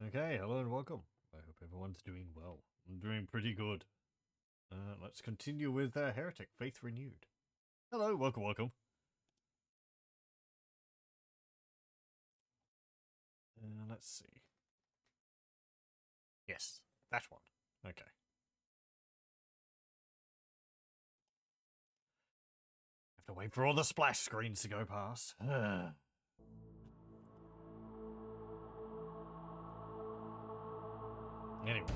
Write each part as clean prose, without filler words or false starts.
Okay, hello and welcome. I hope everyone's doing well. I'm doing pretty good. Let's continue with Heretic, Faith Renewed. Hello, welcome. Let's see. Yes, that one. Okay. Have to wait for all the splash screens to go past. Anyway.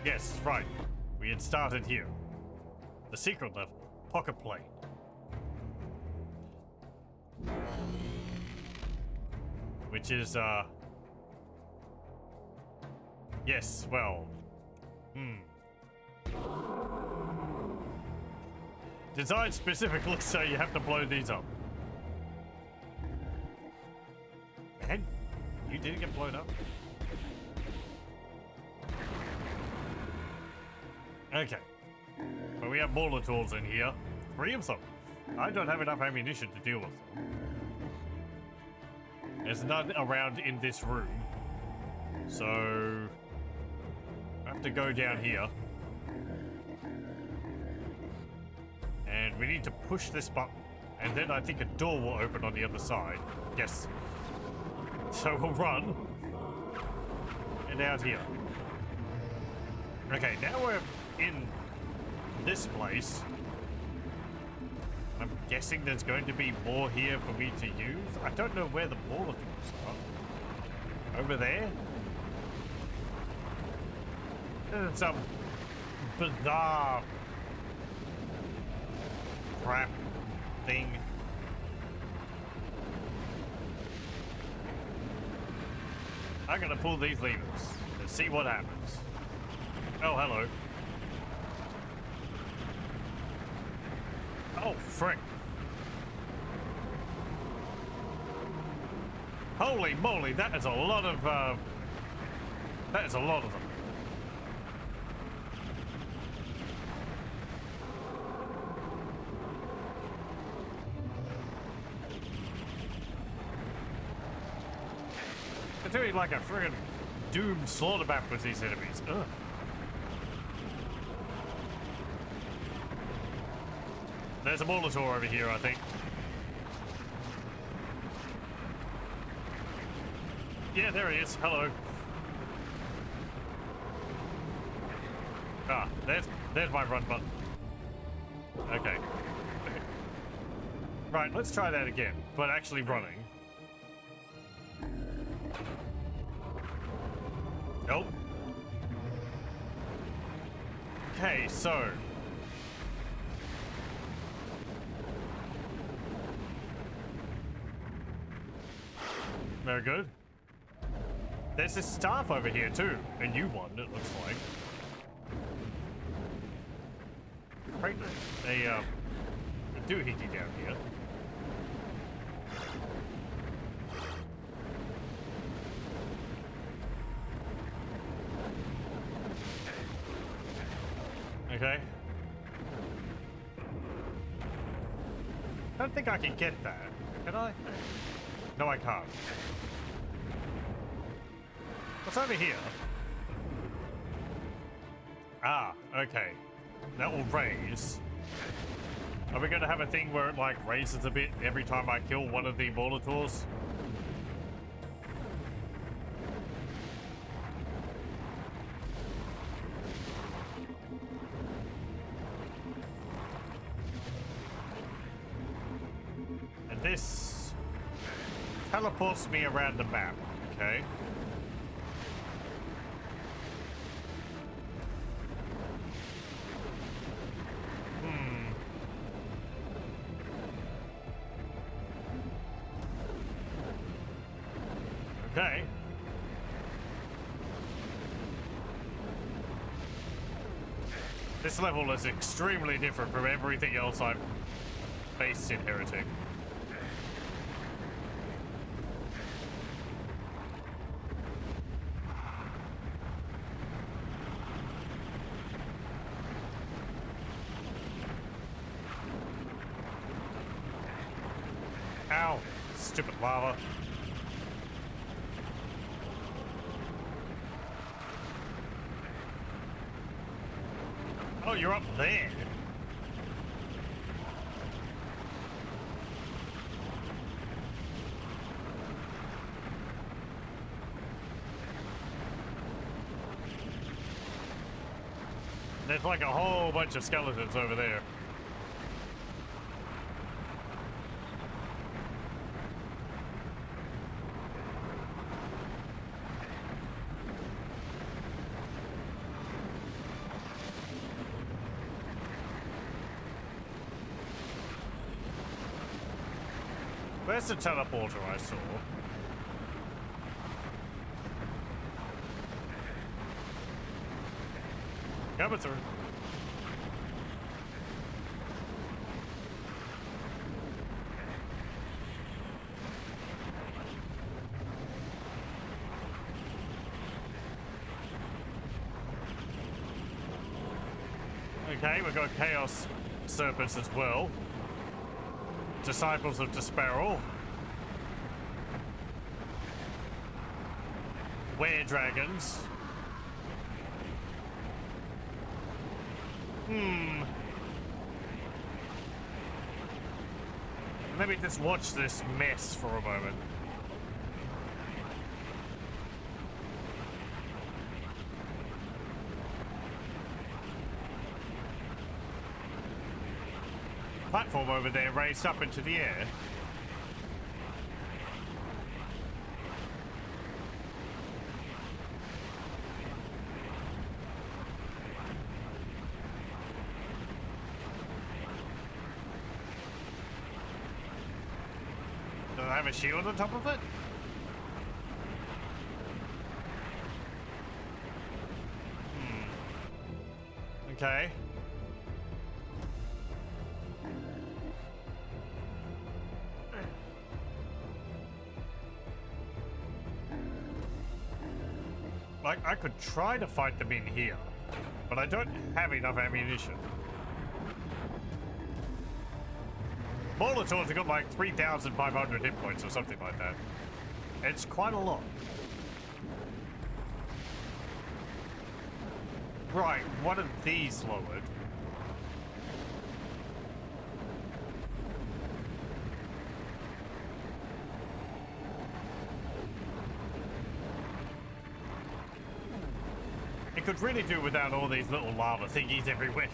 Yes, right. We had started here. The secret level, Pocket Plane. Which is, yes, well... Designed specifically so you have to blow these up. And you didn't get blown up? Okay. But we have Molotovs in here. 3 of them. I don't have enough ammunition to deal with them. There's none around in this room. So... I have to go down here. And we need to push this button. And then I think a door will open on the other side. Yes. So we'll run. And out here. Okay, now we're in this place. I'm guessing there's going to be more here for me to use. I don't know where the Molotovs are. Over there? There's some bizarre crap thing. I'm gonna pull these levers and see what happens. Oh, hello. Oh, frick. Holy moly, that is a lot of, that is a lot of them. They're doing like a friggin' doomed slaughter map with these enemies. Ugh. There's a Molotov over here, I think. Yeah, there he is. Hello. Ah, there's my run button. Okay. Right, let's try that again, but actually running. Nope. Okay, so... Very good. There's this staff over here too. A new one, it looks like. Right, a doohickey down here. Okay. I don't think I can get that. Can I? No, I can't. What's over here? Ah, okay. That will raise. Are we going to have a thing where it, like, raises a bit every time I kill one of the Molotovs? And this teleports me around the map, okay? Okay. This level is extremely different from everything else I've faced in Heretic. Ow. Stupid lava. Oh, you're up there. There's like a whole bunch of skeletons over there. Where's the teleporter I saw? Coming through. Okay, we've got Chaos Serpents as well. Disciples of Disparol. Were-dragons. Let me just watch this mess for a moment. Platform over there raised up into the air. Does it have a shield on top of it? Okay. Like, I could try to fight them in here, but I don't have enough ammunition. Molotovs have got like 3,500 hit points or something like that. It's quite a lot. Right, one of these lowered. It could really do without all these little lava thingies everywhere.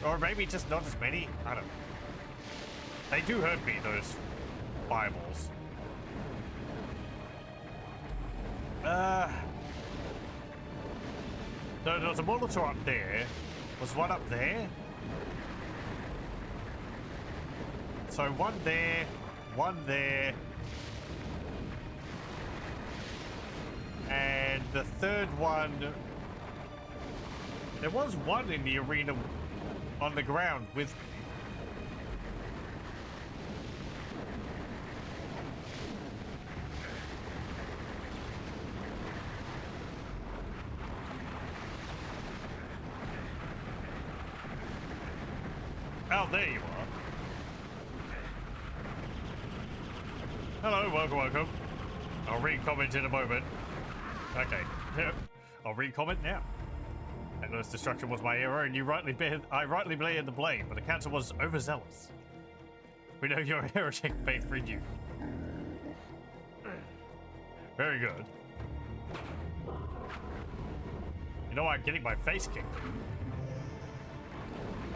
Or maybe just not as many? I don't know. They do hurt me, those fireballs. So there was a Molotov up there. Was one up there? So one there, one there. And the third one... There was one in the arena on the ground with me. Oh, there you are. Hello, welcome. I'll re-comment in a moment. Okay, I'll re-comment now. Endless destruction was my error, and I rightly bear the blame, but the council was overzealous. We know you're a heretic, faith in you. Very good. You know, I'm getting my face kicked.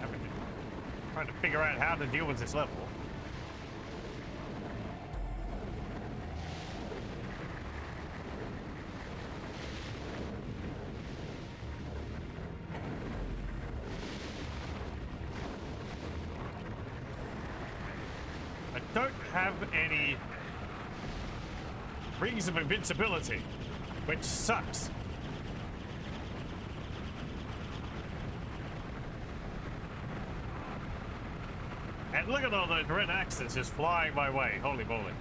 I'm trying to figure out how to deal with this level. Don't have any rings of invincibility, which sucks. And look at all those red axes just flying my way. Holy moly.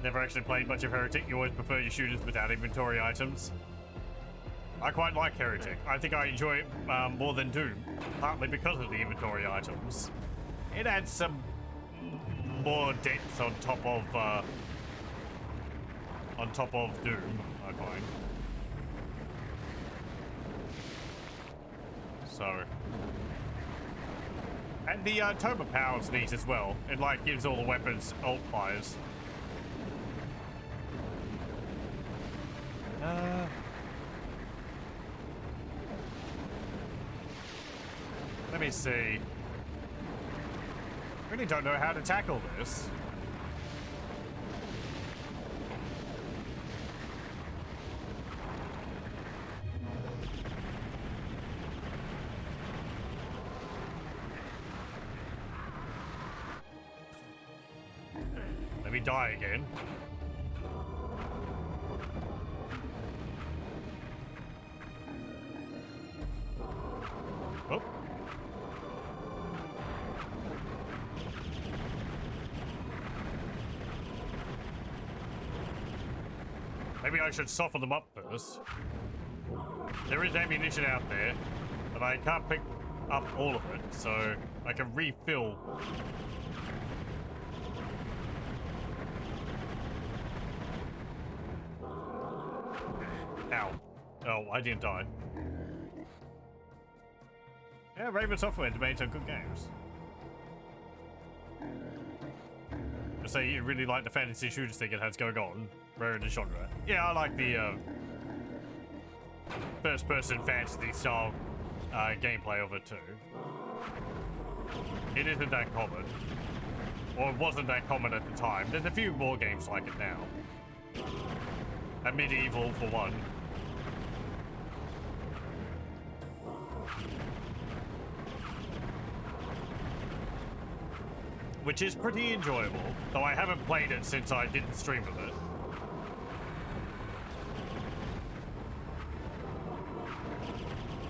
Never actually played much of Heretic. You always prefer your shooters without inventory items. I quite like Heretic. I think I enjoy it more than Doom, partly because of the inventory items. It adds some more depth on top of Doom, I find. So, and the Toma power's neat as well. It like gives all the weapons alt fires. Let me see. Really don't know how to tackle this. Let me die again. Oh. Maybe I should soften them up first. There is ammunition out there, but I can't pick up all of it, so I can refill. Ow. Oh, I didn't die. Yeah, Raven Software made some good games. I say you really like the fantasy shooter thing it has going on, rare in the genre. Yeah, I like the first-person fantasy style gameplay of it too. It isn't that common, or it wasn't that common at the time. There's a few more games like it now. A Medieval for one. Which is pretty enjoyable, though I haven't played it since I did the stream of it.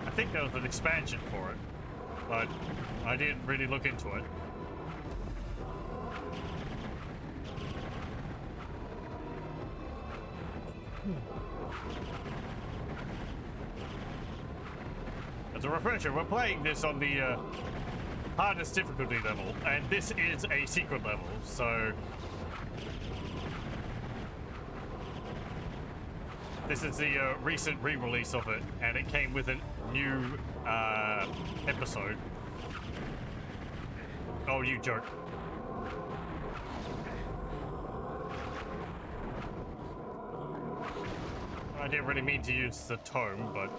I think there was an expansion for it, but I didn't really look into it. As a refresher, we're playing this on the hardest difficulty level, and this is a secret level, so this is the recent re-release of it, and it came with a new episode. Oh, you jerk. I didn't really mean to use the tome, but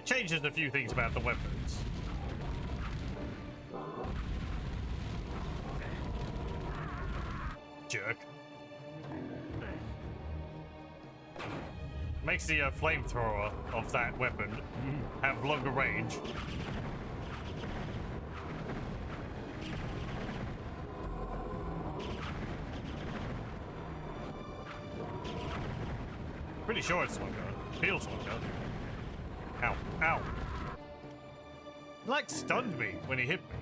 changes a few things about the weapons. Jerk. Makes the flamethrower of that weapon have longer range. Pretty sure it's longer. Feels longer. Ow, ow. He like stunned me when he hit me.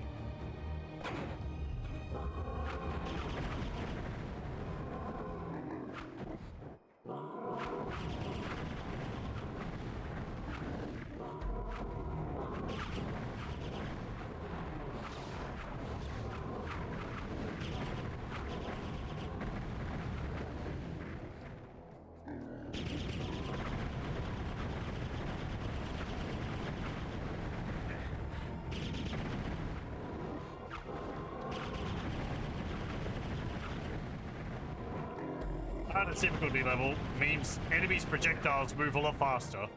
Higher difficulty level means enemies' projectiles move a lot faster.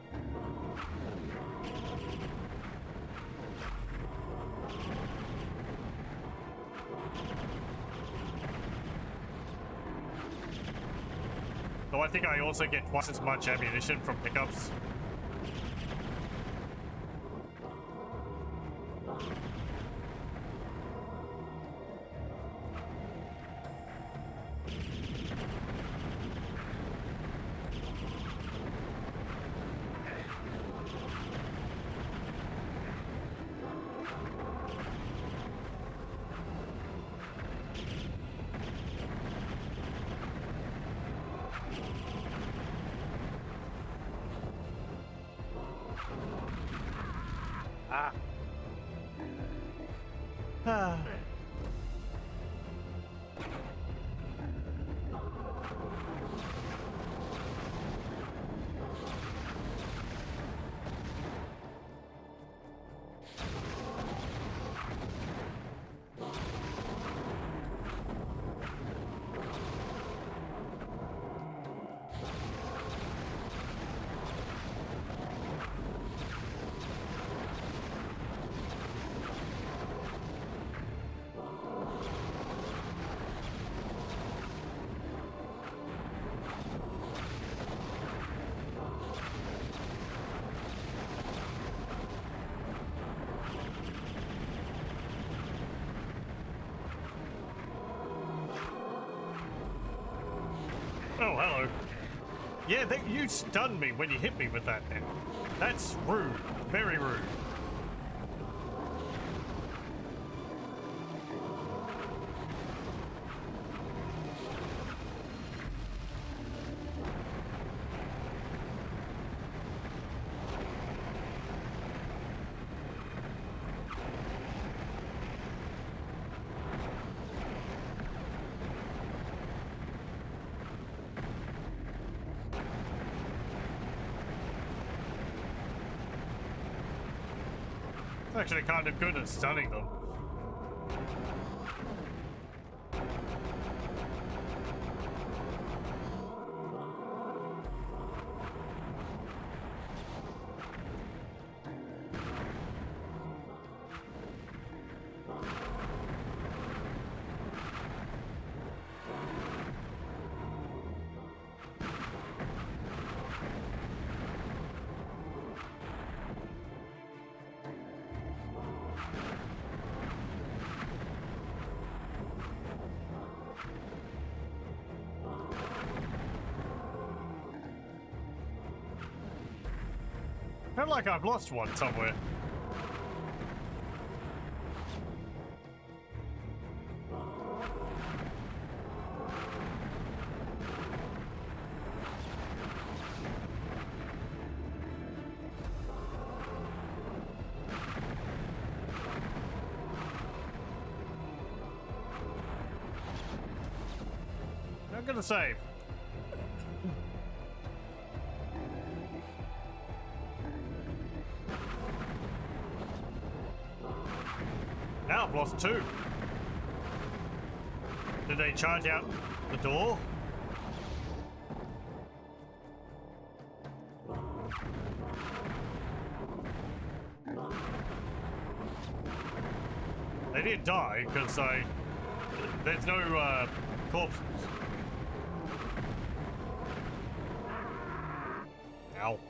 Though I think I also get twice as much ammunition from pickups. Ah. Oh, hello. Yeah, you stunned me when you hit me with that now. That's rude. Very rude. Actually kind of good at stunning them. I feel like I've lost one somewhere. I'm gonna save. Now I've lost two. Did they charge out the door? They didn't die because there's no corpses. Ow.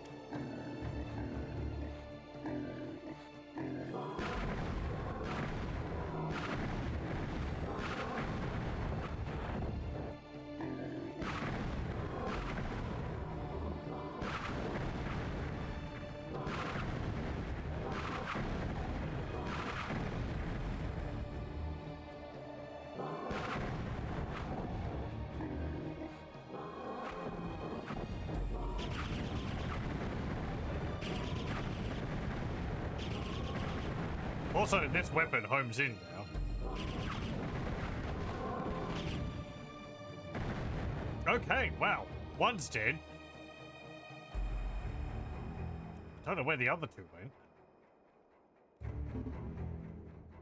Also, this weapon homes in now. Okay, wow. One's dead. Don't know where the other two went.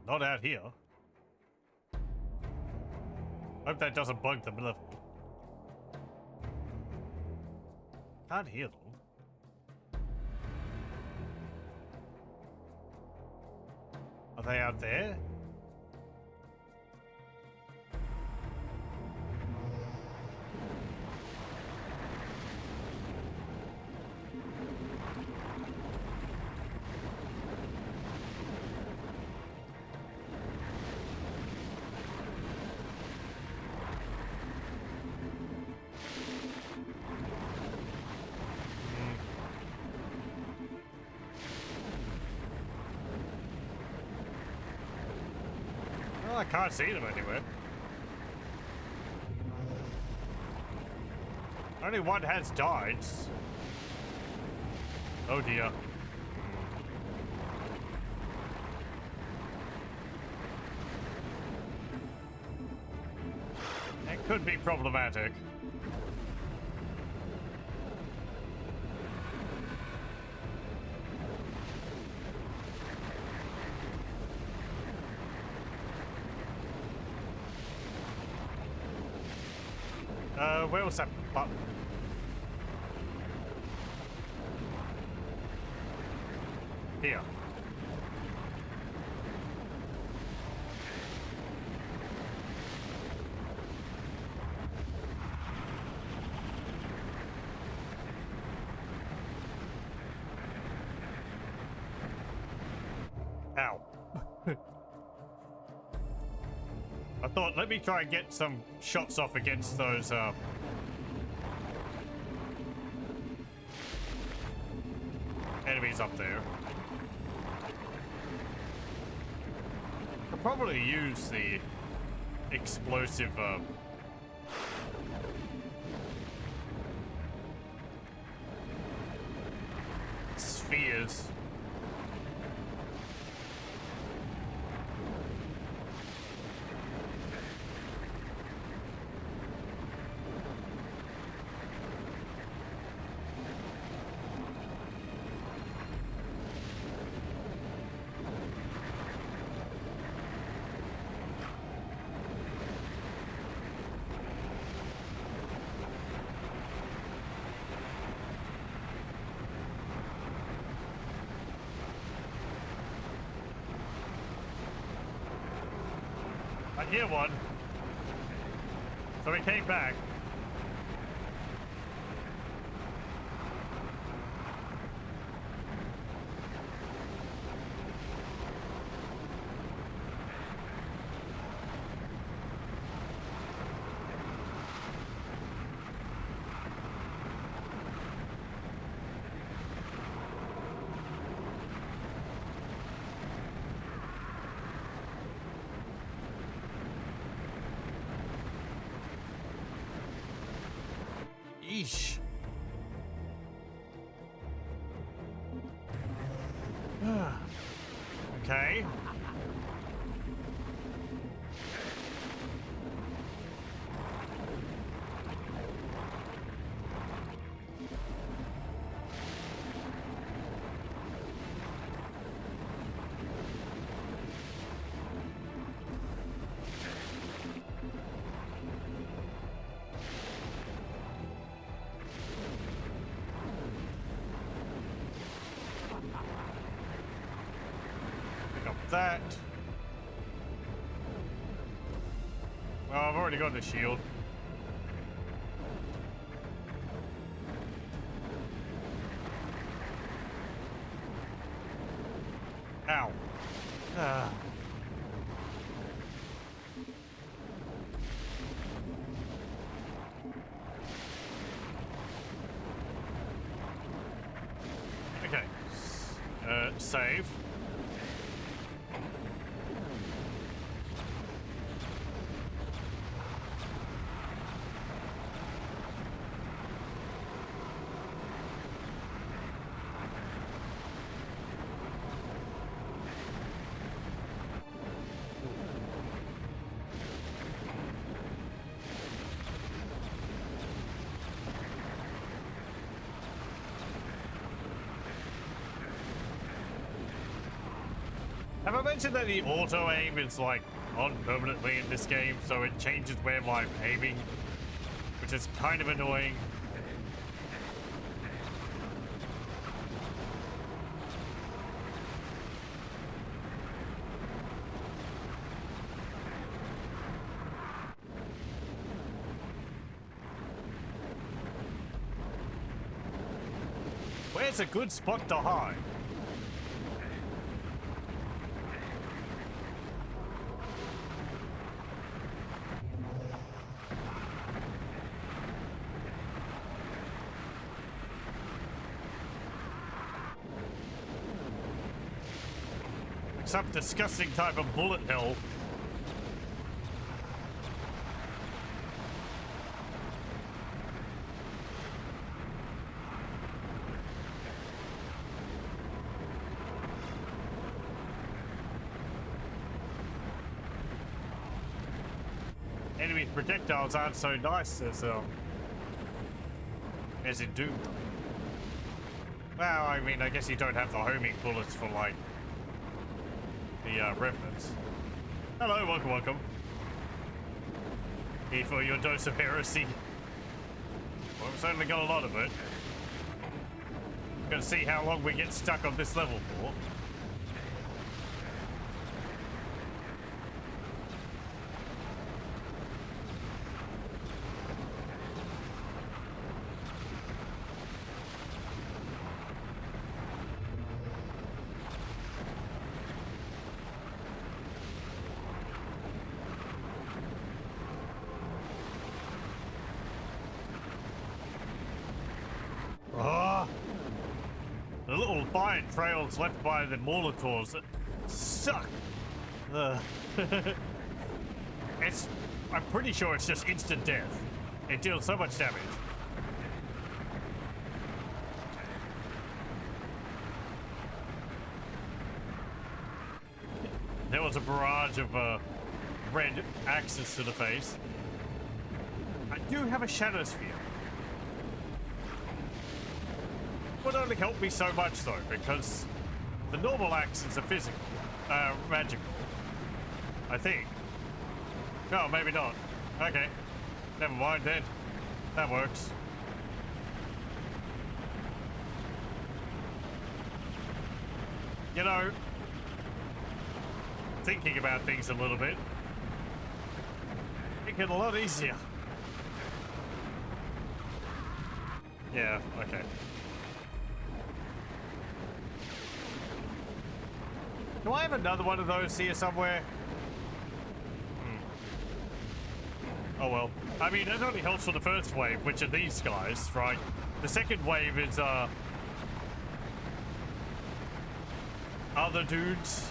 Not out here. Hope that doesn't bug the level. Can't hear them. Are they out there? Well, I can't see them anywhere. Only one has died. Oh dear. could be problematic. Where was that button? Here. Ow. I thought, let me try and get some shots off against those, enemies up there. Could probably use the explosive, spheres. I hear one. So he came back. Eesh. Okay. That. Well, I've already got the shield. Ow. Okay. Save. Have I mentioned that the auto aim is like on permanently in this game, so it changes where I'm aiming, which is kind of annoying. Where's a good spot to hide? Some disgusting type of bullet hell. Enemy projectiles aren't so nice as in Doom. Well, I mean, I guess you don't have the homing bullets for, like, the Revenants. Hello, welcome. Here for your dose of heresy. Well, we've certainly got a lot of it. Gonna see how long we get stuck on this level for. The little fire trails left by the Molotovs suck. I'm pretty sure it's just instant death. It deals so much damage. There was a barrage of red axes to the face. I do have a shadow sphere. Would only help me so much though, because the normal axes are physical, magical. I think. No, maybe not. Okay, never mind then. That works. You know, thinking about things a little bit, make it a lot easier. Yeah, okay. Do I have another one of those here somewhere? Oh well. I mean, it only helps for the first wave, which are these guys, right? The second wave is, other dudes.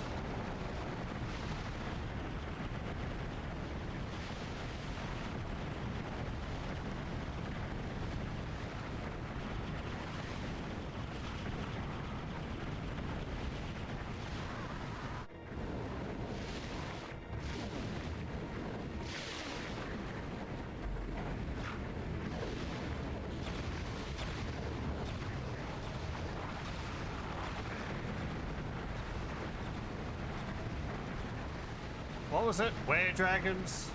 What was it? Were dragons?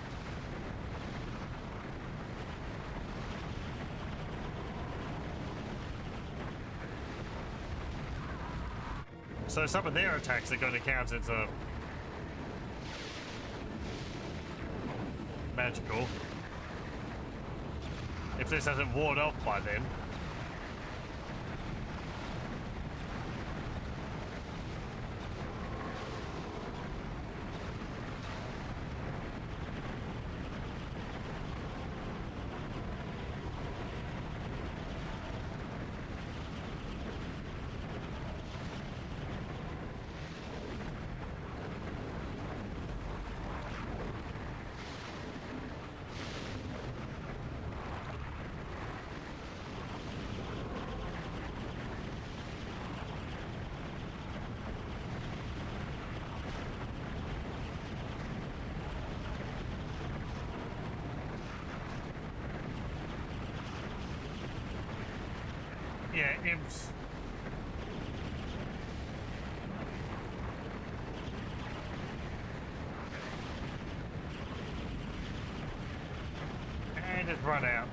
So some of their attacks are going to count as magical. If this hasn't worn off by then. Yeah, imps. And just run out.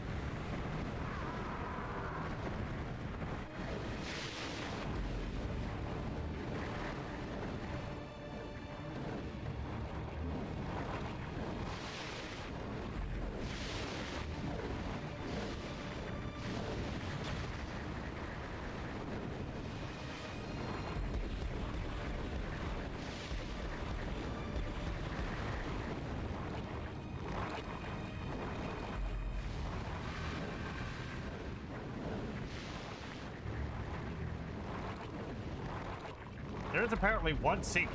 There is apparently one seat.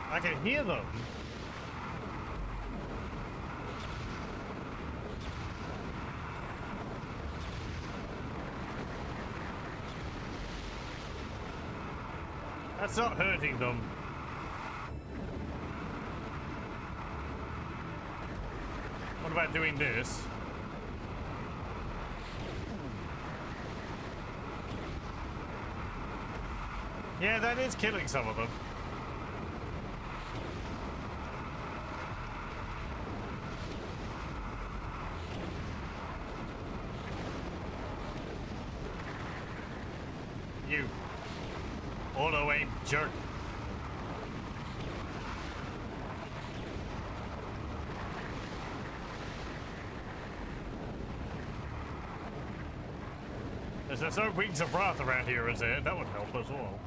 I can hear them. That's not hurting them. What about doing this? Yeah, that is killing some of them. You auto-aim jerk. There's no wings of wrath around here, is there? That would help as well.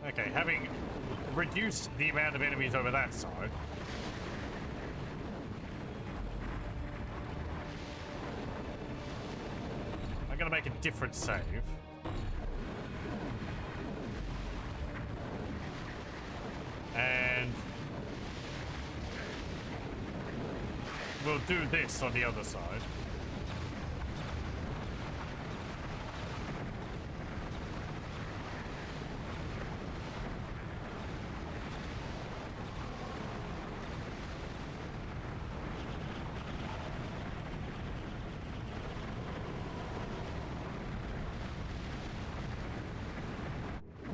Okay, having reduced the amount of enemies over that side. I'm gonna make a different save. And we'll do this on the other side.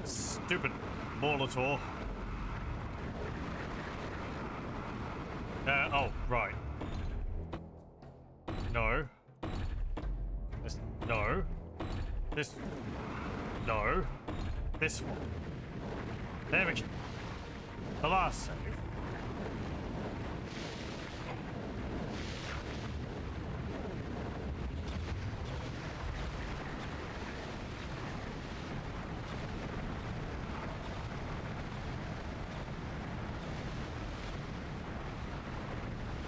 Stupid Molitor. Oh, right. No. This, no. This, no. This one. There we go. The last save.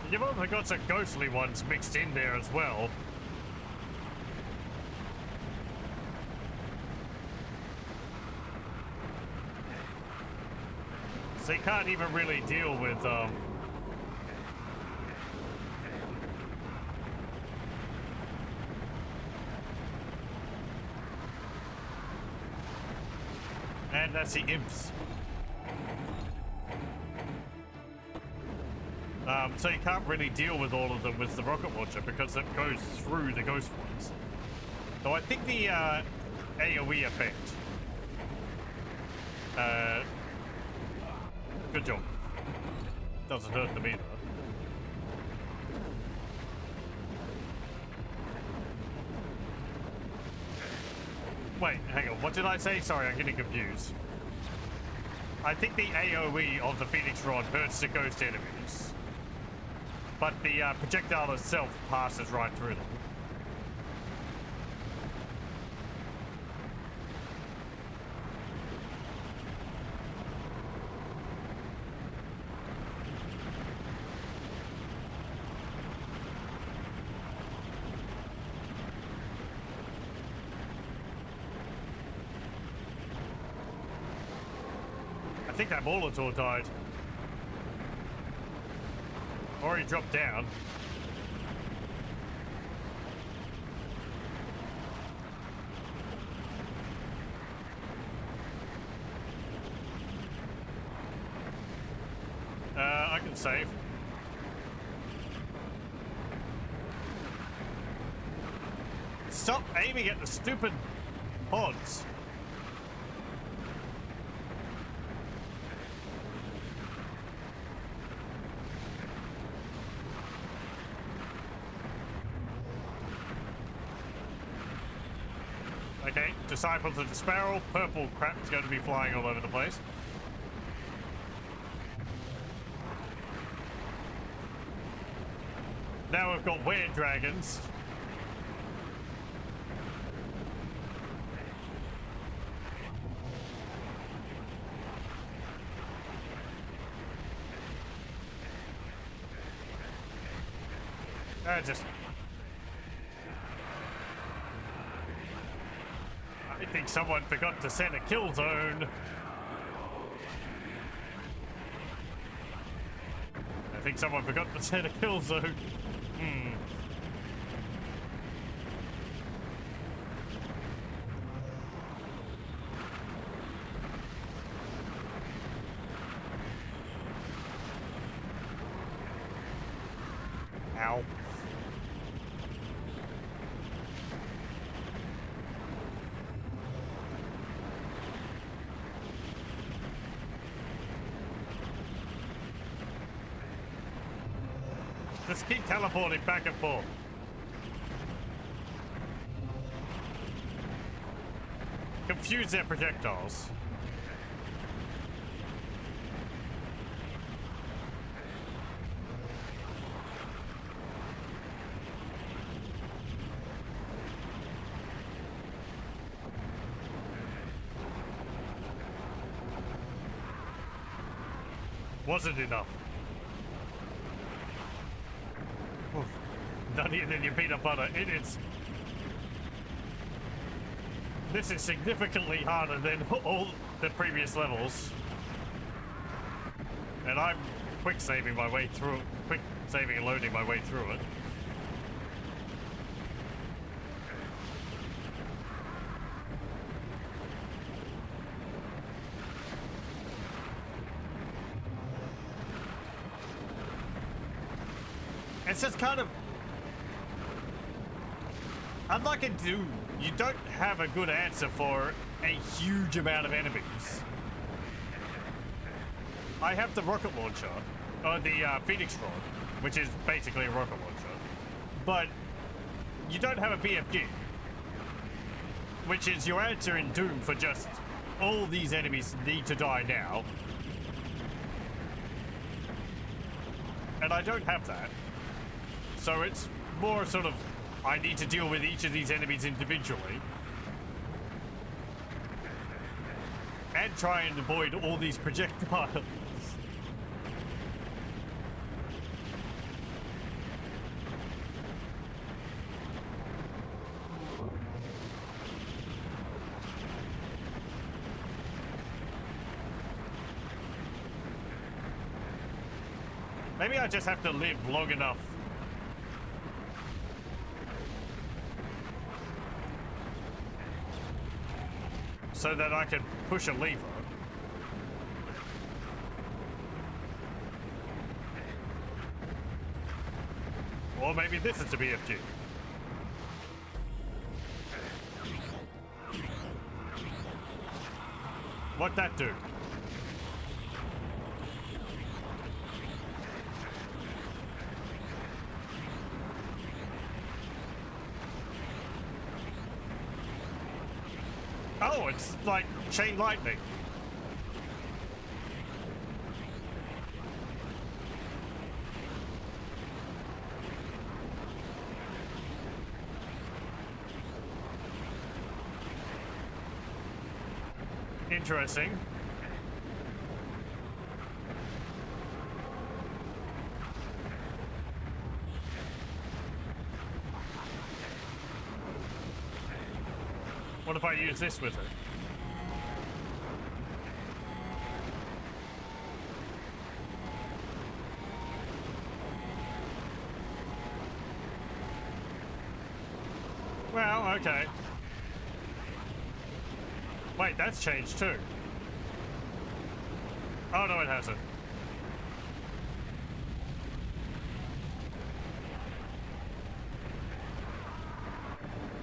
You've also got some ghostly ones mixed in there as well. So you can't even really deal with, and that's the imps. So you can't really deal with all of them with the rocket launcher because it goes through the ghost ones. Though I think the AoE effect. Good job. Doesn't hurt them either. Wait, hang on. What did I say? Sorry, I'm getting confused. I think the AoE of the Phoenix Rod hurts the ghost enemies. But the projectile itself passes right through them. I think that Molitor died. Or he dropped down. I can save. Stop aiming at the stupid pods. Okay, Disciples of the Sparrow. Purple crap is going to be flying all over the place. Now we've got weird dragons. I think someone forgot to set a kill zone. I think someone forgot to set a kill zone. Ow. Just keep teleporting back and forth. Confuse their projectiles. Wasn't enough. Nuttier than your peanut butter. It is. This is significantly harder than all the previous levels. And I'm quick saving my way through it. Quick saving and loading my way through it. It's just kind of, unlike a Doom, you don't have a good answer for a huge amount of enemies. I have the rocket launcher, or the Phoenix Rod, which is basically a rocket launcher, but you don't have a BFG, which is your answer in Doom for just all these enemies need to die now. And I don't have that. So it's more sort of, I need to deal with each of these enemies individually. And try and avoid all these projectiles. Maybe I just have to live long enough so that I can push a lever. Or maybe this is a BFG. What'd that do? Oh, it's like chain lightning. Interesting. What if I use this with it? Well, okay. Wait, that's changed too. Oh, no, it hasn't.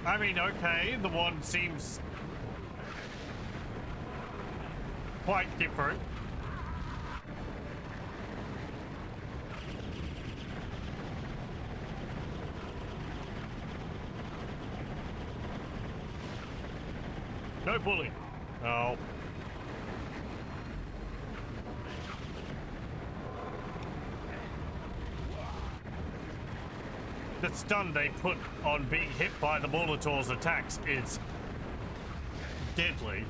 I mean, okay, the one seems quite different. No bully. Oh. The stun they put on being hit by the Molotov's attacks is deadly.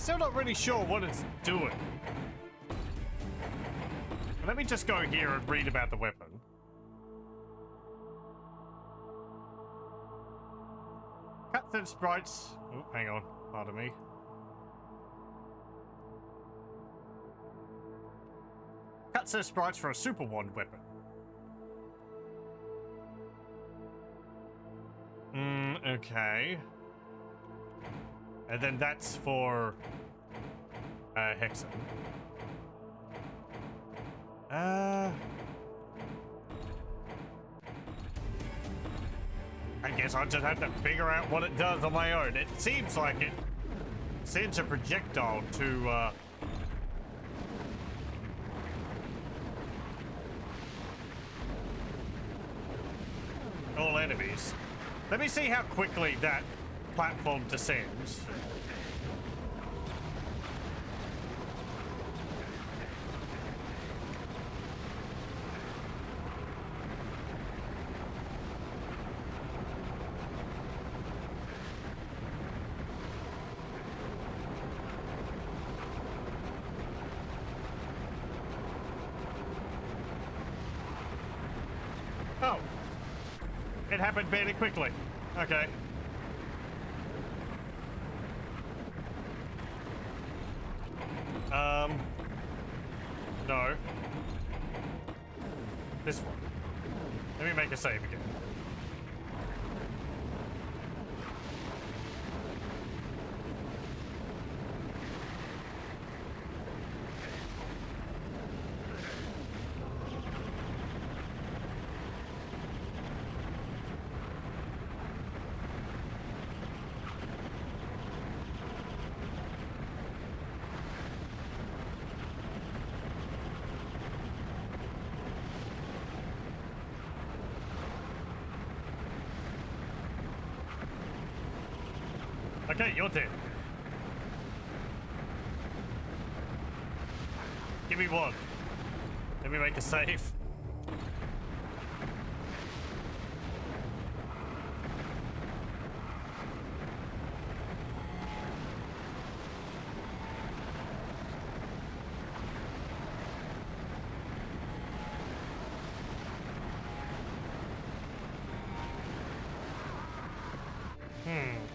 Still not really sure what it's doing. Let me just go here and read about the weapon. Cutscene sprites. Oh, hang on. Pardon me. Cutscene sprites for a super wand weapon. Okay. And then that's for Hexen. I guess I'll just have to figure out what it does on my own. It seems like it sends a projectile to all enemies. Let me see how quickly that platform descends. Oh, it happened fairly quickly. Okay. No. This one. Let me make a save again. Okay, you're dead. Give me one. Let me make a save.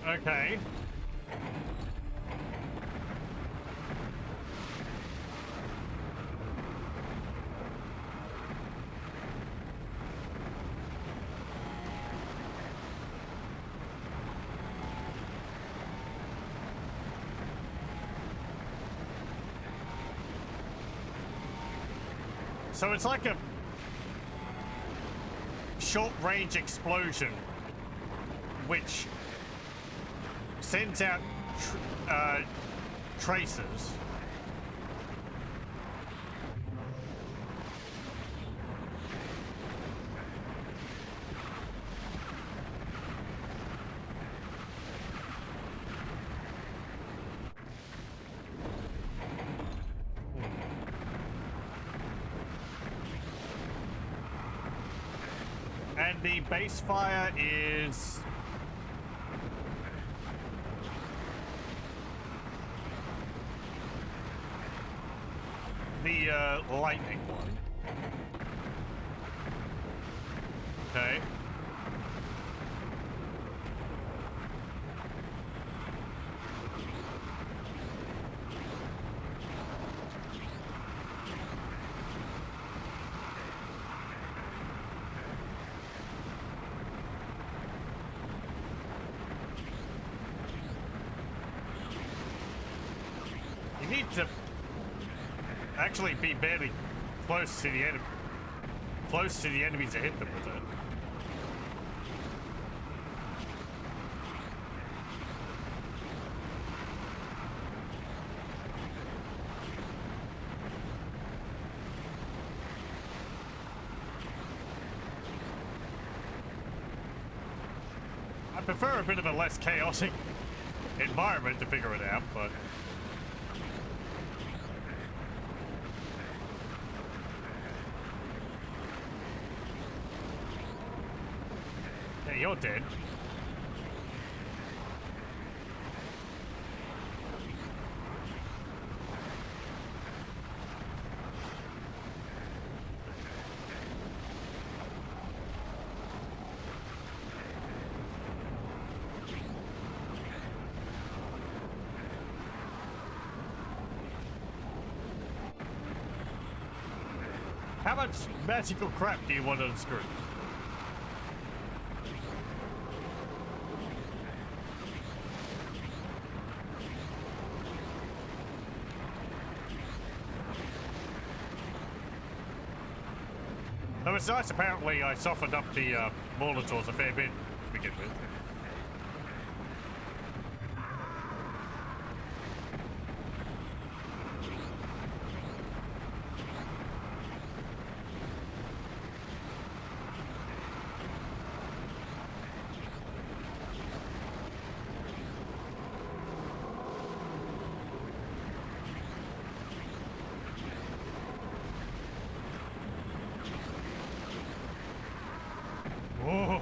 Okay. So it's like a short-range explosion, which sends out tracers. And the base fire is the lightning one. Okay. You need to actually be very close to the enemy, enemies to hit them with it. I prefer a bit of a less chaotic environment to figure it out, but you're dead. How much magical crap do you want on screen? Oh, it's nice. Apparently, I softened up the Molotovs a fair bit to begin with. Oh.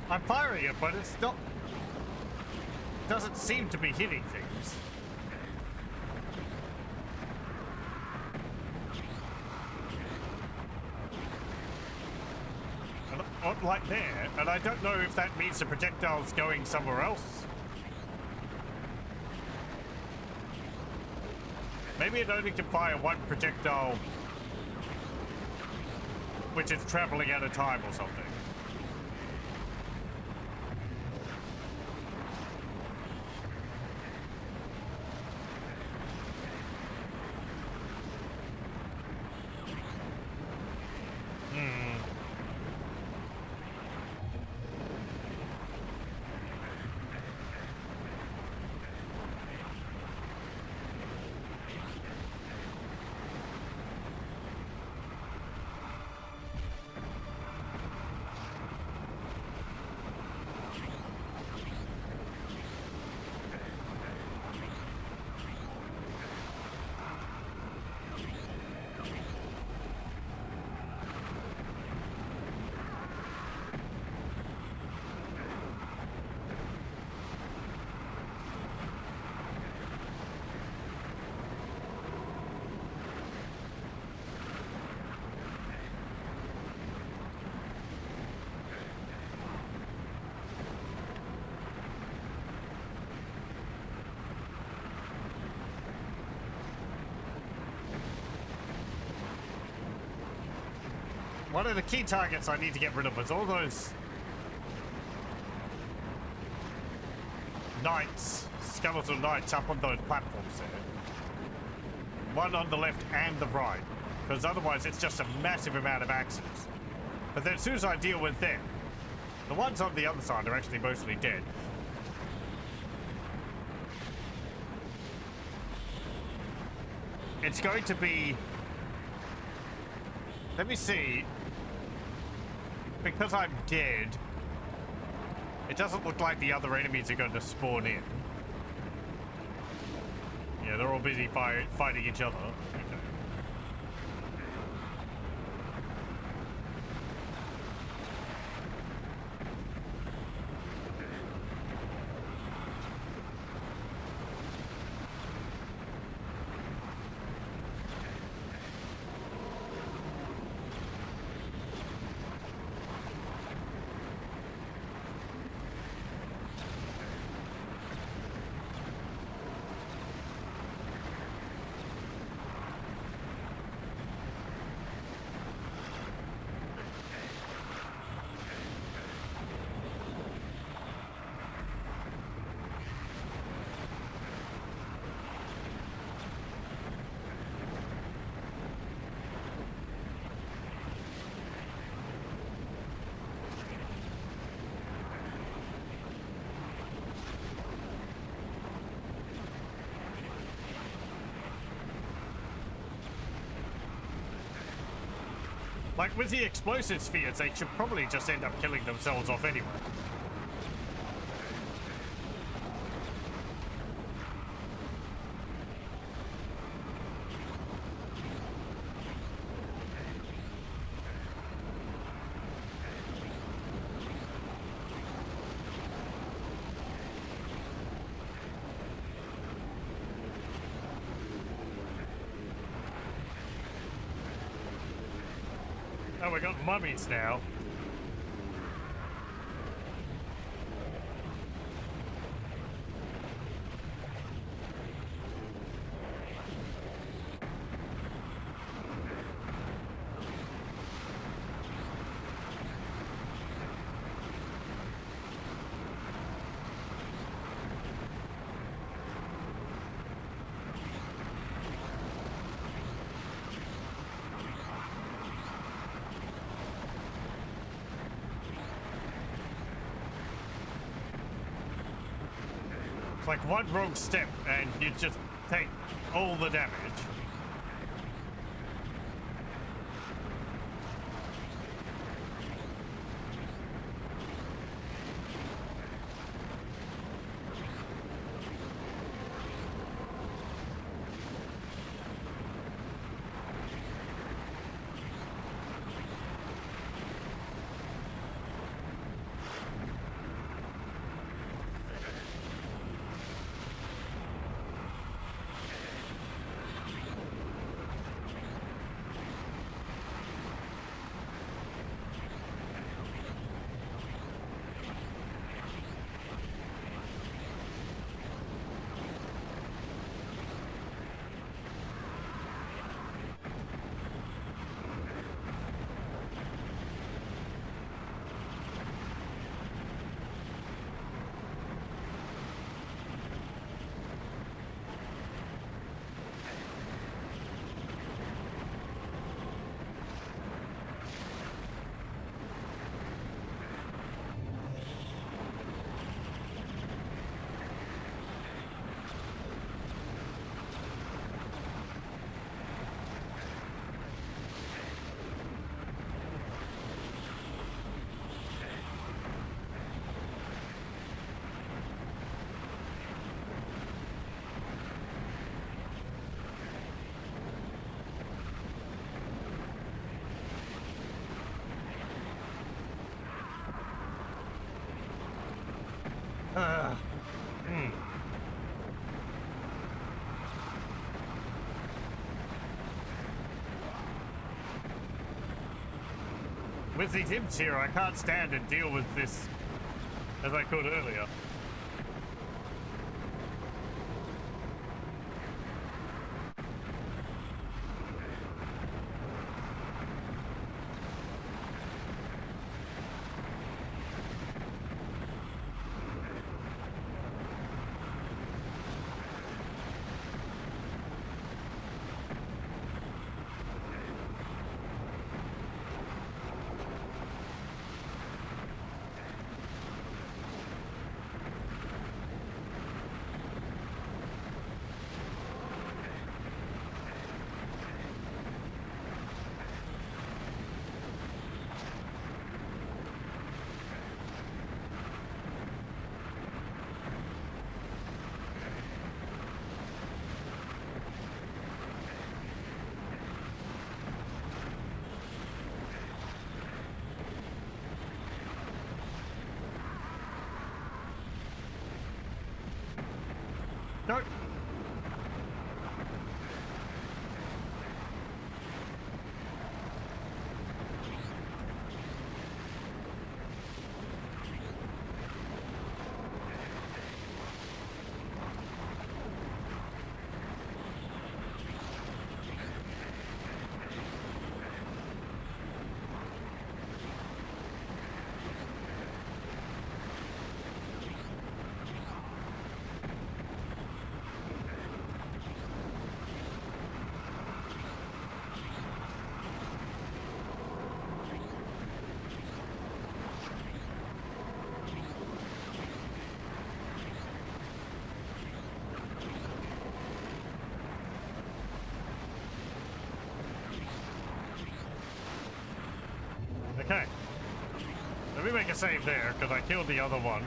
I'm firing it, but it's not... doesn't seem to be hitting things. And, like there, and I don't know if that means the projectile's going somewhere else. Maybe it only can fire one projectile, which is traveling at a time or something. One of the key targets I need to get rid of is all those knights, skeletal knights up on those platforms there. One on the left and the right, because otherwise it's just a massive amount of axes. But then as soon as I deal with them, the ones on the other side are actually mostly dead. It's going to be... Let me see. Because I'm dead, it doesn't look like the other enemies are going to spawn in. Yeah, they're all busy fighting each other. Okay. Like, with the explosive spheres, they should probably just end up killing themselves off anyway. Oh, we got mummies now. It's like one wrong step and you just take all the damage. With these imps here, I can't stand and deal with this as I could earlier. No. Let me make a save there, because I killed the other one.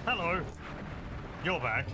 Hello. You're back.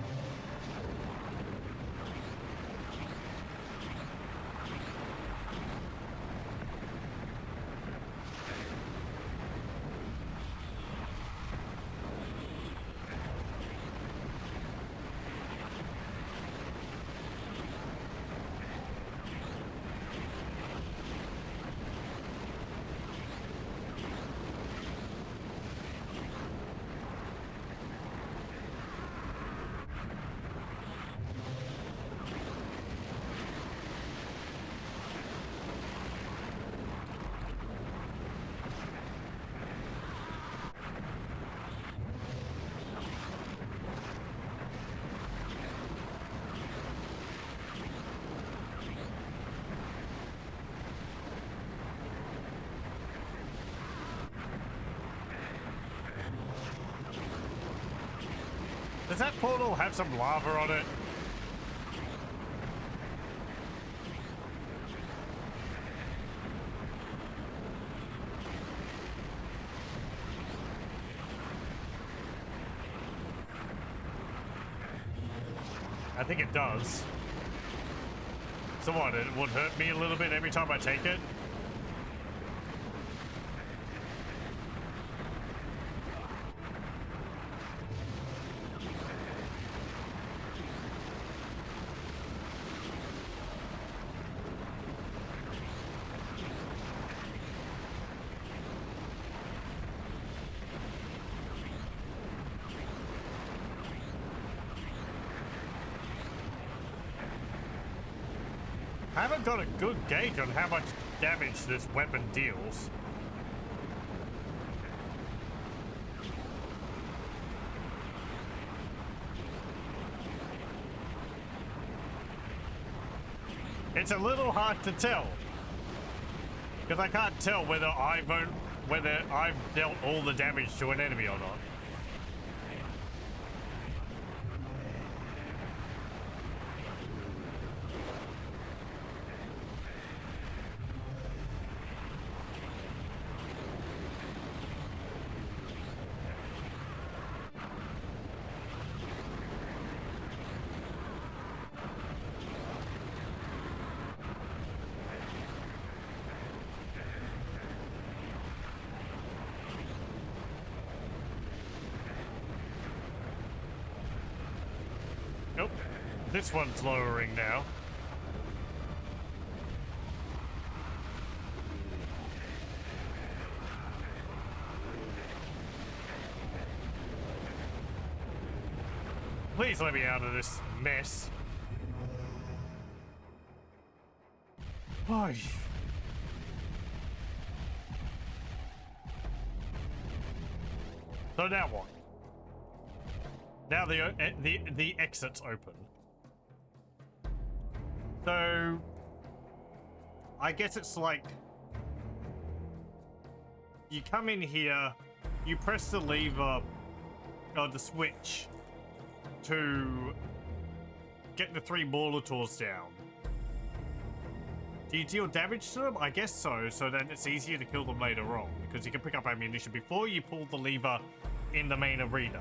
Does that portal have some lava on it? I think it does. So what, it would hurt me a little bit every time I take it? I haven't got a good gauge on how much damage this weapon deals. It's a little hard to tell, because I can't tell whether I've dealt all the damage to an enemy or not. Nope. This one's lowering now. Please let me out of this mess. Why? So now what? Now the exit's open. So I guess it's like you come in here, you press the lever or the switch to get the 3 Molotovs down. Do you deal damage to them? I guess so, so then it's easier to kill them later on, because you can pick up ammunition before you pull the lever in the main arena.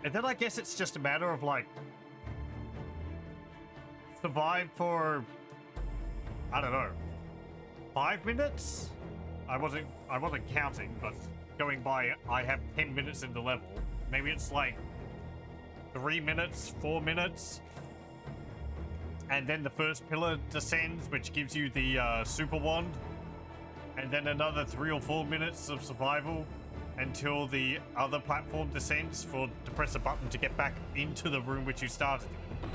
And then I guess it's just a matter of, like, survive for, I don't know, 5 minutes? I wasn't counting, but going by, I have 10 minutes in the level. Maybe it's like 3 minutes, 4 minutes. And then the first pillar descends, which gives you the super wand. And then another 3 or 4 minutes of survival until the other platform descends to press a button to get back into the room which you started in.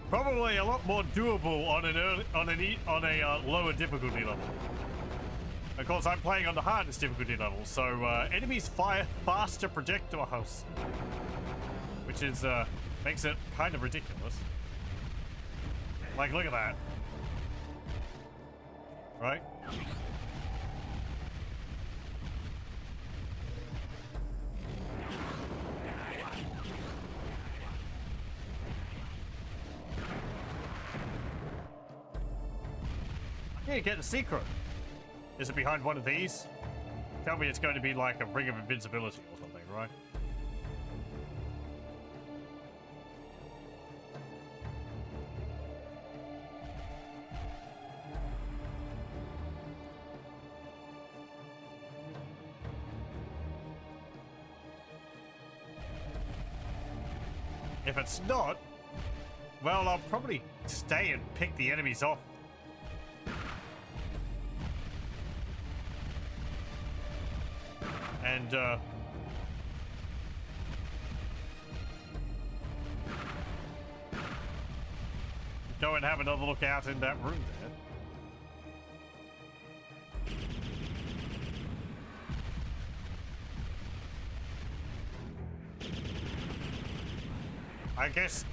Probably a lot more doable on a lower difficulty level. Of course, I'm playing on the hardest difficulty level, so enemies fire faster projectiles, which is makes it kind of ridiculous. Like, look at that. right? Yeah, get the secret. Is it behind one of these? Tell me it's going to be like a ring of invincibility or something, right? If it's not, well, I'll probably stay and pick the enemies off. And, go and have another look out in that room there. I guess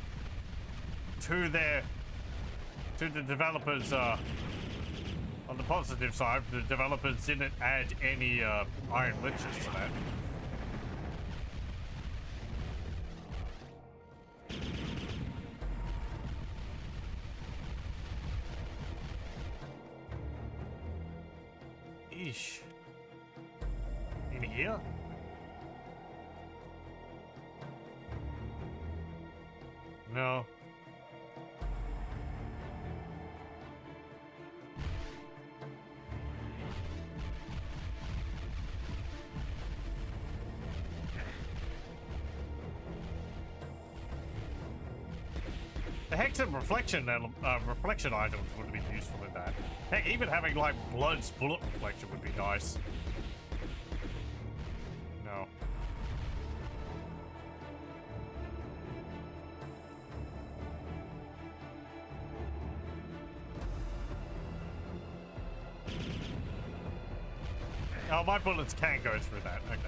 to the developers, on the positive side, the developers didn't add any iron liches to that. Eesh. In here? No. The Hexen reflection items would be useful in that. Heck, even having like Blood's bullet reflection would be nice. No. Oh, my bullets can go through that. Okay.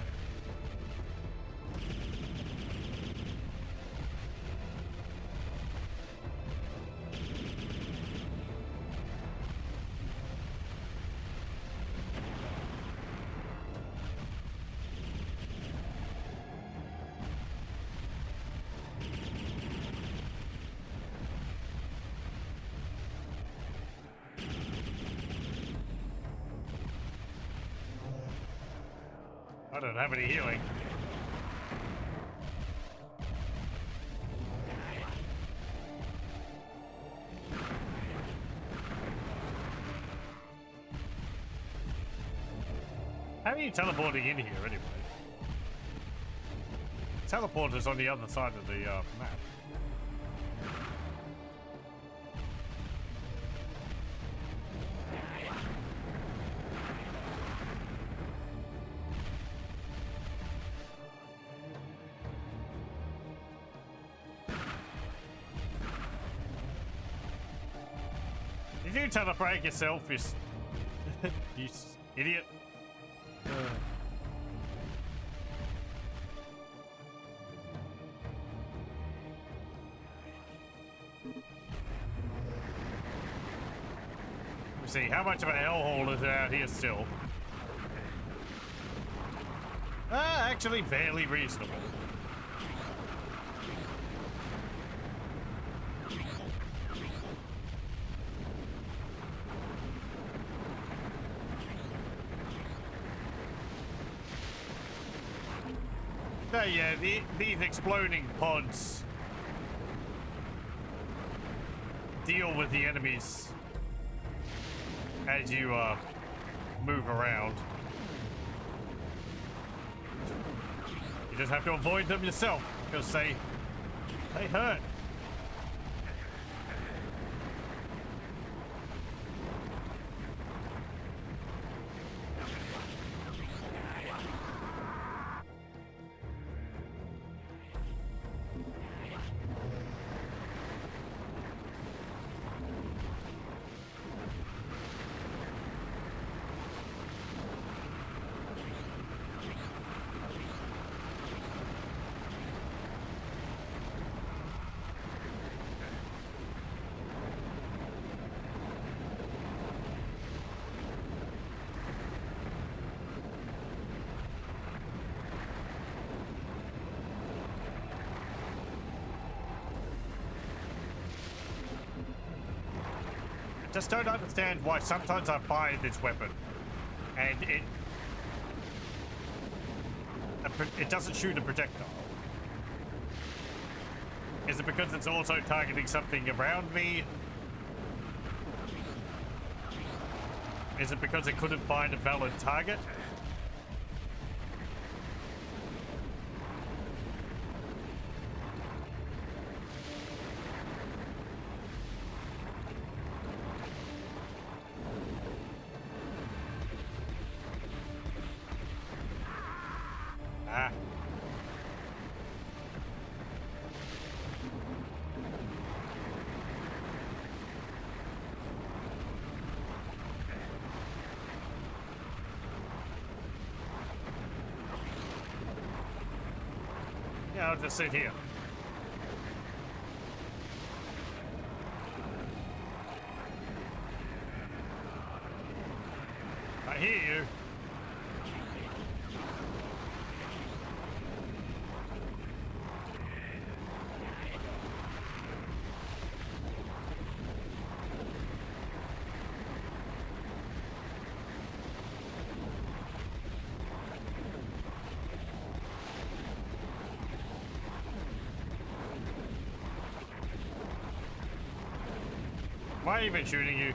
I don't have any healing. How are you teleporting in here anyway? Teleporter's on the other side of the map. Did you teleport yourself, you idiot? Let's see, how much of a hellhole is out here still? Actually fairly reasonable. Yeah, these exploding pods deal with the enemies as you move around. You just have to avoid them yourself because they hurt. just don't understand why sometimes I buy this weapon and it doesn't shoot a projectile. Is it because it's also targeting something around me? Is it because it couldn't find a valid target? Ah. Yeah, I'll just sit here. I hear you. Why are you even shooting you?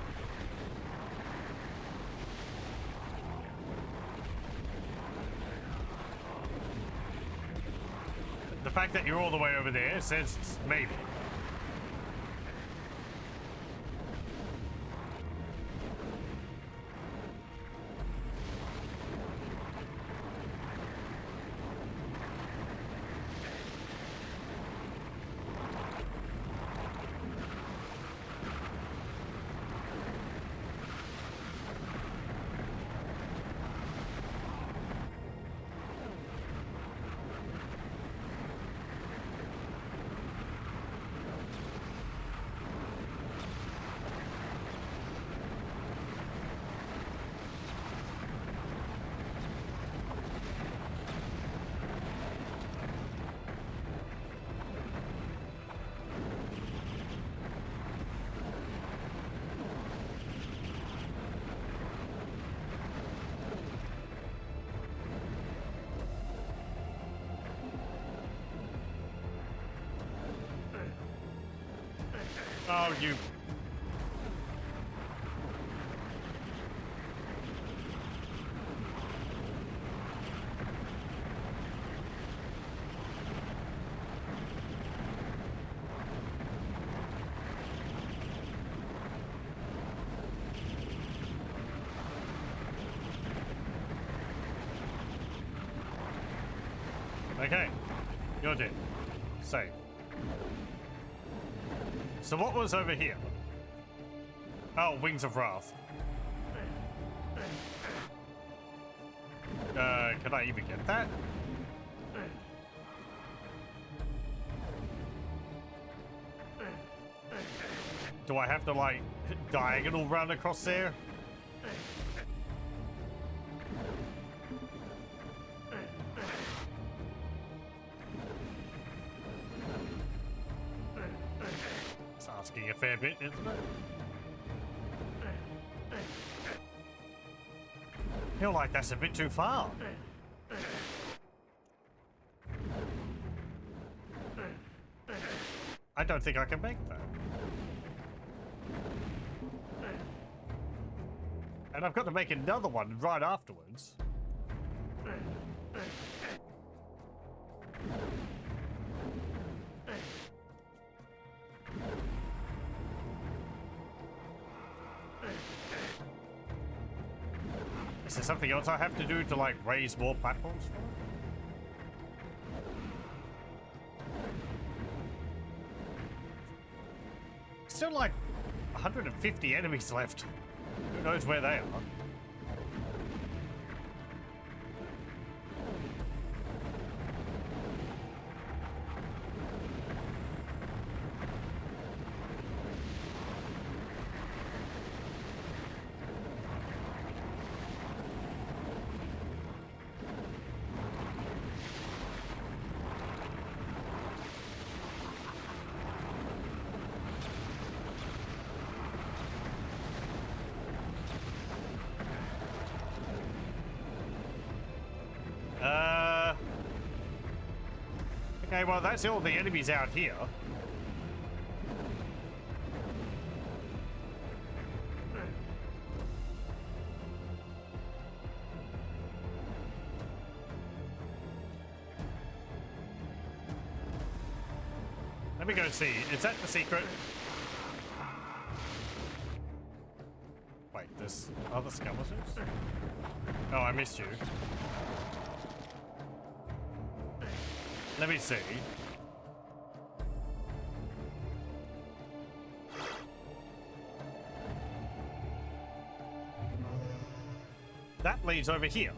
The fact that you're all the way over there says maybe. Oh, you. Okay, you're dead. Save. So what was over here? Oh, Wings of Wrath. Can I even get that? Do I have to, like, diagonal run across there? It's asking a fair bit, isn't it? I feel like that's a bit too far. I don't think I can make that. And I've got to make another one right afterwards. Is there something else I have to do to, like, raise more platforms for it? Still like 150 enemies left. Who knows where they are? Okay, well, that's all the enemies out here. Let me go see. Is that the secret? Wait, there's other skeletons? Oh, I missed you. Let me see. That leads over here.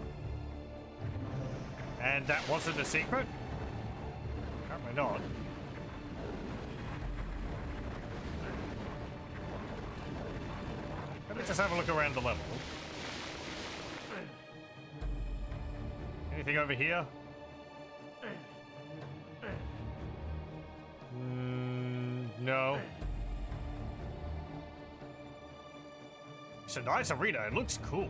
And that wasn't a secret? Apparently not. Let me just have a look around the level. Anything over here? No. It's a nice arena. It looks cool.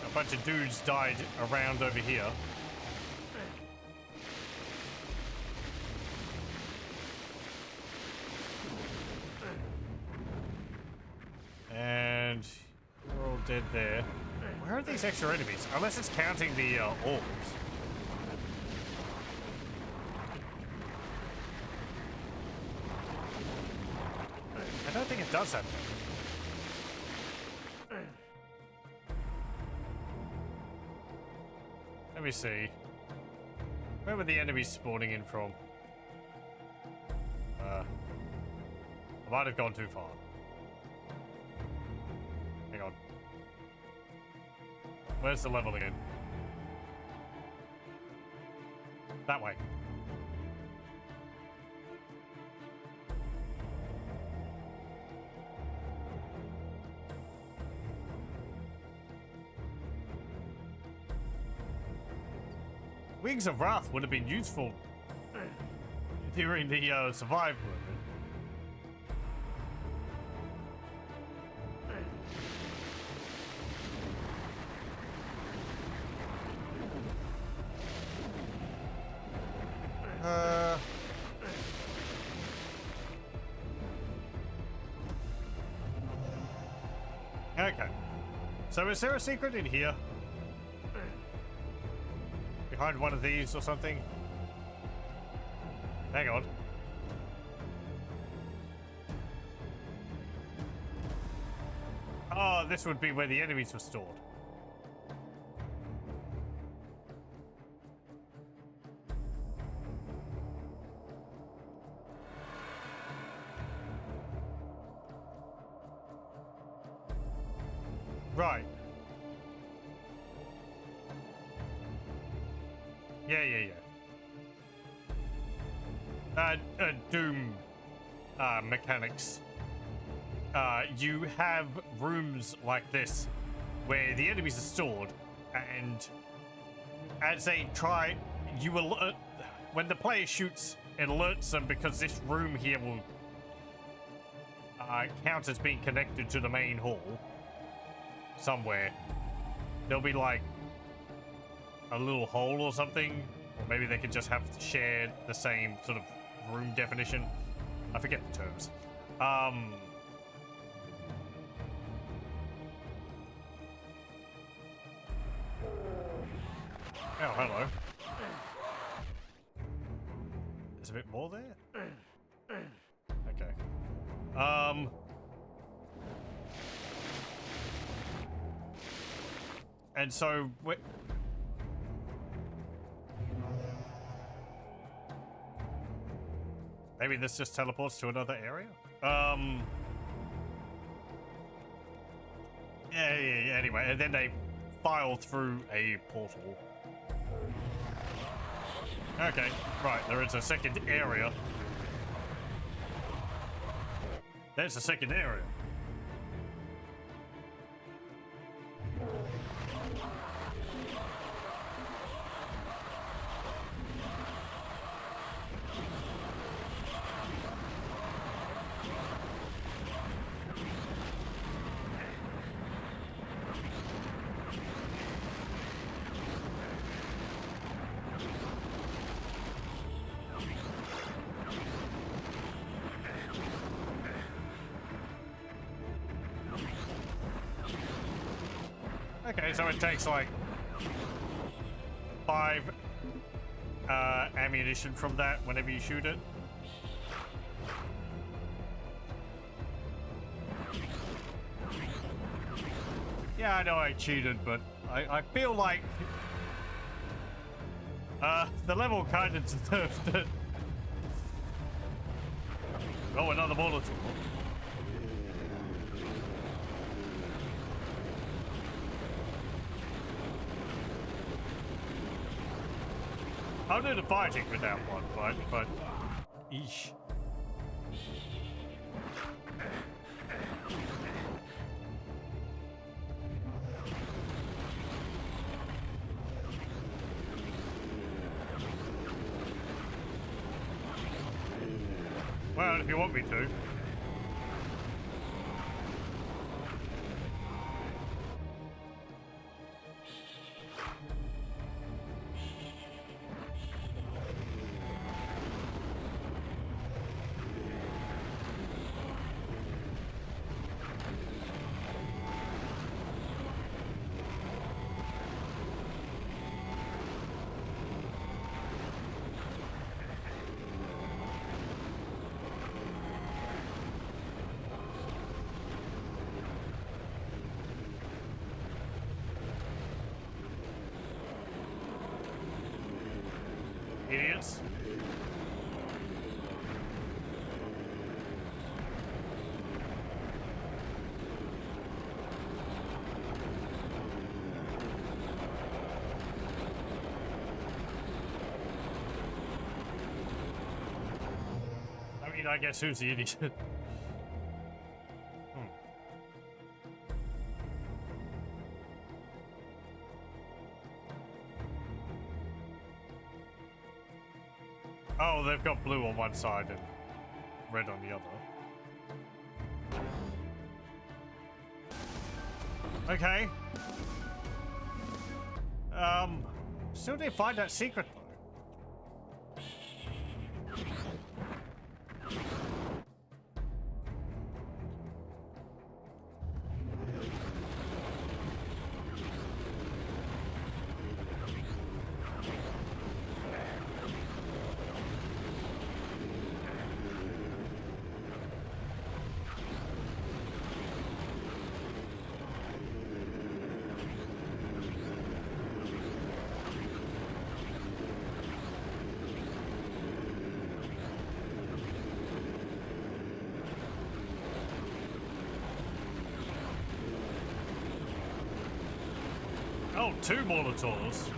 A bunch of dudes died around over here. And we're all dead there. Where are these extra enemies? Unless it's counting the orbs. I don't think it does that. Let me see. Where were the enemies spawning in from? I might have gone too far. Hang on. Where's the level again? That way. Wings of Wrath would have been useful during the survive movement. Okay. So is there a secret in here? Behind one of these or something? Hang on. Oh, this would be where the enemies were stored. Right. Yeah. Doom mechanics. You have rooms like this where the enemies are stored, and as they try, you alert when the player shoots, it alerts them because this room here will count as being connected to the main hall somewhere. There'll be like a little hole or something, or maybe they could just have shared the same sort of room definition. I forget the terms. Oh, hello. There's a bit more there? Okay. And so maybe this just teleports to another area? Yeah, anyway, and then they file through a portal. Okay, right, there is a second area. There's a second area. Okay, so it takes like 5 ammunition from that whenever you shoot it. Yeah, I know I cheated, but I feel like the level kind of deserved it. Oh, another bullet. I'll do the fighting with that one, but eesh. Well, if you want me to. Idiots. I mean, I guess who's the idiot? Oh, they've got blue on one side and red on the other. Okay. Still didn't find that secret though. Oh, 2 Molotovs.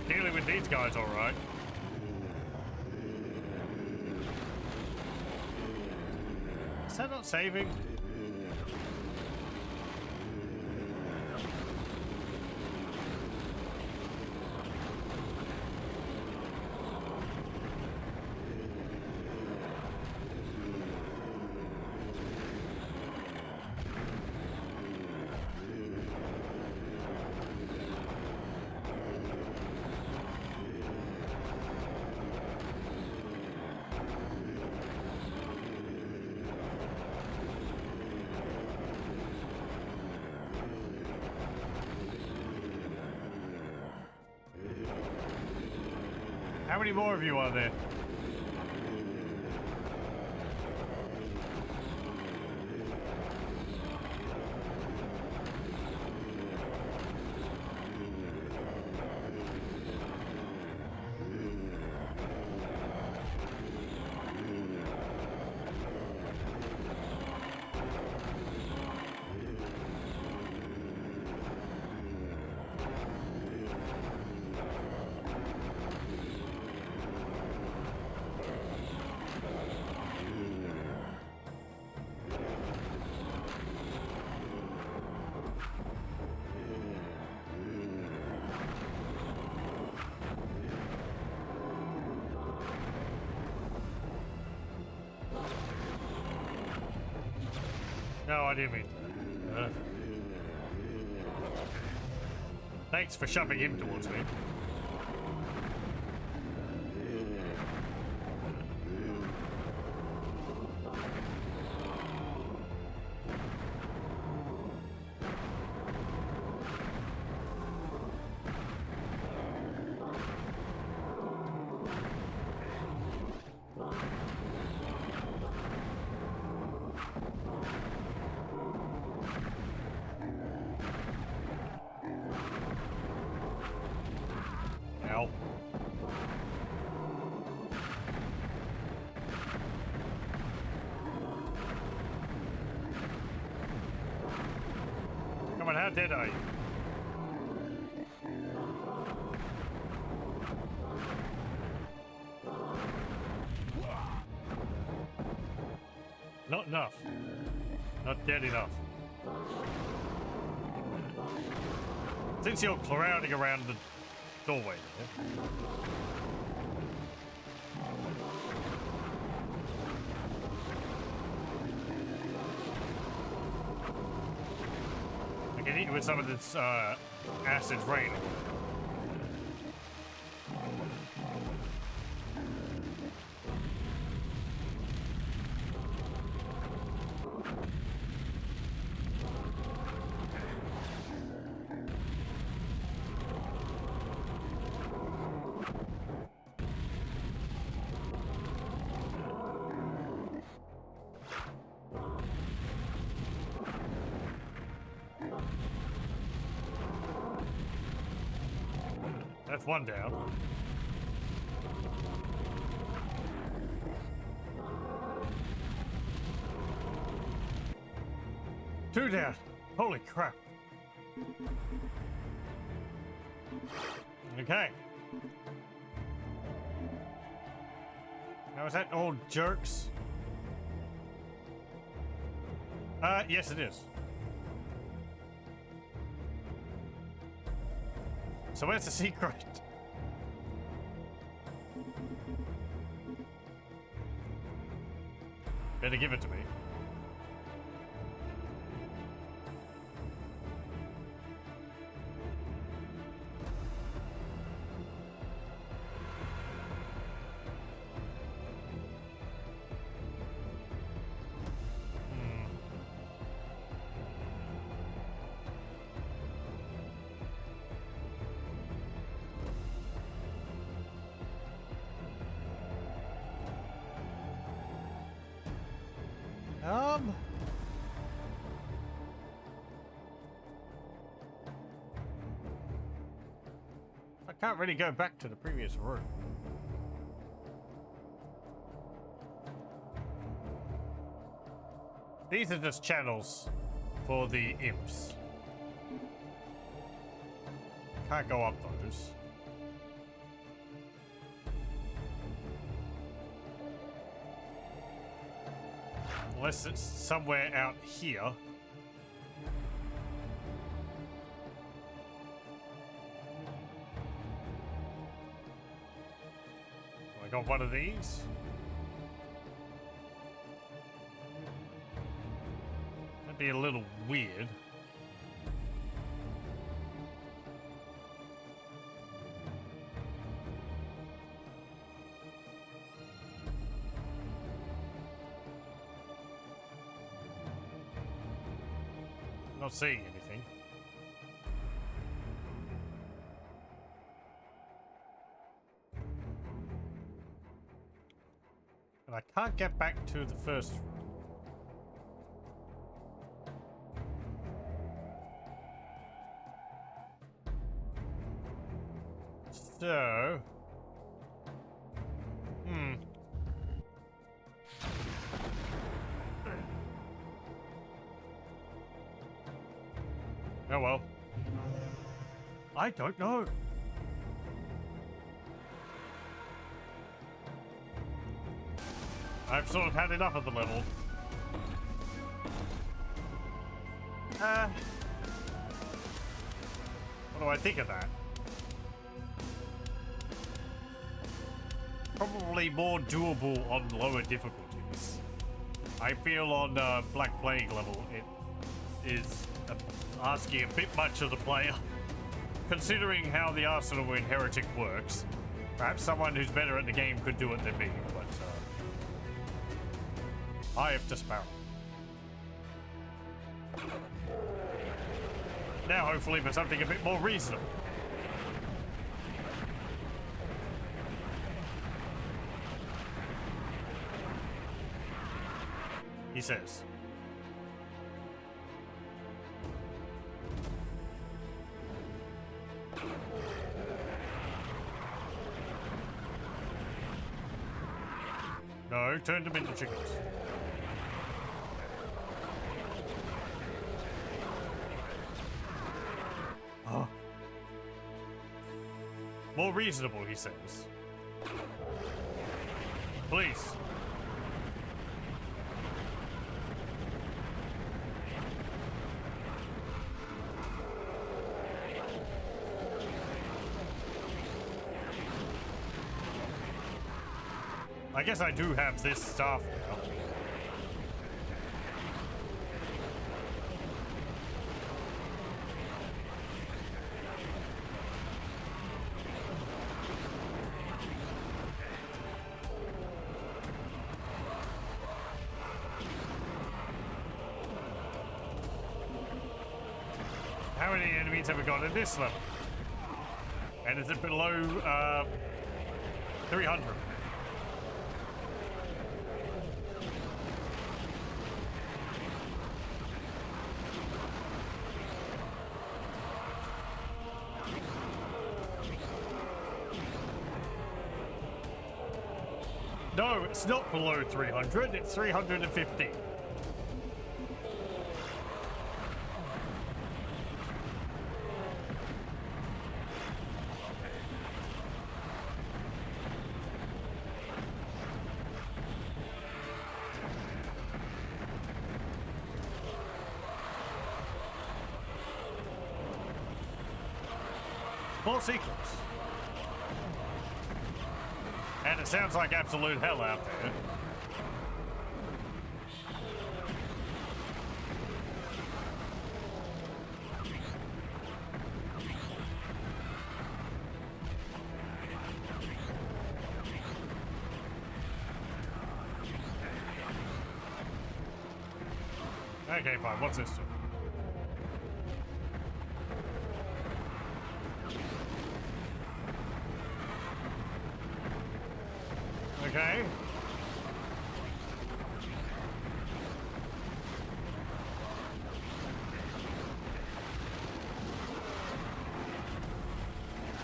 Dealing with these guys all right. Is that not saving? How many more of you are there? No, I didn't mean that. Thanks for shoving him towards me. Ow. Come on, how dead are you? Not enough. Not dead enough. Since you're crowding around the doorway there. I can hit you with some of this acid rain. That's one down. Two down. Holy crap. Okay. Now is that old jerks? Yes it is. So where's the secret? Better give it to me. I can't really go back to the previous room. These are just channels for the imps. Can't go up those. Unless it's somewhere out here. I got one of these. That'd be a little weird. Not seeing anything. And I can't get back to the first room. So... Oh well. I don't know. I've sort of had enough of the level. What do I think of that? Probably more doable on lower difficulties. I feel on Black Plague level it is asking a bit much of the player. Considering how the arsenal in Heretic works, perhaps someone who's better at the game could do it than me, but I have to sparrow. Now hopefully for something a bit more reasonable. He says. No, turn them into chickens. Oh. More reasonable, he says. Please. I guess I do have this stuff now. How many enemies have we got in this level? And is it below 300? No, it's not below 300, it's 350. More secrets. And it sounds like absolute hell out there. Okay, fine. What's this? Okay.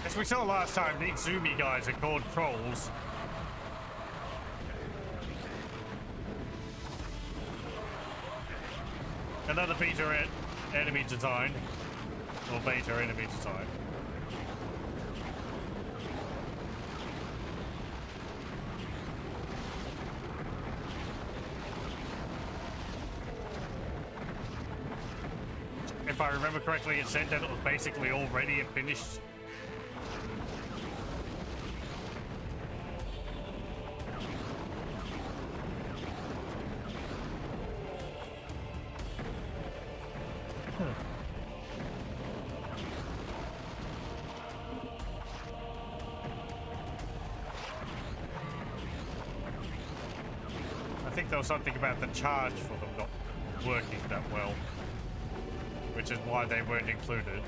As we saw last time, these Zoomy guys are called trolls. Another beta enemy design. Or beta enemy design. If I remember correctly, it said that it was basically already finished. I think there was something about the charge for them not working that well, which is why they weren't included.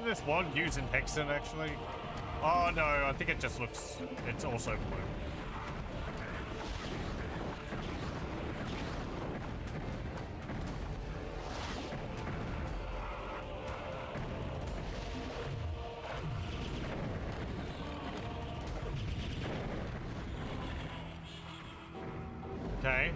this one using Hexen actually? Oh no, I think it just looks, it's also blue. Okay.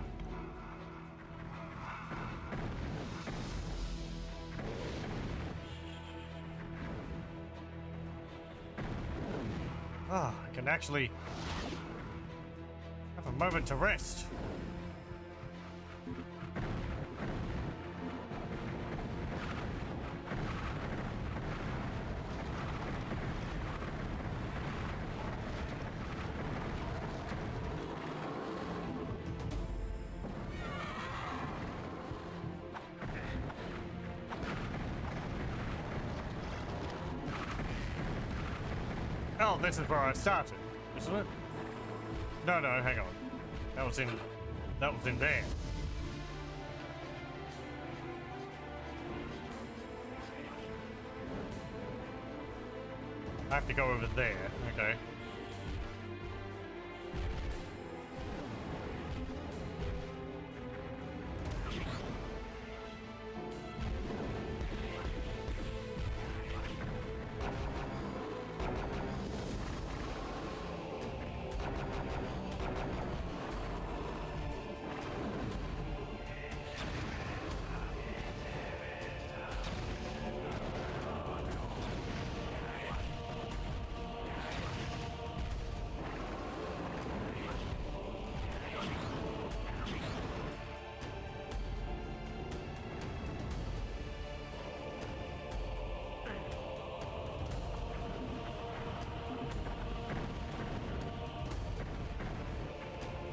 Ah, I can actually have a moment to rest. Oh, this is where I started, isn't it? No, no, hang on. That was in there. I have to go over there. Okay.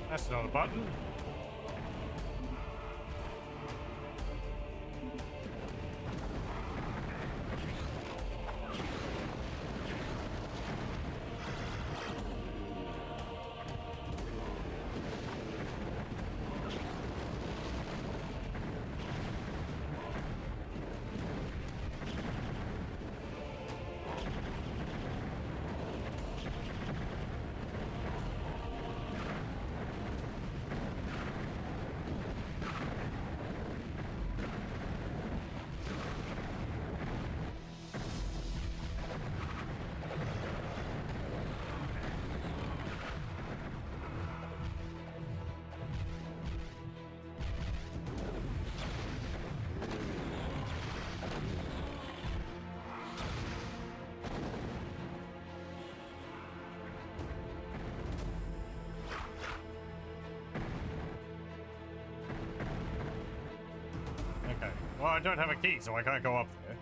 That's not a button. Well, I don't have a key, so I can't go up there.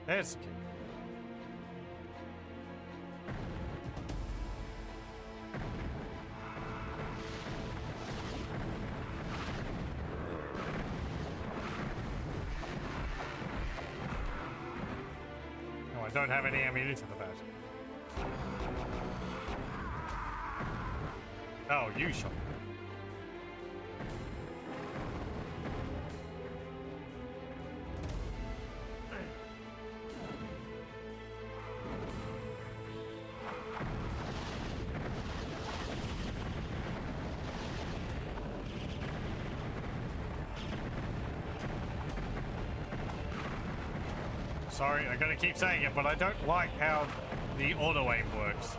There's the key. Oh, I don't have any ammunition for that. Oh, you shot me. Sorry, I'm gonna keep saying it, but I don't like how the auto aim works.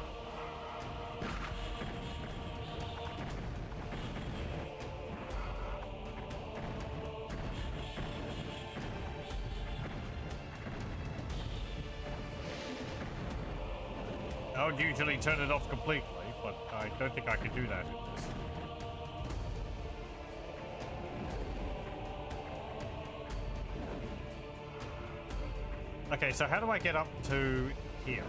I would usually turn it off completely, but I don't think I could do that in this. Okay, so how do I get up to here?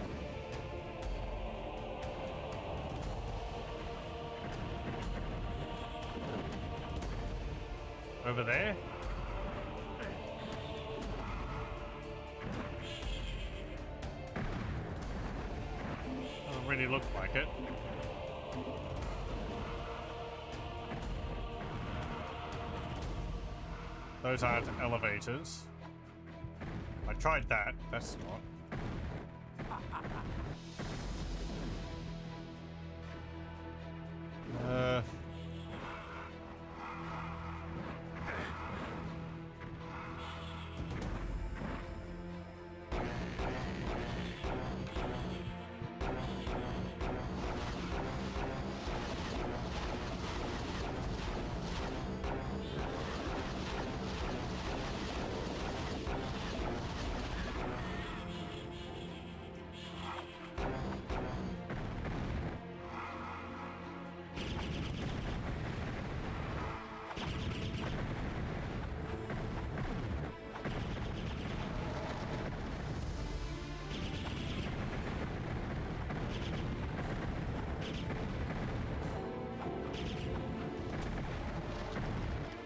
Over there? Doesn't really look like it. Those aren't elevators. I tried that. That's not.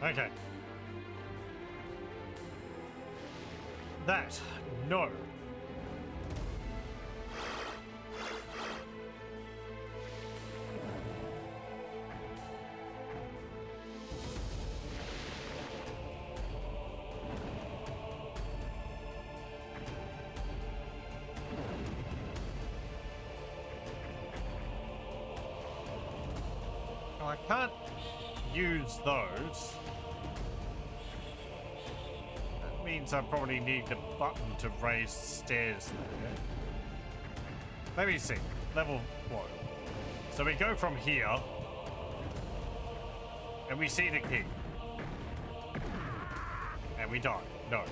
Okay. That. No. Oh, I can't use those. Means I probably need the button to raise stairs there. Let me see. Level 1. So we go from here and we see the key. And we die. No.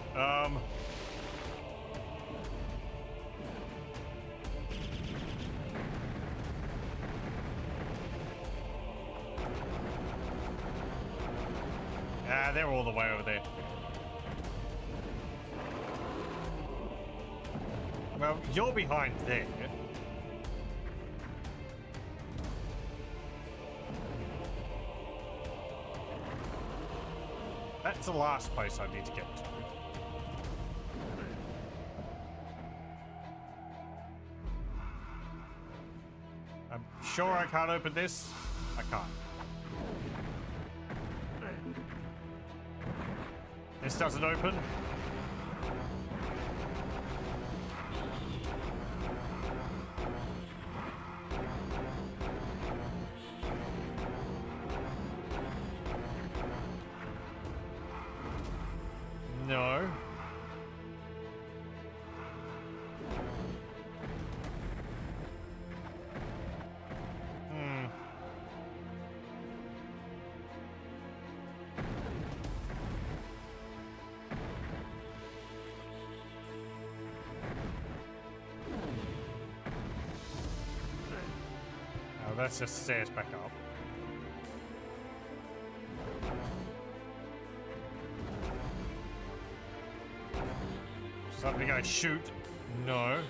They're all the way over there. Well, you're behind there. That's the last place I need to get to. I'm sure I can't open this. I can't. This doesn't open. No. Oh, that's just stairs back up. Something I shoot? No.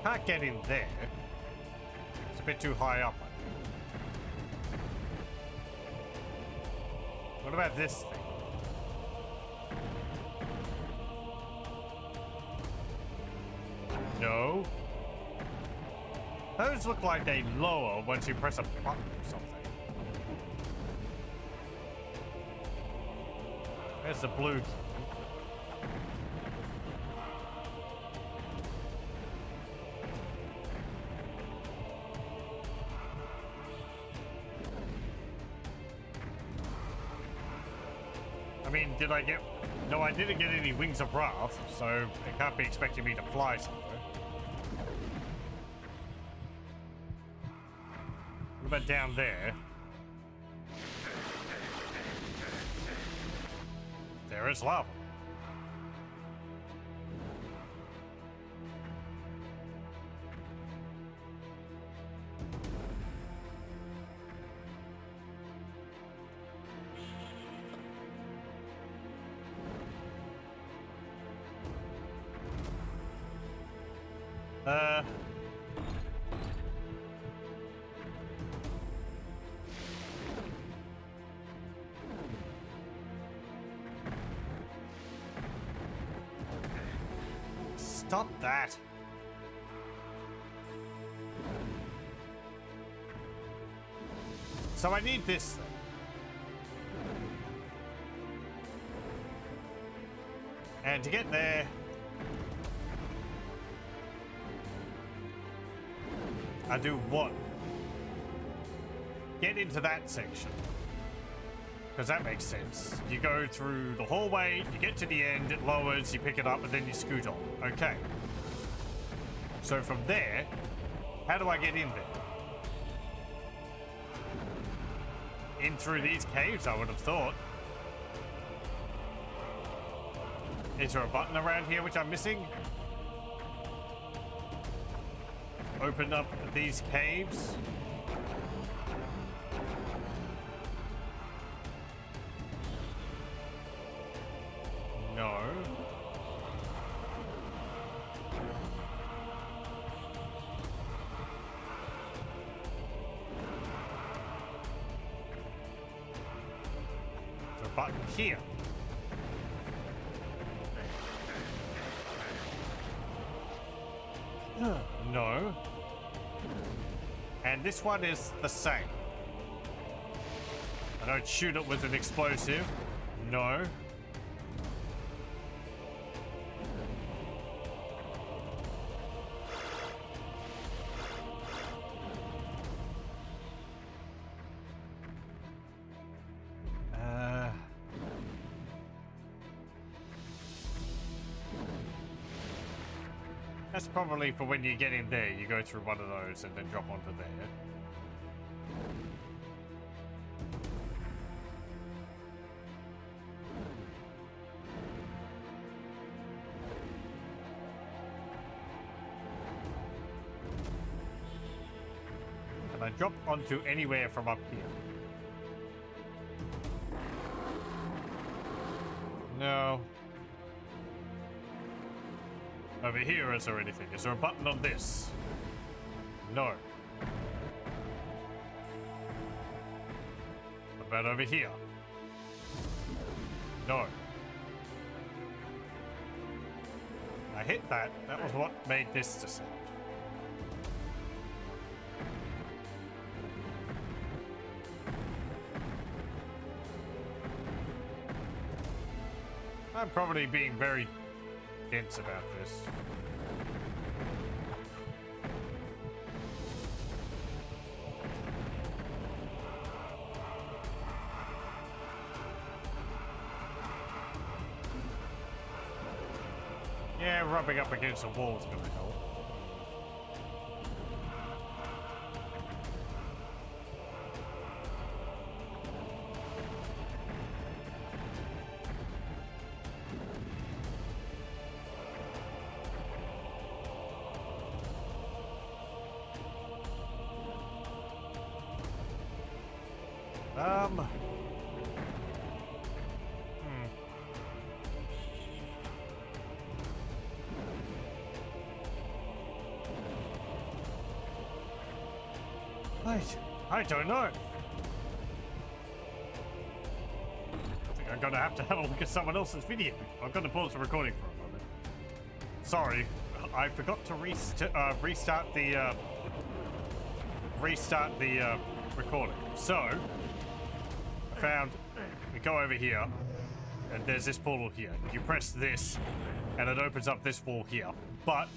Can't get in there. It's a bit too high up, I think. What about this thing? No. Those look like they lower once you press a button or something. There's the blue key. I mean, did I get... No, I didn't get any Wings of Wrath, so it can't be expecting me to fly somewhere. What about down there? There is lava. Stop that. So I need this thing. And to get there, I do what? Get into that section. Because that makes sense. You go through the hallway, you get to the end, it lowers, you pick it up, and then you scoot on. Okay. So from there, how do I get in there? In through these caves, I would have thought. Is there a button around here which I'm missing? Open up these caves. No. There's a button here. No. And this one is the same. I don't shoot it with an explosive. No. That's probably for when you get in there, you go through one of those and then drop onto there. Can I drop onto anywhere from up here? No. Over here, is there anything? Is there a button on this? No. What about over here? No. I hit that. That was what made this descend. I'm probably being very dense about this. Yeah, rubbing up against the wall is gonna help. I don't know. I think I'm gonna have to have a look at someone else's video. I'm gonna pause the recording for a moment. Sorry, I forgot to restart the recording. So I found we go over here, and there's this portal here. You press this, and it opens up this wall here. But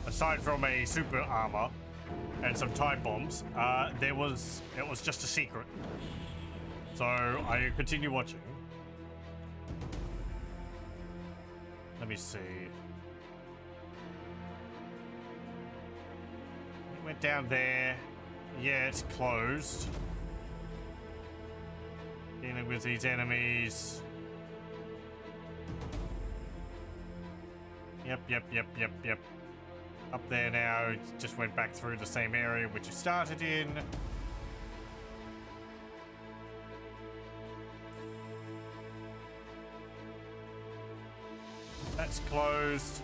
aside from a super armor and some time bombs, it was just a secret. So I continue watching. Let me see. It went down there. Yeah, it's closed. Dealing with these enemies. Yep. Up there now, it just went back through the same area which you started in. That's closed.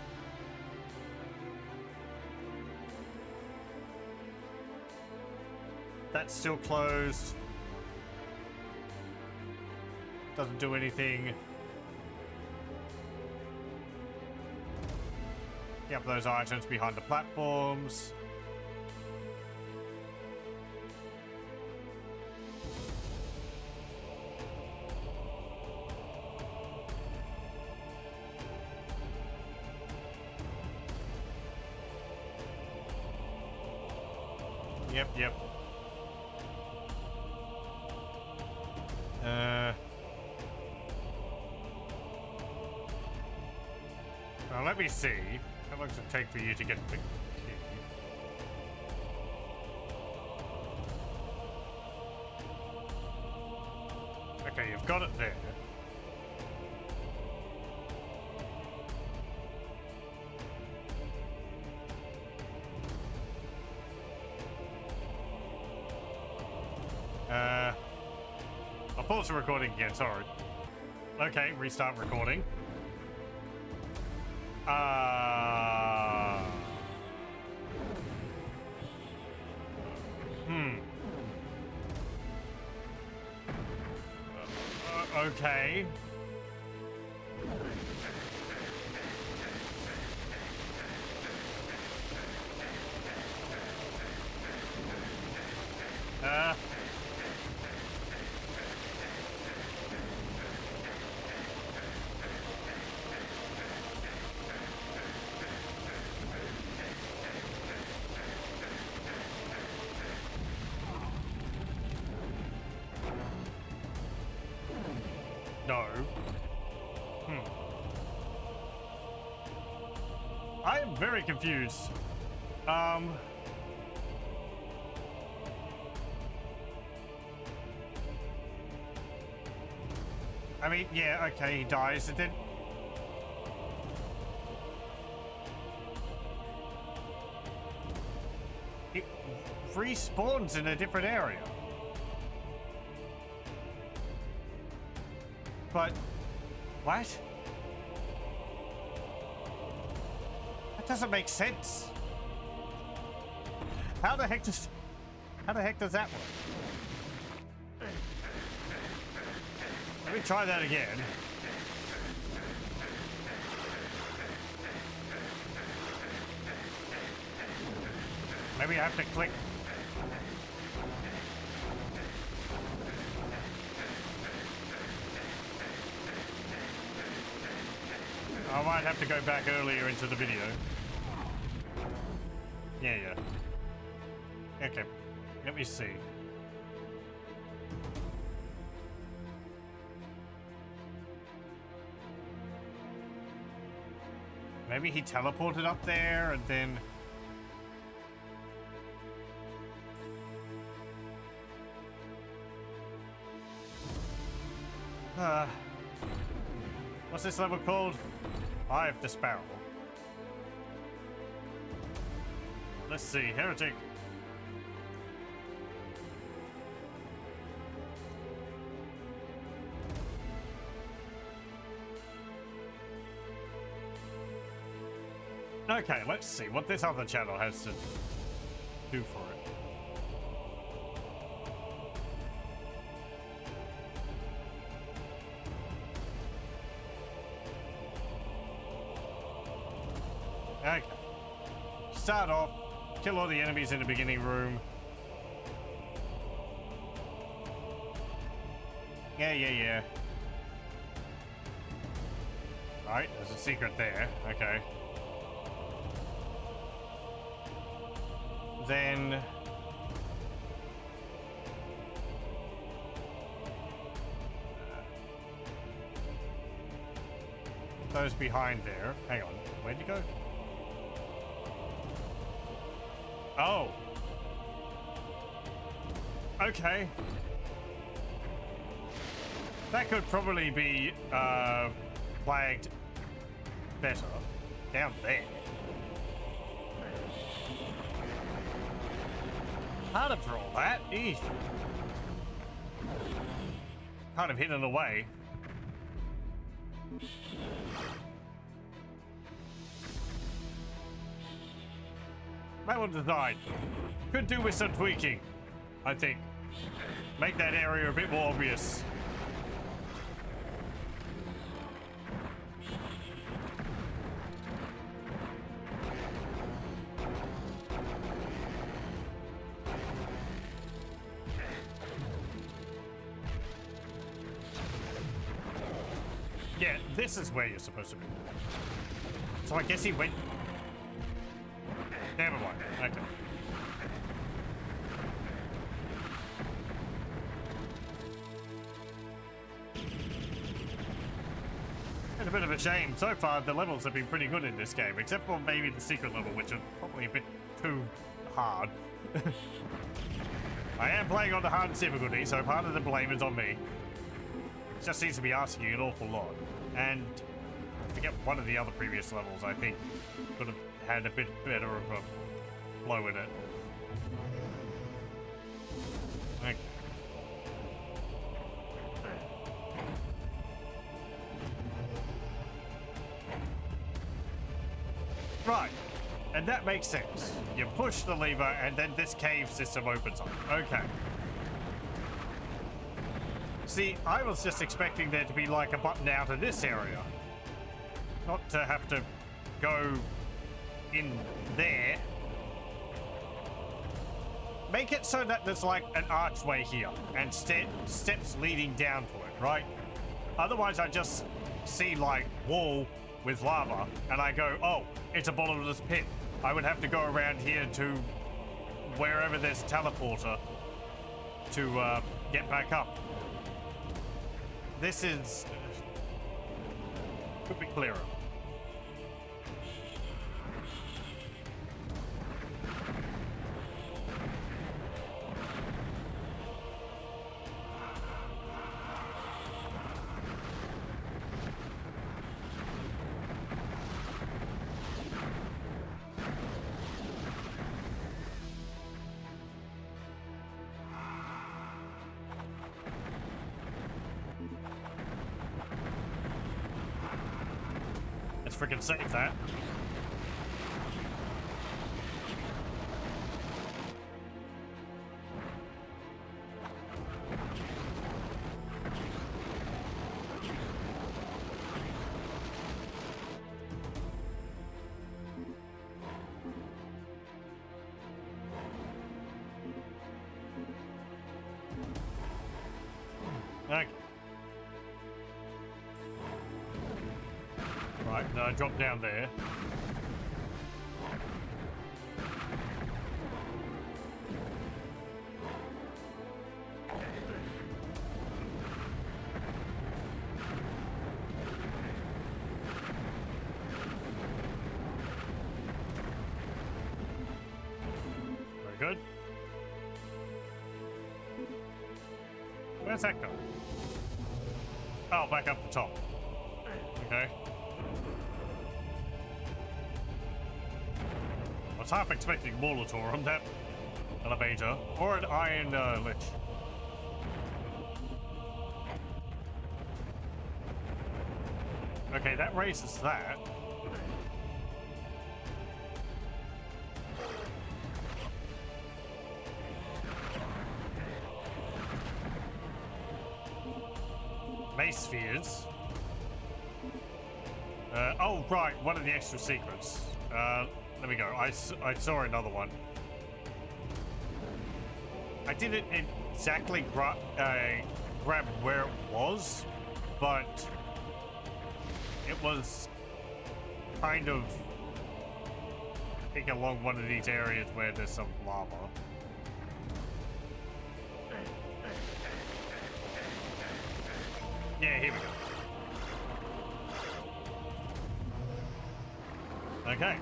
That's still closed. Doesn't do anything. Yep, those items behind the platforms. Yep. Well, let me see. How long does it take for you to get the key? Okay, you've got it there. I'll pause the recording again, sorry. Okay, restart recording. Okay. No. I am very confused. I mean, yeah, okay, he dies, and then... It respawns in a different area. But... What? That doesn't make sense. How the heck does that work? Let me try that again. Maybe I have to click. I might have to go back earlier into the video. Yeah. Okay, let me see. Maybe he teleported up there and then... What's this level called? Eye of the Sparrow. Let's see, Heretic. Okay, let's see what this other channel has to do for it. Okay. Start off, kill all the enemies in the beginning room. Yeah. Right, there's a secret there. Okay. Then... those behind there. Hang on, where'd you go? Oh. Okay. That could probably be flagged better. Down there. Hard after all that. Eesh. Kind of hidden away. That one design. Could do with some tweaking. I think. Make that area a bit more obvious. Yeah, this is where you're supposed to be. So I guess he went... Never mind. Okay. It's a bit of a shame. So far, the levels have been pretty good in this game, except for maybe the secret level, which are probably a bit too hard. I am playing on the hardest difficulty, so part of the blame is on me. It just seems to be asking you an awful lot. And I forget one of the other previous levels, I think, could have had a bit better of a flow in it. Okay. Right, and that makes sense. You push the lever and then this cave system opens up. Okay. See, I was just expecting there to be like a button out in this area. Not to have to go in there. Make it so that there's like an archway here and steps leading down to it, right? Otherwise I just see like wall with lava and I go, oh, it's a bottomless pit. I would have to go around here to wherever there's a teleporter to get back up. This is... could be clearer. Freaking save that. Okay. Right, now I drop down there. Very good. Where's that going? Oh, back up the top. Okay. I was half expecting Molitor on that elevator, or an iron lich. Okay, that raises that. Mace spheres. Oh, right, one of the extra secrets. There we go. I saw another one. I didn't exactly grab where it was, but it was kind of picking along one of these areas where there's some lava. Yeah, here we go. Okay.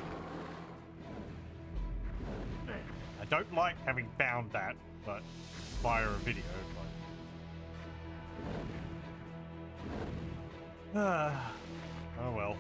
I don't like having found that, but via a video. But... oh well.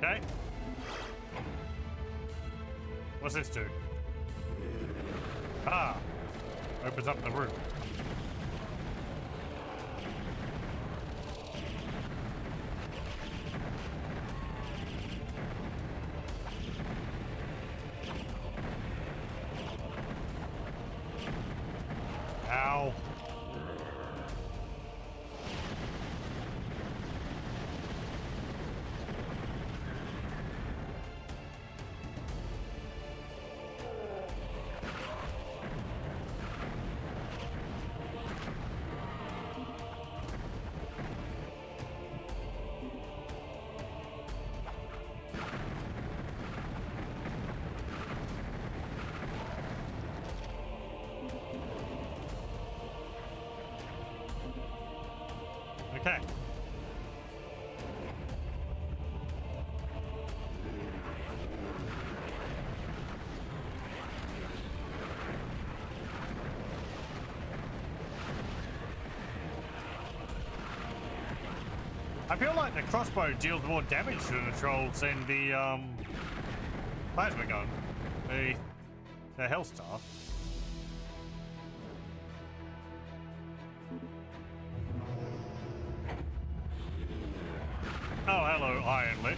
Okay. What's this do? Ah. Opens up the room. Ow. Okay. I feel like the crossbow deals more damage to the trolls than the plasma gun, the Hellstar. Oh, hello, Iron Lich.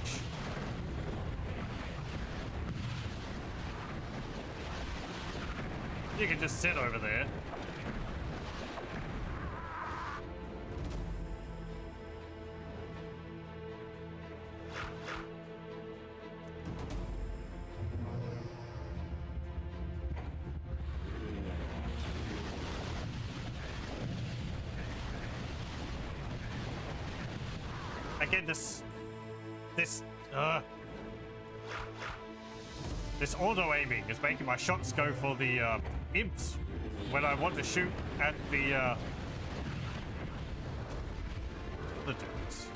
You can just sit over there. Again, this auto-aiming is making my shots go for the imps when I want to shoot at the dudes.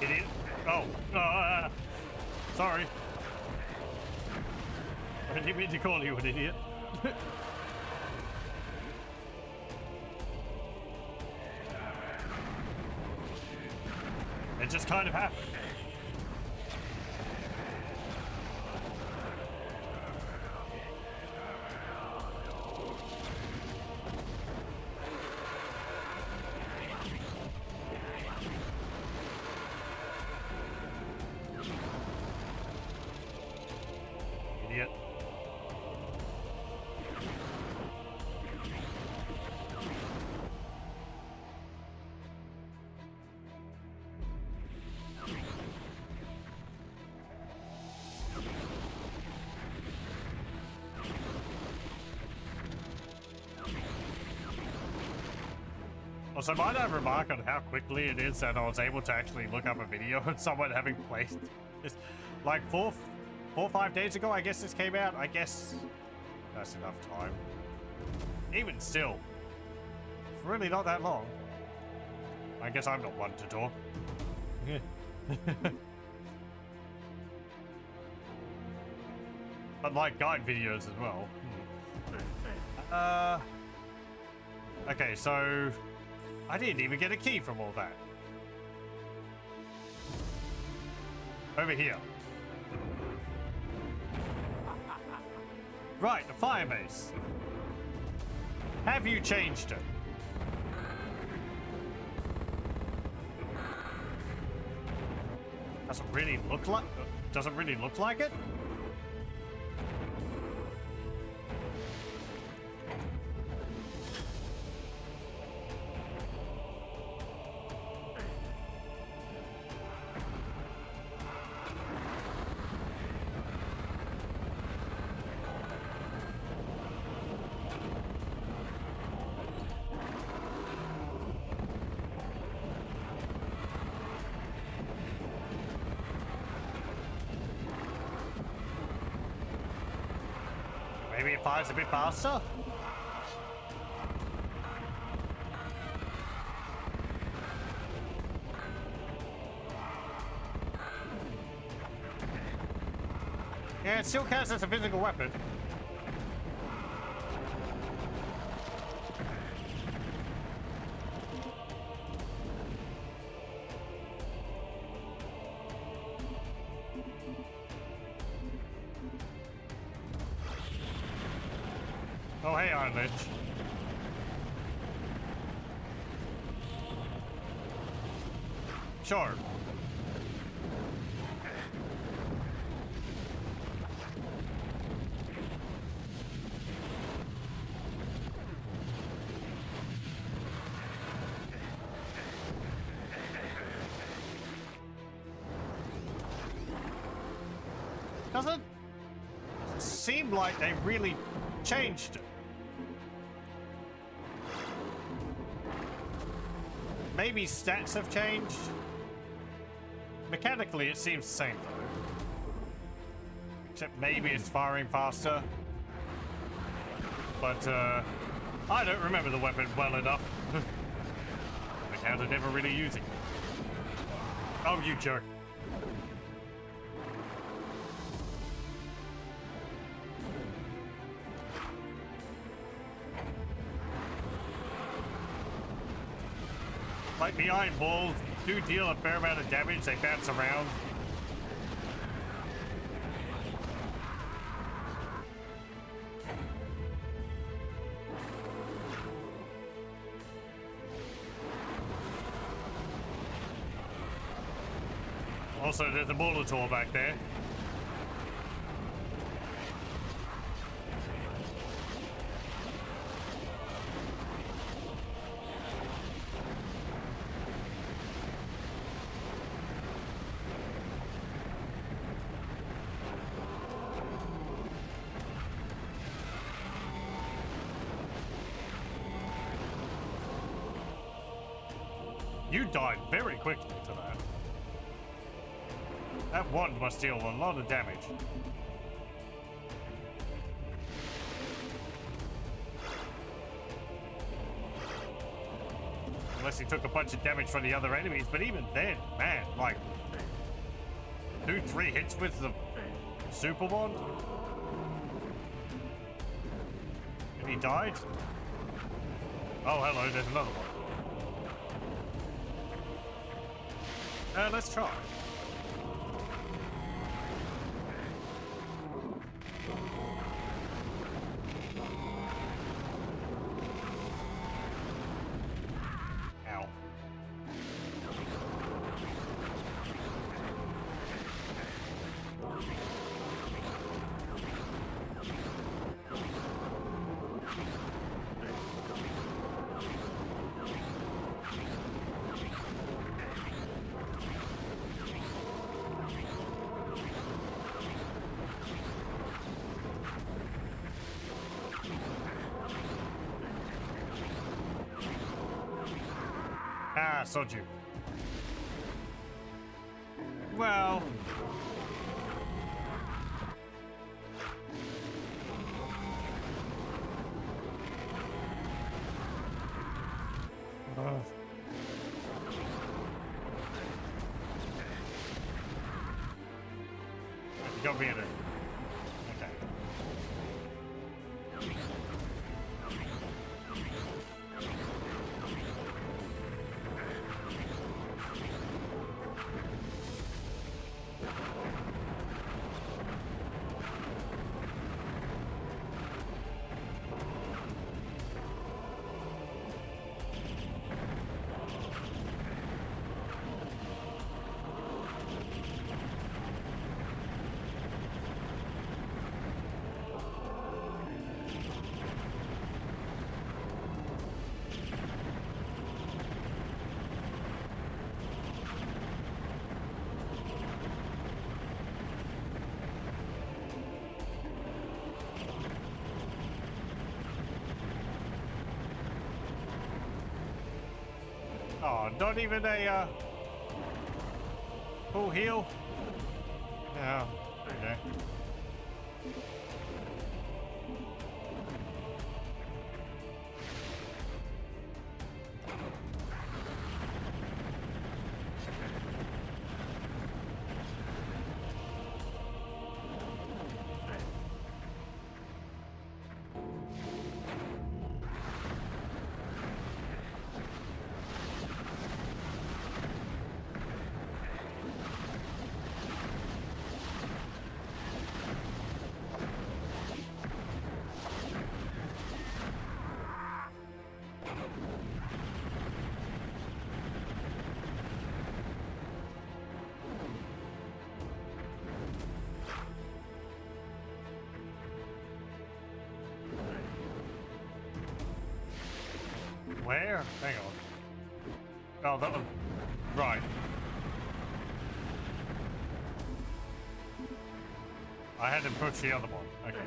Idiot. Oh, sorry. I didn't mean to call you an idiot. It just kind of happened. Idiot. Also, might I remark on how quickly it is that I was able to actually look up a video of someone having played this, like 4 or 5 days ago, I guess this came out. I guess that's enough time. Even still, it's really not that long. I guess I'm not one to talk. But like guide videos as well. Okay, so I didn't even get a key from all that. Over here. Right, the fire base. Have you changed it? Doesn't really look like it? fires a bit faster? Yeah, it still counts as a physical weapon. Oh, hey, Iron Lich. Sure. Doesn't seem like they really changed it. Maybe stats have changed. Mechanically, it seems the same though. Except maybe it's firing faster. But I don't remember the weapon well enough. I counted never really using it. Oh, you jerk. Like the iron balls do deal a fair amount of damage, they bounce around. Also, there's a Molitor back there. You died very quickly to that. That one must deal a lot of damage. Unless he took a bunch of damage from the other enemies, but even then, man, like 2-3 hits with the super one? And he died? Oh, hello, there's another one. Let's try. Ow. Ah, Soju. Well. You got me in it. Okay. Oh, not even a full heal? No. Okay. Where? Hang on. Oh, that one. Right. I had to push the other one. Okay.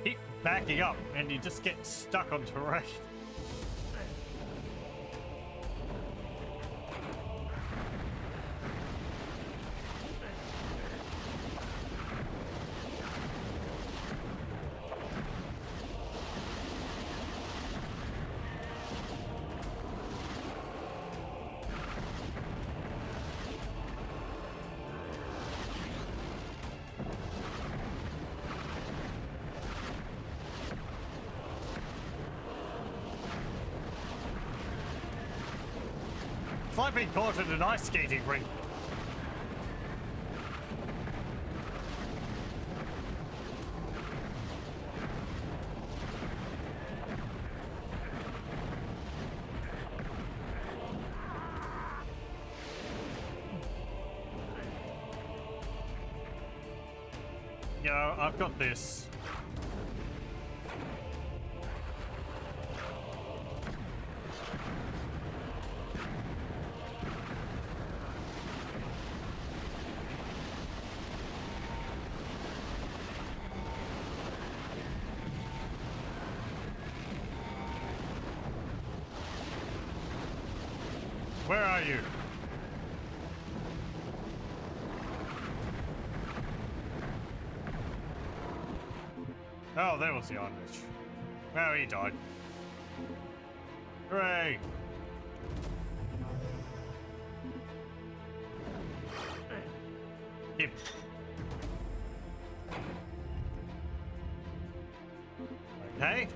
Keep backing up and you just get stuck on terrain. It's like being caught in an ice skating rink. You know, I've got this. Where are you? Oh, there was the Iron Witch. Well, he died. Hooray! Him. Okay.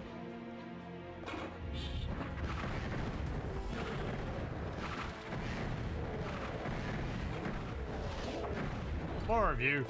More of you.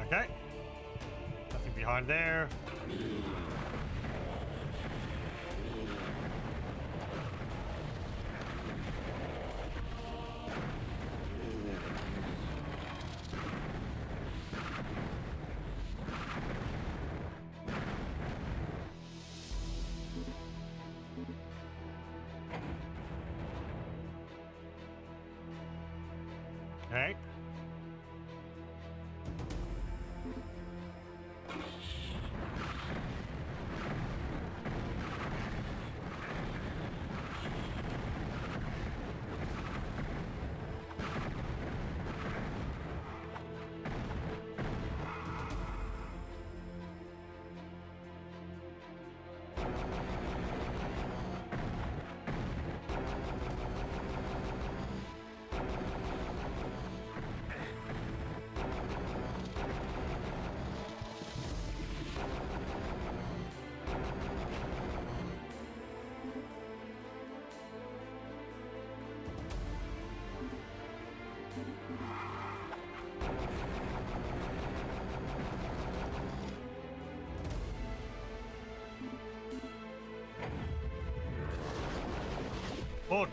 Okay. Nothing behind there. Okay.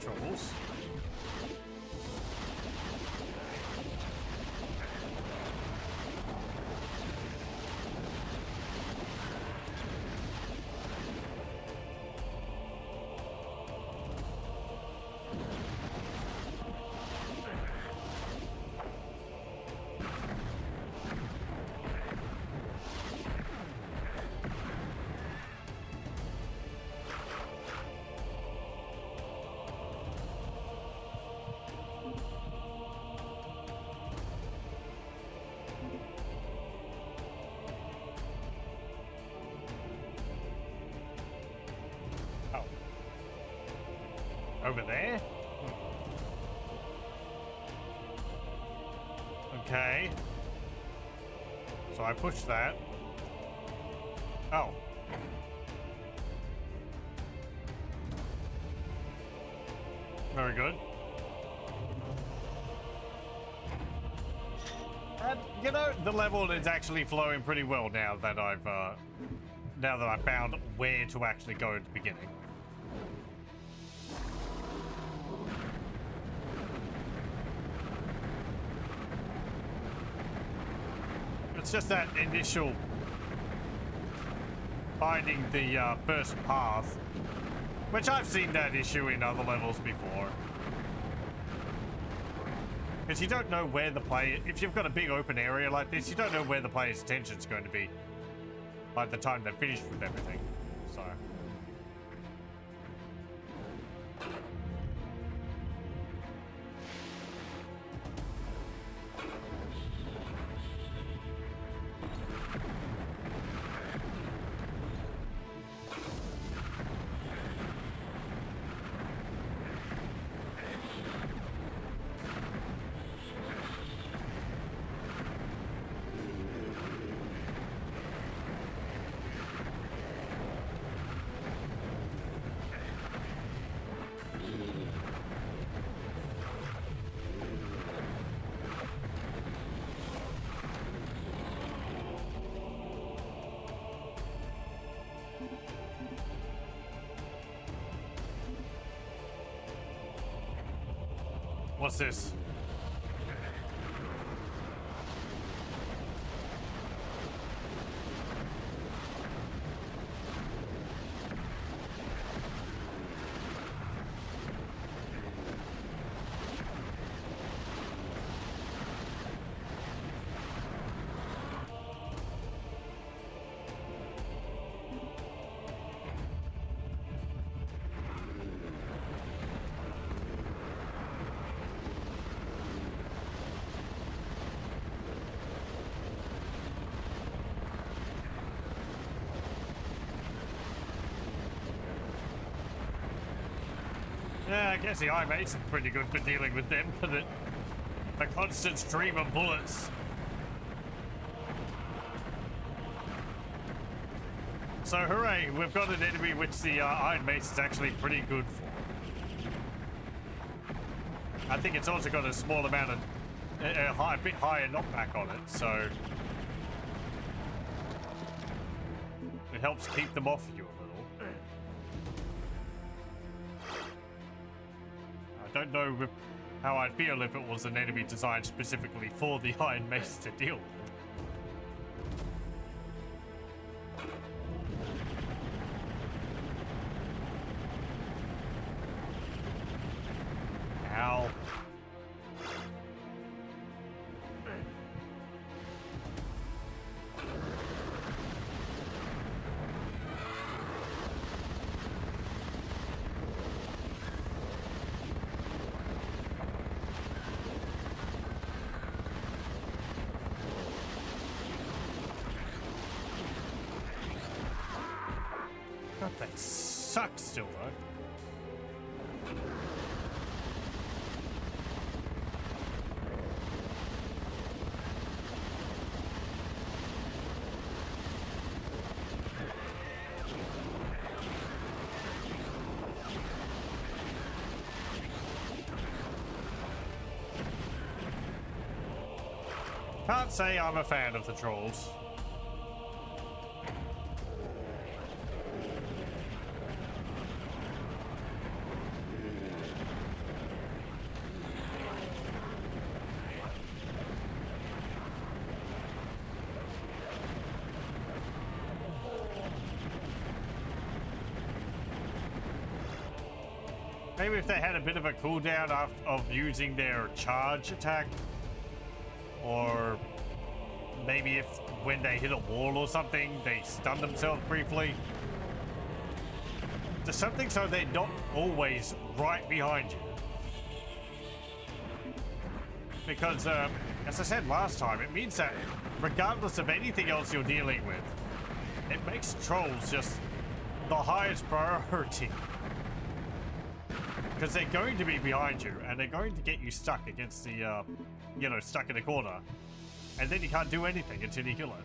trolls. Over there? Okay. So I push that. Oh. Very good. And, you know, the level is actually flowing pretty well now that I've found where to actually go at the beginning. It's just that initial finding the first path, which I've seen that issue in other levels before. Because you don't know where the player, if you've got a big open area like this, you don't know where the player's attention's going to be by the time they're finished with everything. So. What's this? Yeah, I guess the Iron Maid's pretty good for dealing with them, but a constant stream of bullets. So hooray, we've got an enemy which the Iron Mace is actually pretty good for. I think it's also got a small amount of, a bit higher knockback on it, so it helps keep them off you a little. I don't know how I'd feel if it was an enemy designed specifically for the Iron Mace to deal with. Ow. God, that sucks still though. Can't say I'm a fan of the trolls. Maybe if they had a bit of a cooldown of using their charge attack. Or maybe if when they hit a wall or something, they stun themselves briefly. Just something so they're not always right behind you. Because, as I said last time, it means that regardless of anything else you're dealing with, it makes trolls just the highest priority. Because they're going to be behind you, and they're going to get you stuck against the, you know, stuck in a corner. And then you can't do anything until you kill it.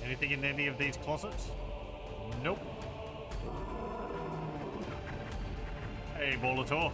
Anything in any of these closets? Nope. Hey, Molitor.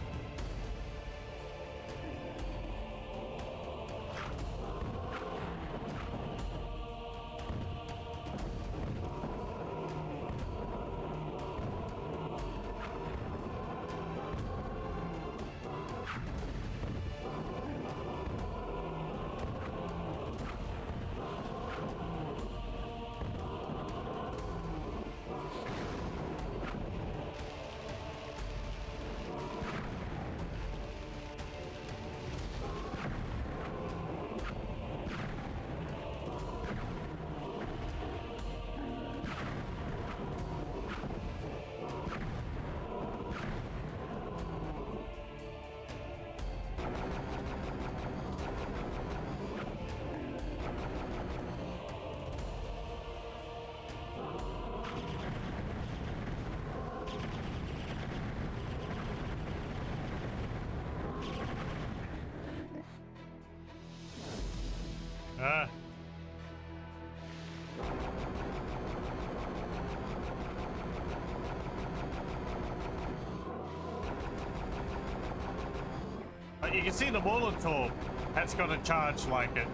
You can see the Molitor has got a charge like it,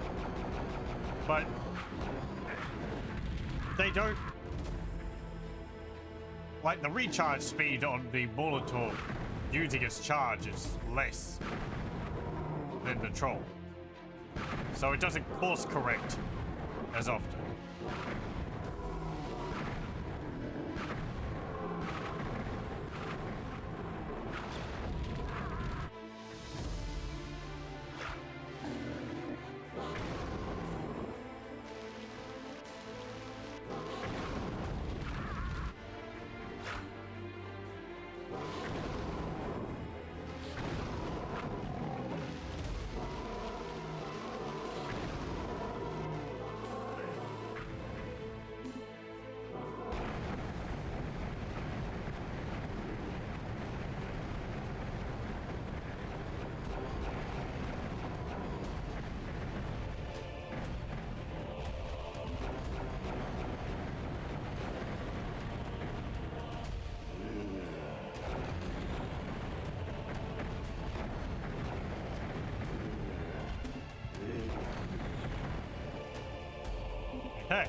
but they don't, like the recharge speed on the Molitor using its charge is less than the Troll, so it doesn't course correct as often. Okay.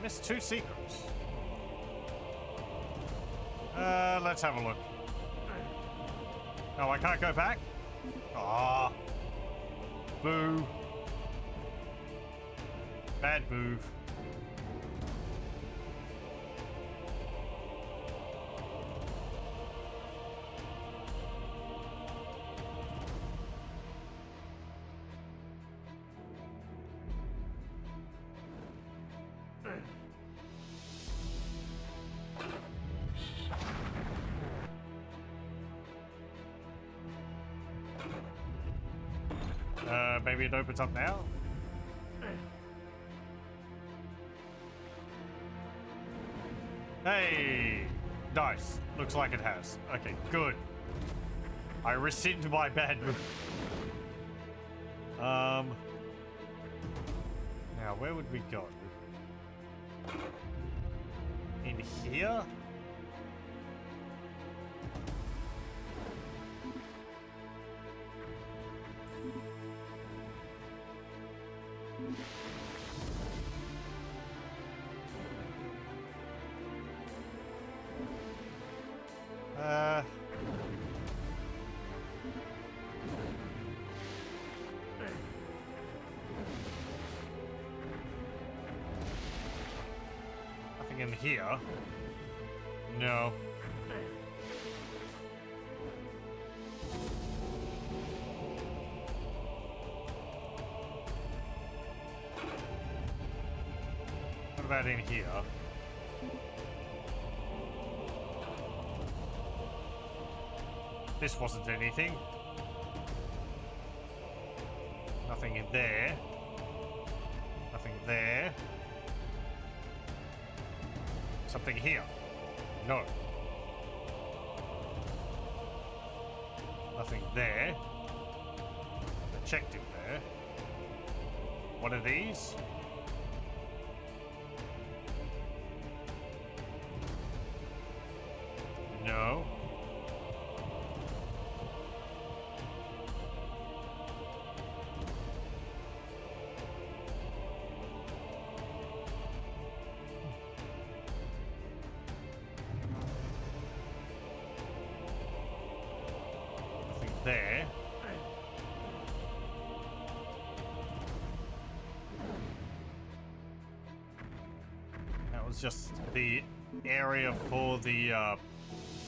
Missed 2 secrets. Let's have a look. Oh, I can't go back? Ah. Boo. Bad move. Maybe it opens up now? Hey! Nice. Looks like it has. Okay, good. I rescind my bad move. Now, where would we go? In here? Nothing in here. No. What about in here? This wasn't anything. Nothing in there. Nothing there. Something here. No. Nothing there. I checked it there. One of these. No. Nothing there. That was just the area for the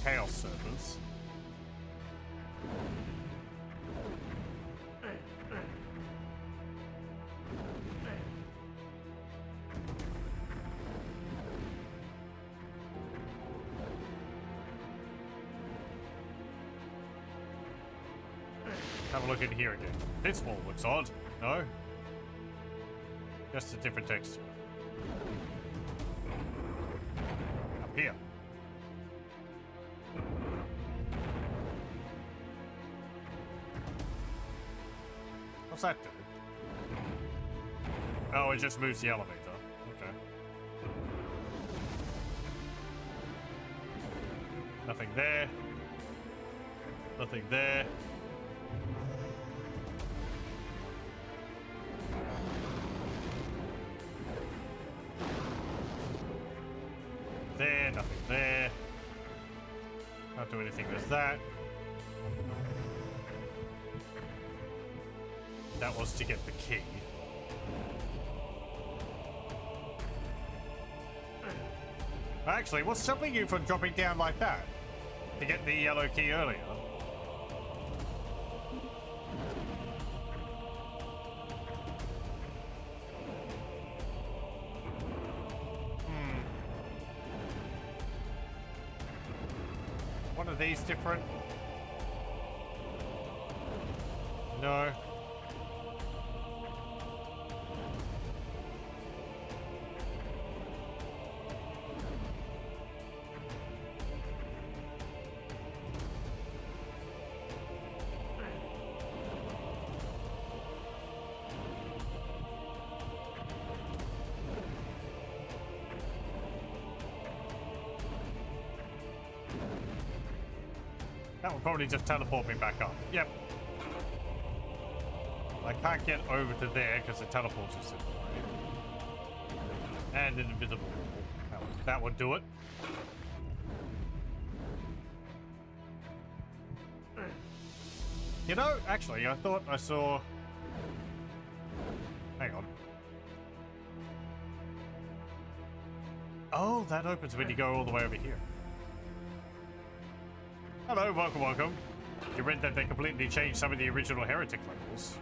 Chaos servers. Have a look in here again. This wall looks odd. No? Just a different texture. Up here. What's that do? Oh, it just moves the elevator. Okay. Nothing there. Nothing there. There, nothing there. Can't do anything with that. That was to get the key. Actually, what's stopping you from dropping down like that? To get the yellow key earlier? One of these different? No. That will probably just teleport me back up. Yep. I can't get over to there because the teleport's just in the way. And an invisible wall. That would do it. You know, actually, I thought I saw... Hang on. Oh, that opens when you go all the way over here. Hello, welcome, welcome. You read that they completely changed some of the original Heretic levels.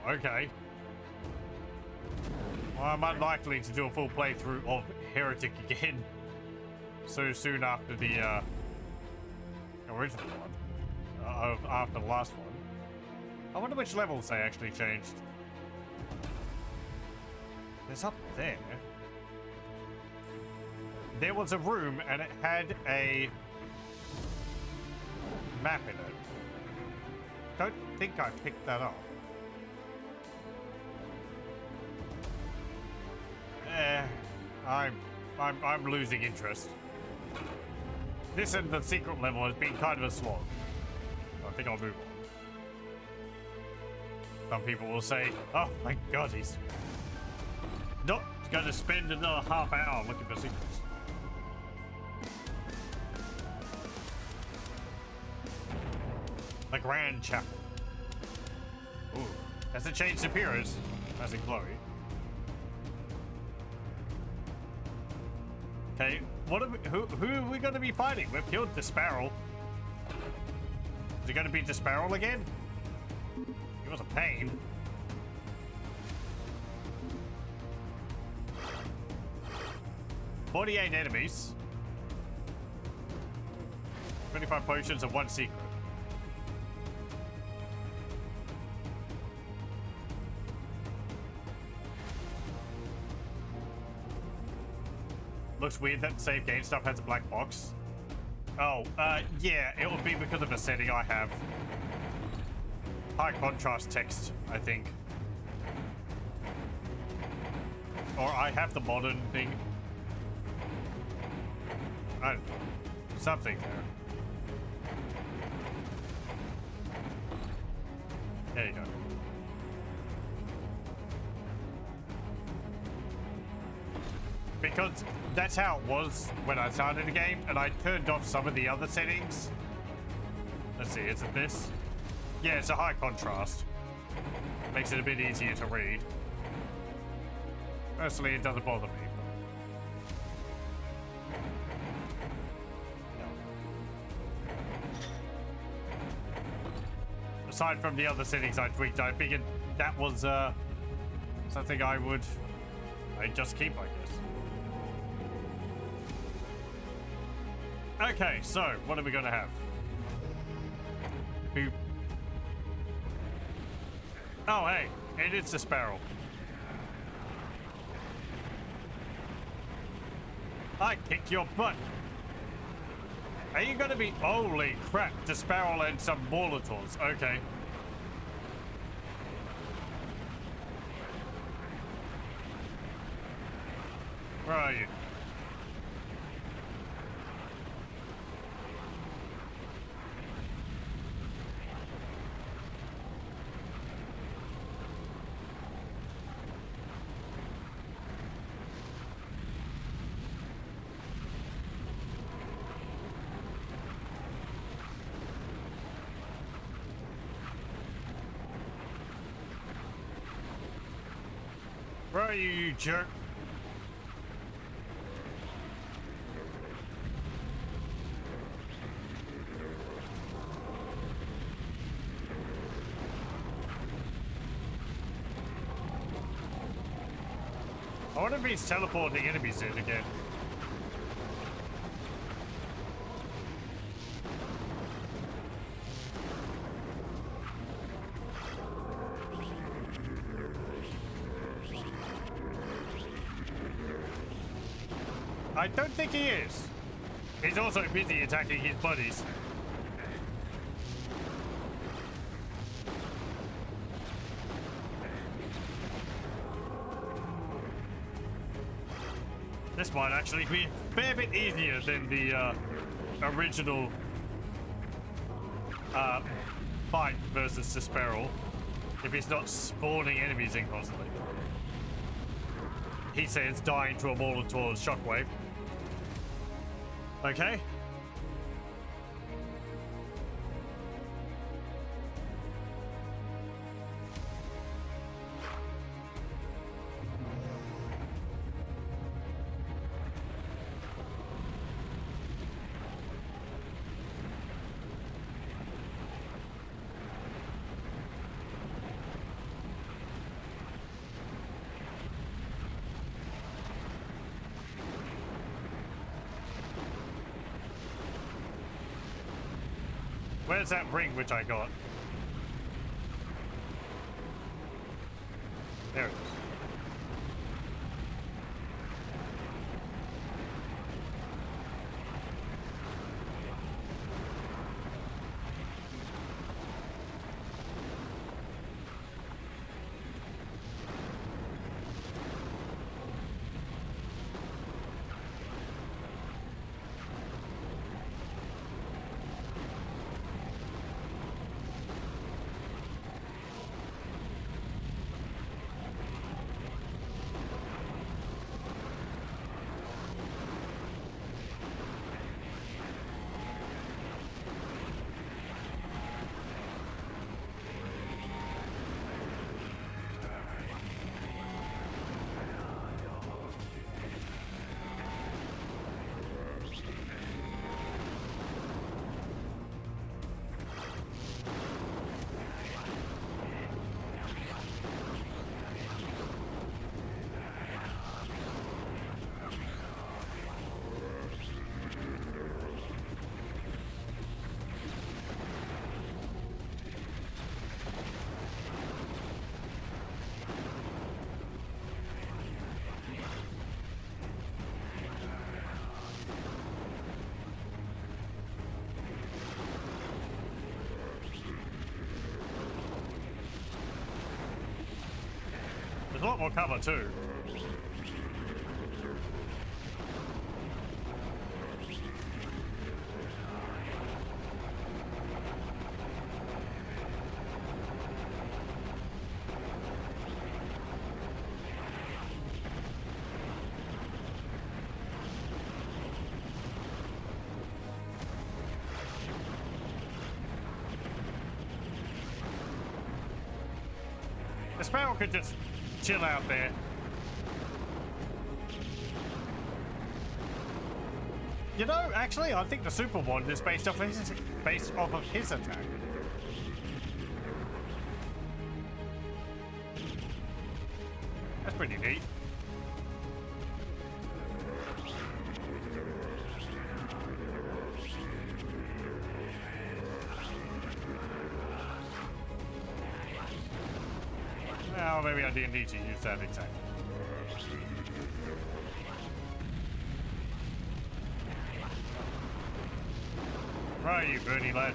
Okay. Well, I'm unlikely to do a full playthrough of Heretic again so soon after the original one. After the last one. I wonder which levels they actually changed. There's up there. There was a room and it had a map in it. Don't think I picked that up. I'm losing interest. This and the secret level has been kind of a slog. I think I'll move on. Some people will say, oh my god, he's not going to spend another half hour looking for secrets. The Grand Chapel. Ooh, has it changed appearance? As in Chloe. Okay, what are we, who are we going to be fighting? We've killed Disparol. Is it going to be Disparol again? He was a pain. "48 enemies. 25 potions and 1 secret. Looks weird that save game stuff has a black box. Oh, yeah, it would be because of a setting I have. High contrast text, I think. Or I have the modern thing. I don't know. Something there. There you go. Because that's how it was when I started the game, and I turned off some of the other settings. Let's see, is it this? Yeah, it's a high contrast. Makes it a bit easier to read. Personally, it doesn't bother me. No. Aside from the other settings I tweaked, I figured that was something I'd just keep, I guess. Okay, so what are we gonna have? Who? Oh, hey, and it's a sparrow. I kicked your butt. Are you gonna be? Holy crap! The sparrow and some Molotovs. Okay. Where are you? Where are you, you jerk? I wonder if he's teleporting enemies in again. I don't think he is. He's also busy attacking his buddies. This might actually be a fair bit easier than the original fight versus Disparol, if he's not spawning enemies in constantly. He says dying to a Molotov's shockwave. Okay. Where's that ring which I got? There it is. There's a lot more cover too. The sparrow could just chill out there. You know, actually, I think the super one is based off of his attack. That's pretty neat. Well, maybe I didn't need to use that exactly. Where are you, Bernie lad?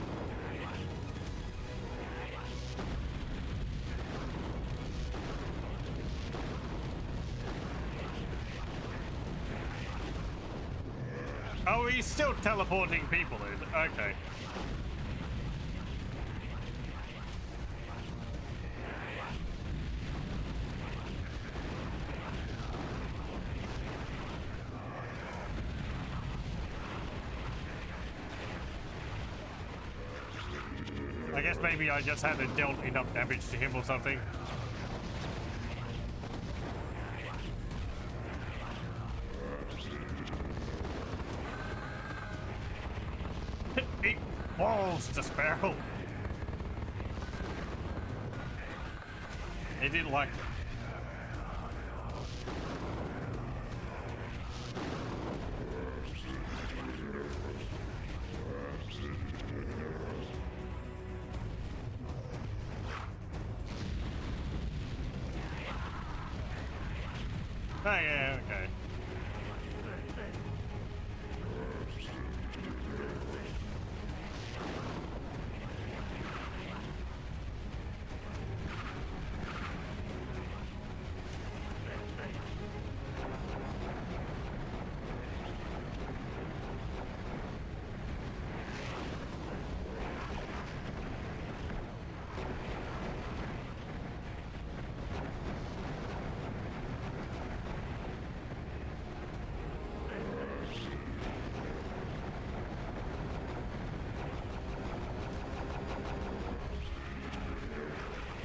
Oh, he's still teleporting people in. Okay. I guess maybe I just hadn't dealt enough damage to him or something. Eat balls to Sparrow. He didn't like it. Oh, yeah, okay.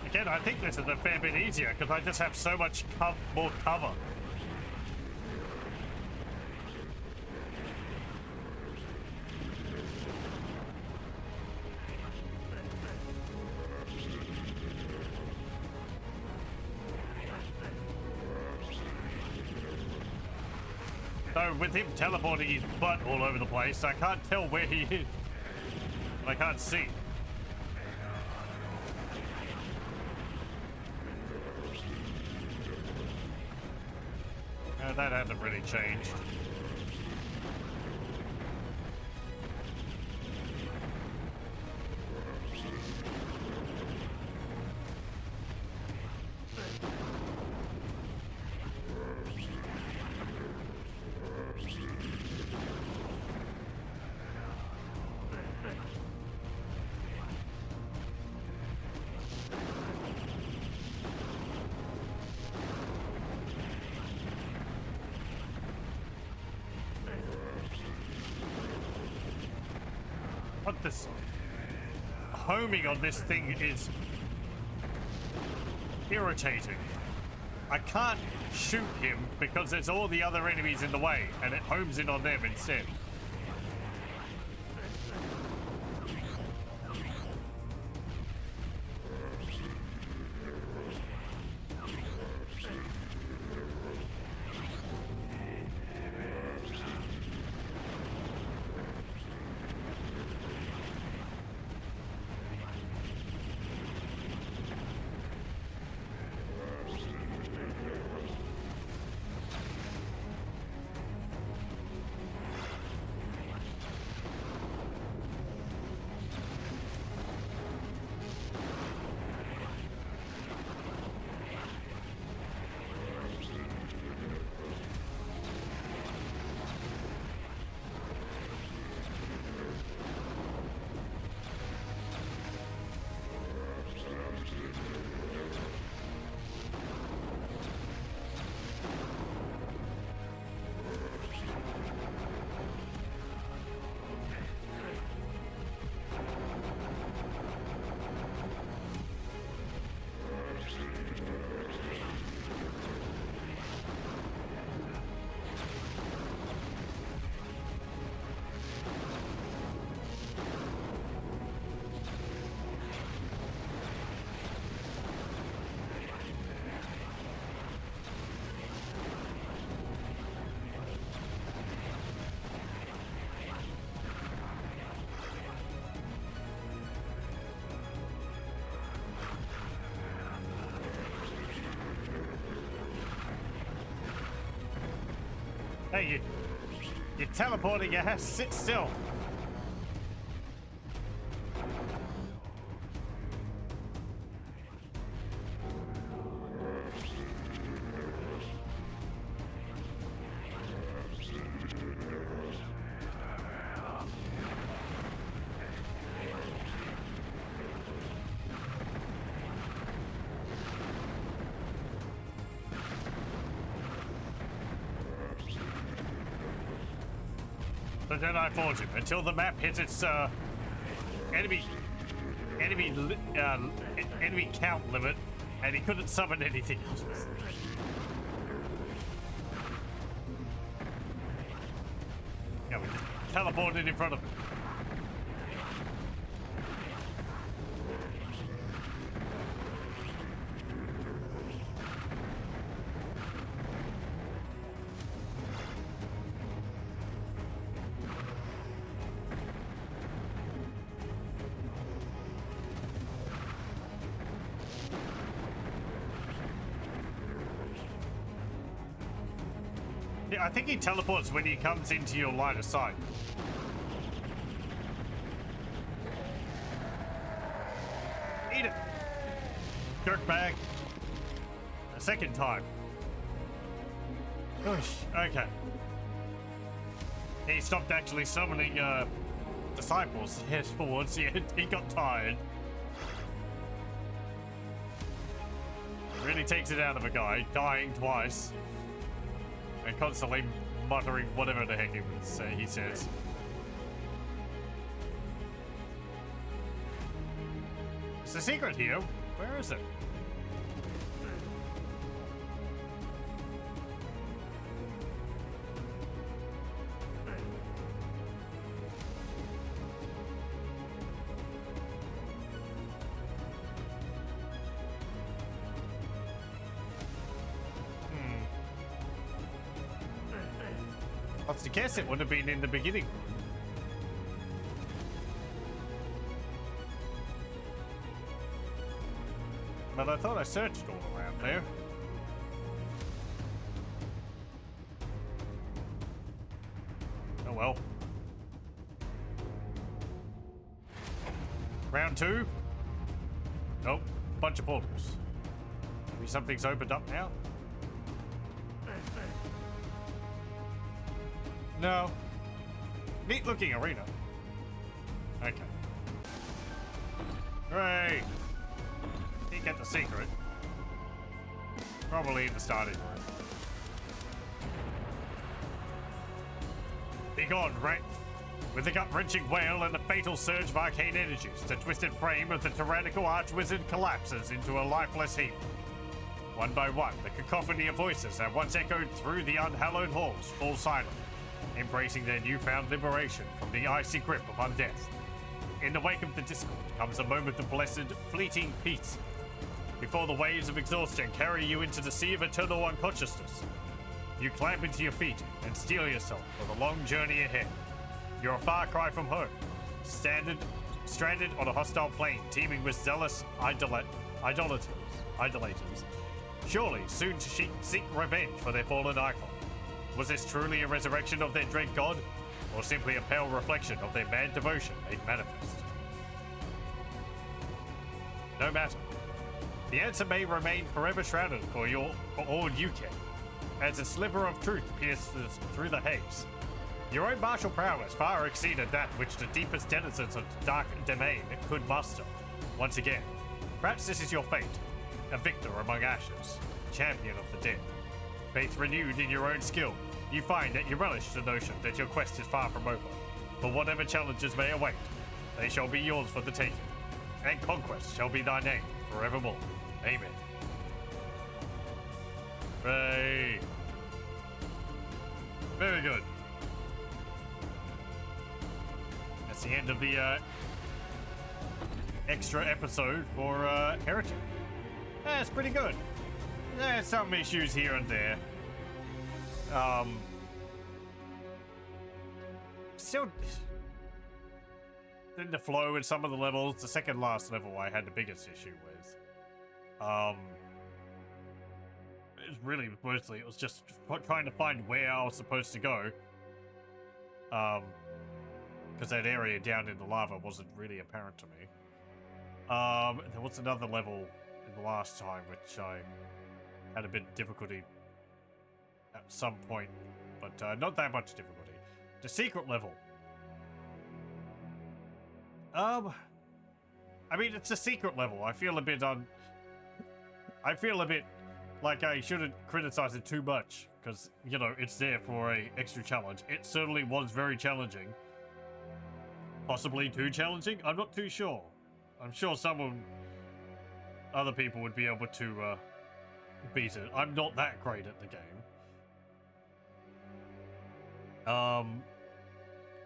Again, I think this is a fair bit easier because I just have so much more cover. So with him teleporting his butt all over the place, I can't tell where he is. I can't see. That hasn't really changed. What this homing on this thing is irritating. I can't shoot him because there's all the other enemies in the way, and it homes in on them instead. Hey, you're teleporting your ass. Sit still. The Jedi fought him until the map hit its enemy count limit, and he couldn't summon anything else. Yeah, we just teleported in front of him. Yeah, I think he teleports when he comes into your line of sight. Eat it! Dirtbag. A second time. Gosh, okay. He stopped actually summoning disciples towards the end. He got tired. Really takes it out of a guy, dying twice. And constantly muttering whatever the heck he says. It's a secret here. Where is it? That's the guess, it would have been in the beginning. But I thought I searched all around there. well. Round 2. Nope. Bunch of portals. Maybe something's opened up now? No. Neat looking arena. Okay. Hooray! Didn't get the secret. Probably in the starting room. Be gone, rat! With the gut-wrenching wail and the fatal surge of arcane energies, the twisted frame of the tyrannical archwizard collapses into a lifeless heap. One by one, the cacophony of voices that once echoed through the unhallowed halls fall silent, embracing their newfound liberation from the icy grip of undeath. In the wake of the discord comes a moment of blessed, fleeting peace, before the waves of exhaustion carry you into the sea of eternal unconsciousness. You clamp into your feet and steel yourself for the long journey ahead. You're a far cry from home, stranded on a hostile plane teeming with zealous idolaters, surely soon to seek revenge for their fallen icon. Was this truly a resurrection of their dread god, or simply a pale reflection of their mad devotion made manifest? No matter. The answer may remain forever shrouded for all you care, as a sliver of truth pierces through the haze. Your own martial prowess far exceeded that which the deepest denizens of the dark domain could muster. Once again, perhaps this is your fate, a victor among ashes, champion of the dead. Faith renewed in your own skill, you find that you relish the notion that your quest is far from over. For whatever challenges may await, they shall be yours for the taking, and conquest shall be thy name forevermore. Amen. Hooray! Very good. That's the end of the extra episode for Heretic. That's pretty good. There's some issues here and there. Still, in the flow in some of the levels, the second last level I had the biggest issue with. It was really mostly, it was just trying to find where I was supposed to go. Because that area down in the lava wasn't really apparent to me. There was another level in the last time which I had a bit of difficulty at some point, but not that much difficulty. The secret level. I mean, it's a secret level. I feel a bit like I shouldn't criticize it too much, because, you know, it's there for a extra challenge. It certainly was very challenging. Possibly too challenging? I'm not too sure. I'm sure other people would be able to beat it. I'm not that great at the game.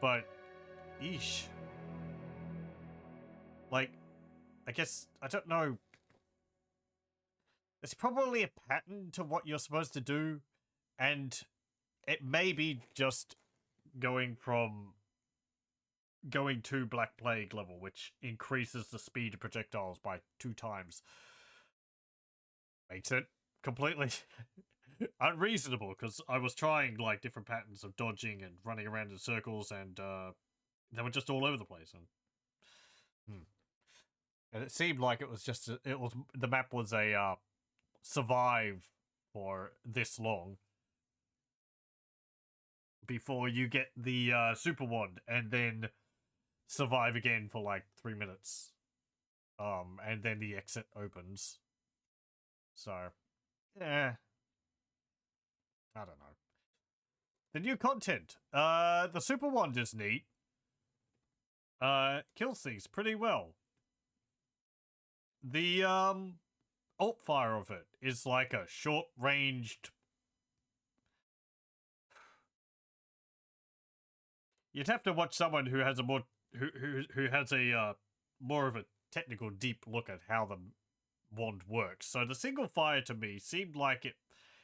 But, yeesh. Like, I guess, I don't know. There's probably a pattern to what you're supposed to do, and it may be just going to Black Plague level, which increases the speed of projectiles by 2 times. Makes it completely unreasonable, because I was trying, like, different patterns of dodging and running around in circles, and they were just all over the place. And it seemed like it was just, the map was a, survive for this long before you get the super wand, and then survive again for like 3 minutes, and then the exit opens. So yeah, I don't know. The new content, the super wand is neat. Kills things pretty well. The alt fire of it is like a short-ranged. You'd have to watch someone who has a more who has a more of a technical deep look at how the wand works. So the single fire to me seemed like it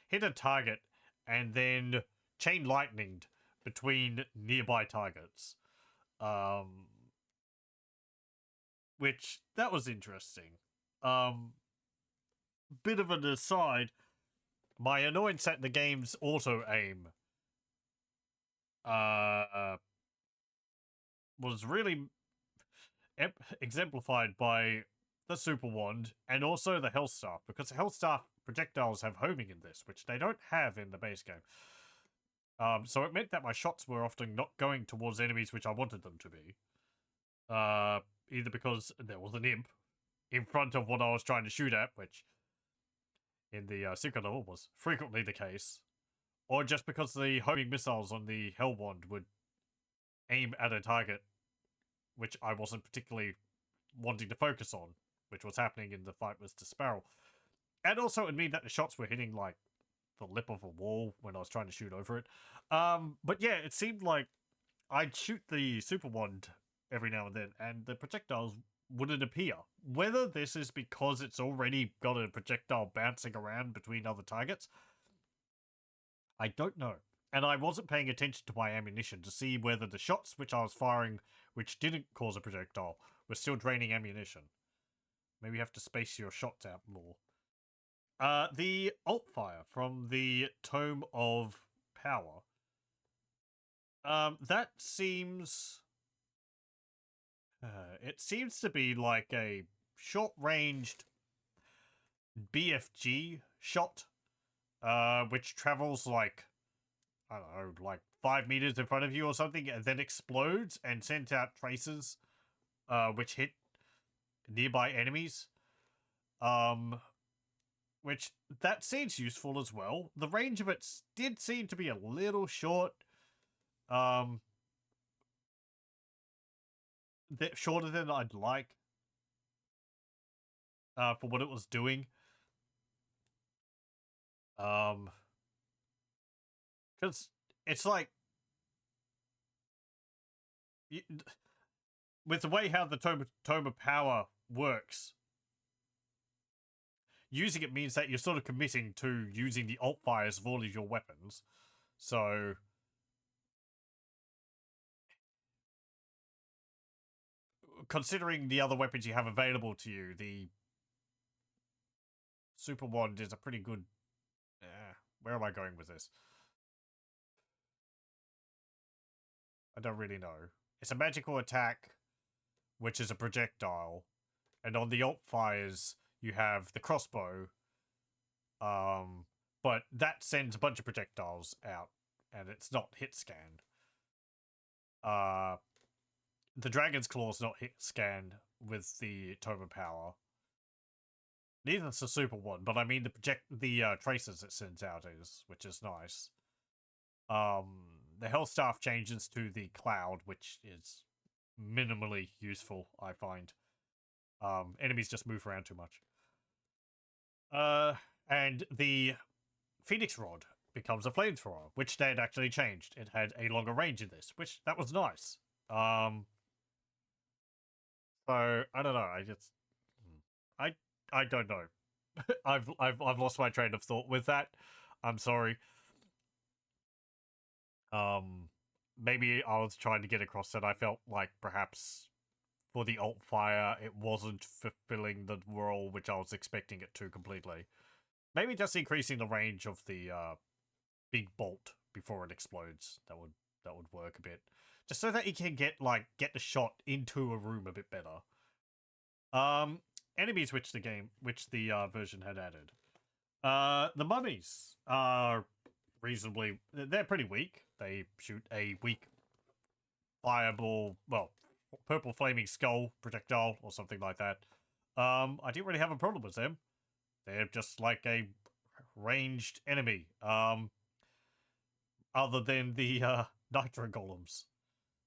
hit a target and then chain lightninged between nearby targets. Which that was interesting. Bit of an aside, my annoyance at the game's auto aim was really exemplified by the Super Wand and also the Hell Staff, because the Hell Staff projectiles have homing in this, which they don't have in the base game. So it meant that my shots were often not going towards enemies which I wanted them to be. Either because there was an imp in front of what I was trying to shoot at, which in the secret level was frequently the case, or just because the homing missiles on the Hell Wand would aim at a target which I wasn't particularly wanting to focus on, which was happening in the fight with the Sparrow. And also it meant that the shots were hitting, like, the lip of a wall when I was trying to shoot over it. But yeah, it seemed like I'd shoot the Super Wand every now and then, and the projectiles wouldn't appear. Whether this is because it's already got a projectile bouncing around between other targets, I don't know. And I wasn't paying attention to my ammunition to see whether the shots which I was firing, which didn't cause a projectile, were still draining ammunition. Maybe you have to space your shots out more. The alt fire from the Tome of Power. That seems... it seems to be like a short-ranged BFG shot, which travels like, I don't know, like 5 meters in front of you or something, and then explodes and sends out traces, which hit nearby enemies. Which, that seems useful as well. The range of it did seem to be a little short. Shorter than I'd like. For what it was doing. Because it's like... with the way how the Tome of Power works, using it means that you're sort of committing to using the alt fires of all of your weapons. So... considering the other weapons you have available to you, the Super Wand is a pretty good... where am I going with this? I don't really know. It's a magical attack, which is a projectile. And on the alt fires, you have the crossbow. But that sends a bunch of projectiles out, and it's not hit scanned. The Dragon's Claw is not hit scanned with the Tome of Power. Neither is the Super One, but I mean the traces it sends out is, which is nice. The Hell Staff changes to the Cloud, which is minimally useful, I find. Enemies just move around too much. And the Phoenix Rod becomes a flamethrower, which they had actually changed. It had a longer range in this, which that was nice. So I don't know. I don't know. I've lost my train of thought with that. I'm sorry. Maybe I was trying to get across that I felt like perhaps for the alt fire it wasn't fulfilling the role which I was expecting it to completely. Maybe just increasing the range of the big bolt before it explodes. That would work a bit. Just so that you can get the shot into a room a bit better. Enemies which the version had added. The mummies are reasonably... they're pretty weak. They shoot a weak fireball, well, purple flaming skull projectile or something like that. I didn't really have a problem with them. They're just like a ranged enemy. Other than the nitro golems.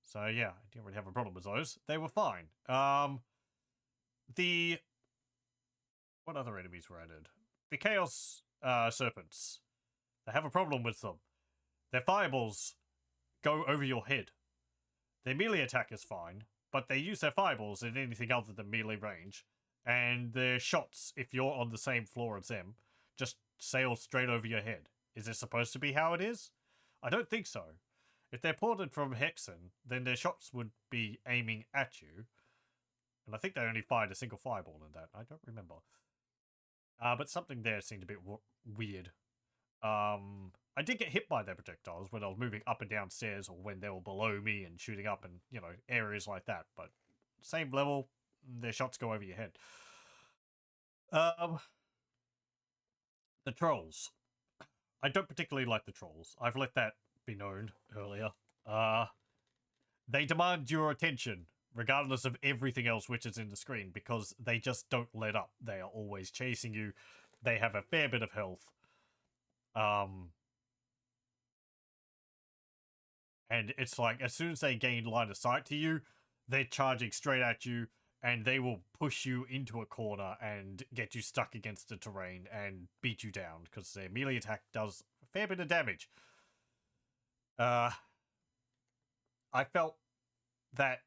So yeah, I didn't really have a problem with those. They were fine. What other enemies were added? The Chaos Serpents. They have a problem with them. Their fireballs go over your head. Their melee attack is fine, but they use their fireballs in anything other than melee range. And their shots, if you're on the same floor as them, just sail straight over your head. Is this supposed to be how it is? I don't think so. If they're ported from Hexen, then their shots would be aiming at you. And I think they only fired a single fireball in that. I don't remember. But something there seemed a bit weird. I did get hit by their projectiles when I was moving up and down stairs, or when they were below me and shooting up and, you know, areas like that. But same level, their shots go over your head. The trolls. I don't particularly like the trolls. I've let that be known earlier. They demand your attention, regardless of everything else which is in the screen, because they just don't let up. They are always chasing you. They have a fair bit of health. And it's like, as soon as they gain line of sight to you, they're charging straight at you, and they will push you into a corner and get you stuck against the terrain and beat you down, because their melee attack does a fair bit of damage. I felt that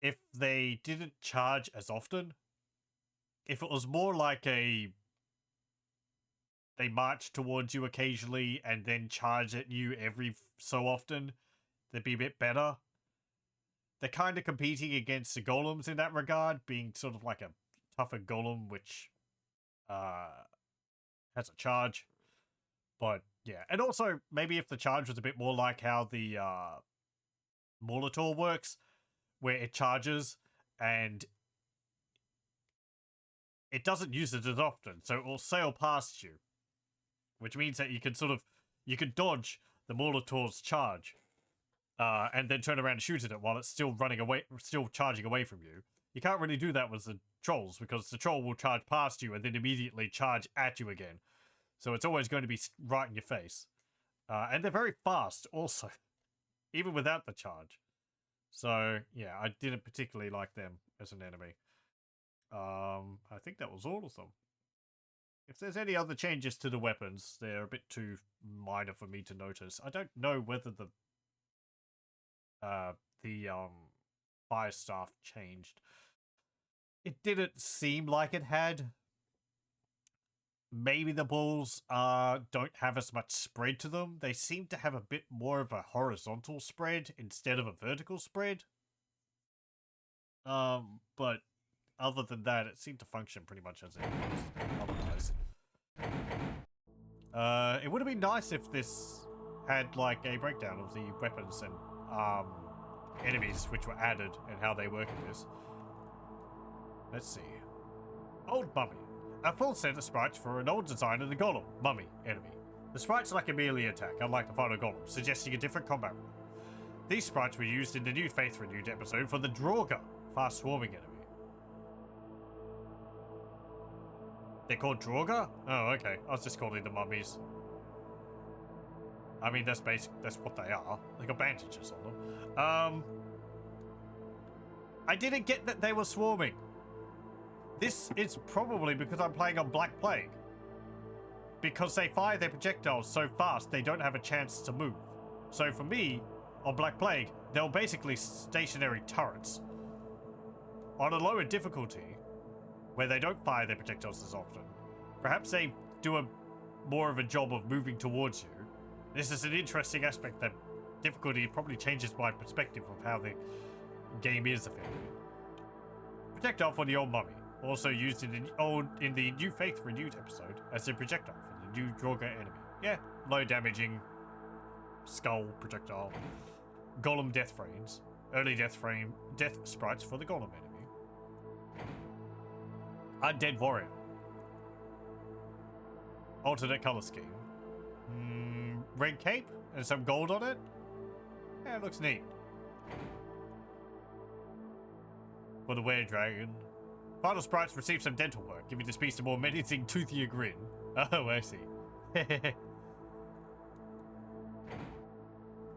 if they didn't charge as often, if it was more like they march towards you occasionally and then charge at you every so often, they'd be a bit better. They're kind of competing against the golems in that regard, being sort of like a tougher golem, which has a charge. But yeah, and also maybe if the charge was a bit more like how the Molitor works, where it charges and it doesn't use it as often, so it will sail past you, which means that you can dodge the Molitor's charge, and then turn around and shoot at it while it's still charging away from you. You can't really do that with the trolls, because the troll will charge past you and then immediately charge at you again. So it's always going to be right in your face. And they're very fast also, even without the charge. So yeah, I didn't particularly like them as an enemy. I think that was all of them. If there's any other changes to the weapons, they're a bit too minor for me to notice. I don't know whether the fire staff changed. It didn't seem like it had. Maybe the balls don't have as much spread to them. They seem to have a bit more of a horizontal spread instead of a vertical spread. But other than that, it seemed to function pretty much as it was otherwise. It would have been nice if this had like a breakdown of the weapons and enemies which were added and how they work in this. Let's see. Old Mummy. A full set of sprites for an old design of the Golem, Mummy, enemy. The sprites lack a melee attack, unlike the final Golem, suggesting a different combat rule. These sprites were used in the new Faith Renewed episode for the Draugr, fast swarming enemy. They're called Draugr? Oh, okay. I was just calling them mummies. I mean, that's what they are. They got bandages on them. I didn't get that they were swarming. This is probably because I'm playing on Black Plague. Because they fire their projectiles so fast, they don't have a chance to move. So for me, on Black Plague, they're basically stationary turrets. On a lower difficulty, where they don't fire their projectiles as often, perhaps they do more of a job of moving towards you. This is an interesting aspect that difficulty probably changes my perspective of how the game is effectively. Projectile for the old mummy, also used in the new Faith Renewed episode as a projectile for the new Draugr enemy. Yeah, low damaging skull projectile. Golem death frames, early death sprites for the golem enemy. Undead warrior. Alternate color scheme. Red cape and some gold on it. Yeah, it looks neat. For the were-dragon. Final sprites receive some dental work, giving this beast a more menacing, toothier grin. Oh, I see.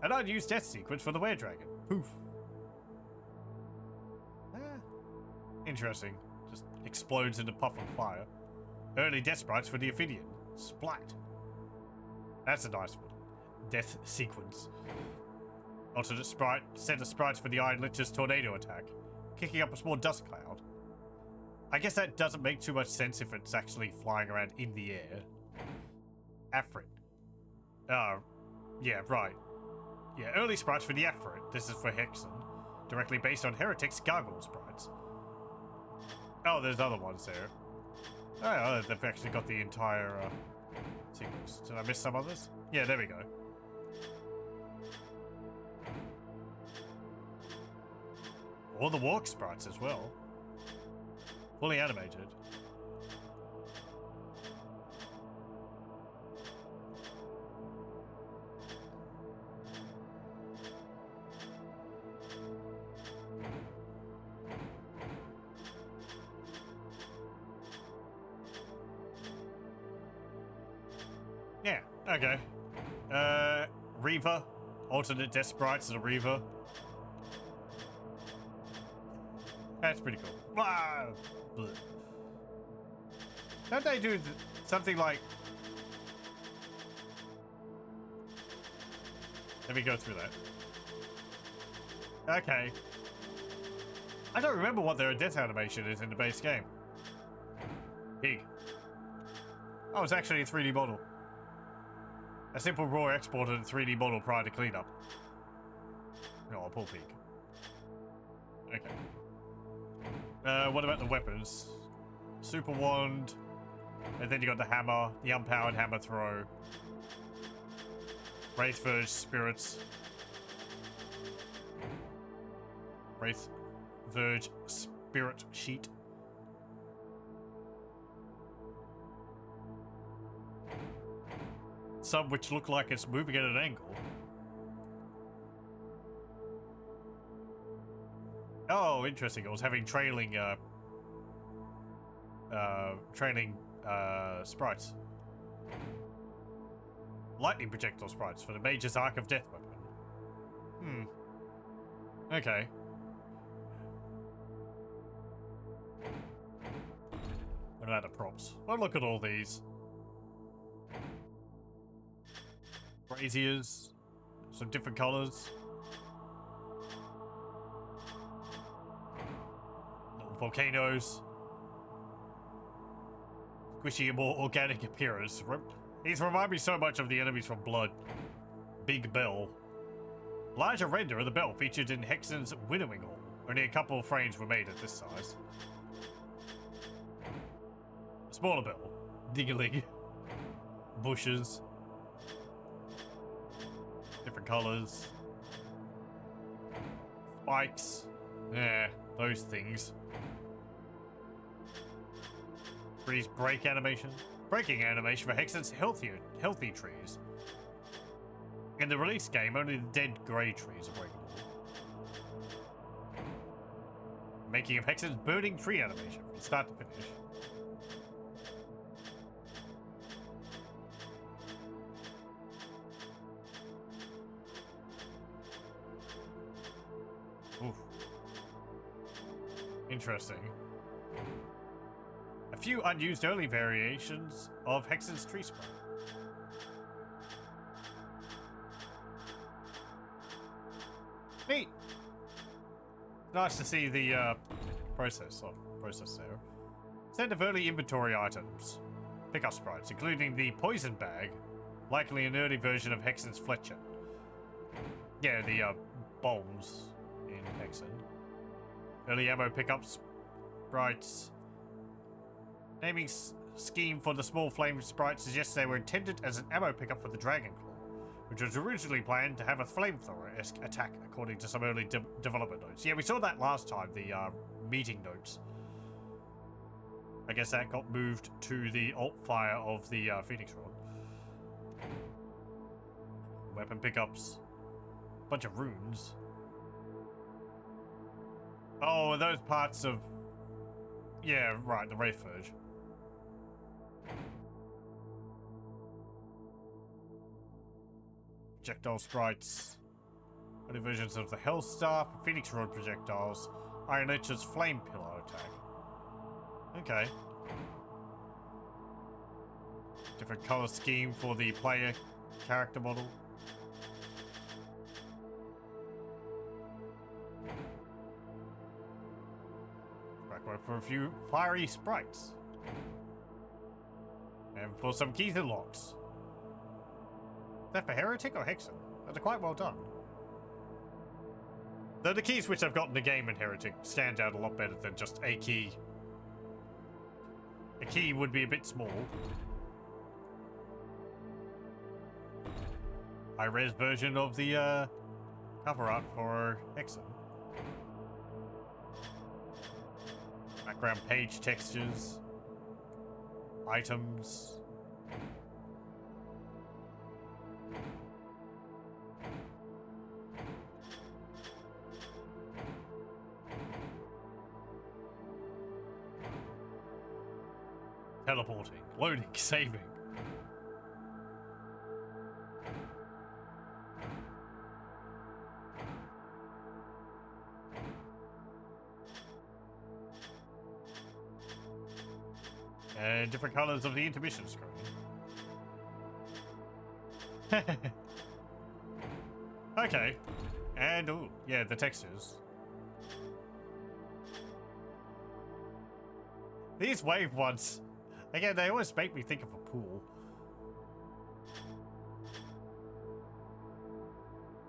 An unused death sequence for the were-dragon. Poof. Interesting. Just explodes in a puff of fire. Early death sprites for the Ophidian. Splat. That's a nice one. Death sequence. Alternate set of sprites for the Iron Lich's tornado attack, kicking up a small dust cloud. I guess that doesn't make too much sense if it's actually flying around in the air. Afrit. Yeah, right. Yeah, early sprites for the Afrit. This is for Hexen. Directly based on Heretic's gargoyle sprites. Oh, there's other ones there. Oh, they've actually got the entire sequence. Did I miss some others? Yeah, there we go. All the walk sprites as well. Fully animated. Yeah, okay. Reaver. Alternate death sprites as a Reaver. That's pretty cool. Ah, bleh. Don't they do something like... Let me go through that. Okay. I don't remember what their death animation is in the base game. Pig. Oh, it's actually a 3D model. A simple raw exported 3D model prior to cleanup. No, a poor pig. Okay. What about the weapons? Super wand, and then you got the hammer, the unpowered hammer throw, Wraith Verge spirits, Wraith Verge spirit sheet. Some which look like it's moving at an angle. Oh, interesting. It was having trailing sprites. Lightning projectile sprites for the Mage's Arc of Death weapon. Okay. What about the props? Oh, look at all these. Braziers. Some different colors. Volcanoes. Squishy and more organic appearance. These remind me so much of the enemies from Blood. Big Bell. Larger render of the bell featured in Hexen's winnowing hall. Only a couple of frames were made at this size. Smaller bell. Ding-a-ling. Bushes. Different colors. Spikes. Yeah, those things. Freeze break animation. Breaking animation for Hexen's healthy trees. In the release game, only the dead grey trees are breakable. Making of Hexen's burning tree animation from start to finish. Oof. Interesting. A few unused early variations of Hexen's tree sprite. Neat. Nice to see the process there. Set of early inventory items. Pickup sprites, including the poison bag, likely an early version of Hexen's Fletcher. Yeah, the bombs in Hexen. Early ammo pickups, sprites. Naming scheme for the small flame sprites suggests they were intended as an ammo pickup for the Dragon Claw, which was originally planned to have a flamethrower-esque attack, according to some early development notes. Yeah, we saw that last time, the meeting notes. I guess that got moved to the alt fire of the Phoenix Rod. Weapon pickups. Bunch of runes. Oh, those parts of... Yeah, right, the Wraith Verge. Projectile sprites. Early versions of the Hellstaff, Phoenix Rod projectiles, Iron Etcher's Flame Pillar attack. Okay. Different color scheme for the player character model. Back for a few fiery sprites. And for some keys and locks. Is that for Heretic or Hexen? Those are quite well done. Though the keys which I've got in the game in Heretic stand out a lot better than just a key. A key would be a bit small. High-res version of the cover art for Hexen. Background page textures. Items. Teleporting, loading, saving. And different colors of the intermission screen. Okay. And, oh, yeah, the textures. These wave ones, again, they always make me think of a pool.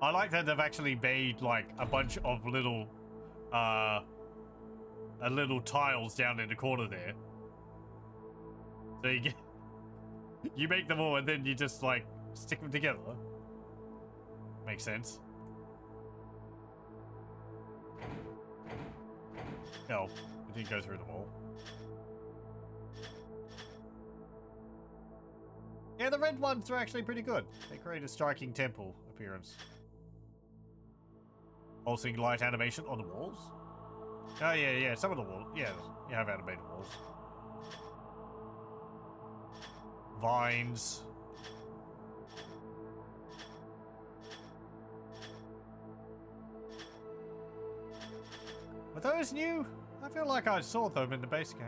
I like that they've actually made, like, a bunch of little, little tiles down in the corner there. So you get, you make them all and then you just, like, stick them together. Makes sense. No, it didn't go through them all. Yeah, the red ones are actually pretty good. They create a striking temple appearance. Pulsing light animation on the walls. Oh yeah, some of the walls. Yeah, you have animated walls. Vines. Were those new? I feel like I saw them in the base game.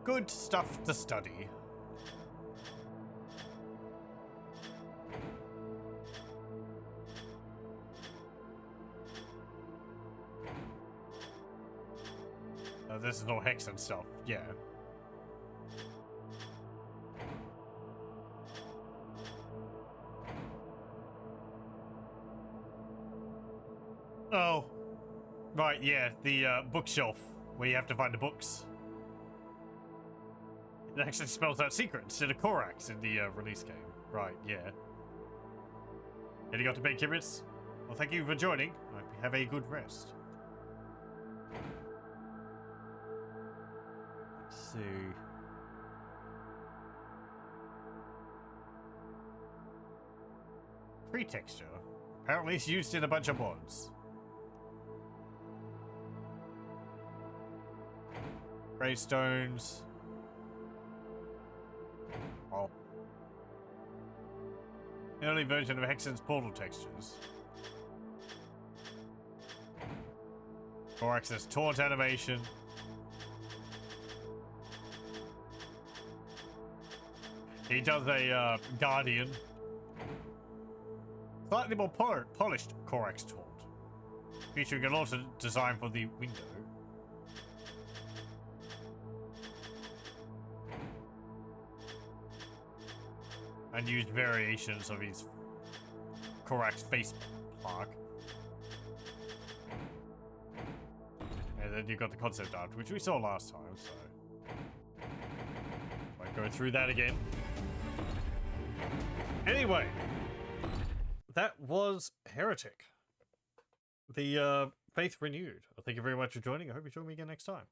Good stuff to study. This is all Hexen stuff, yeah. Oh, right, yeah, the bookshelf where you have to find the books. It actually spells out secrets in a Korax in the release game. Right, yeah. Have you got to bed, Kibbits? Well, thank you for joining. I hope you have a good rest. Let's see. Free texture. Apparently it's used in a bunch of mods. Greystones. Oh. Early version of Hexen's portal textures. Korax's taunt animation. He does a Guardian. Slightly more polished Korax taunt. Featuring an alternate design for the window. And used variations of his Korax face plaque. And then you've got the concept art, which we saw last time, so won't go through that again. Anyway, that was Heretic. The Faith Renewed. Thank you very much for joining. I hope you join me again next time.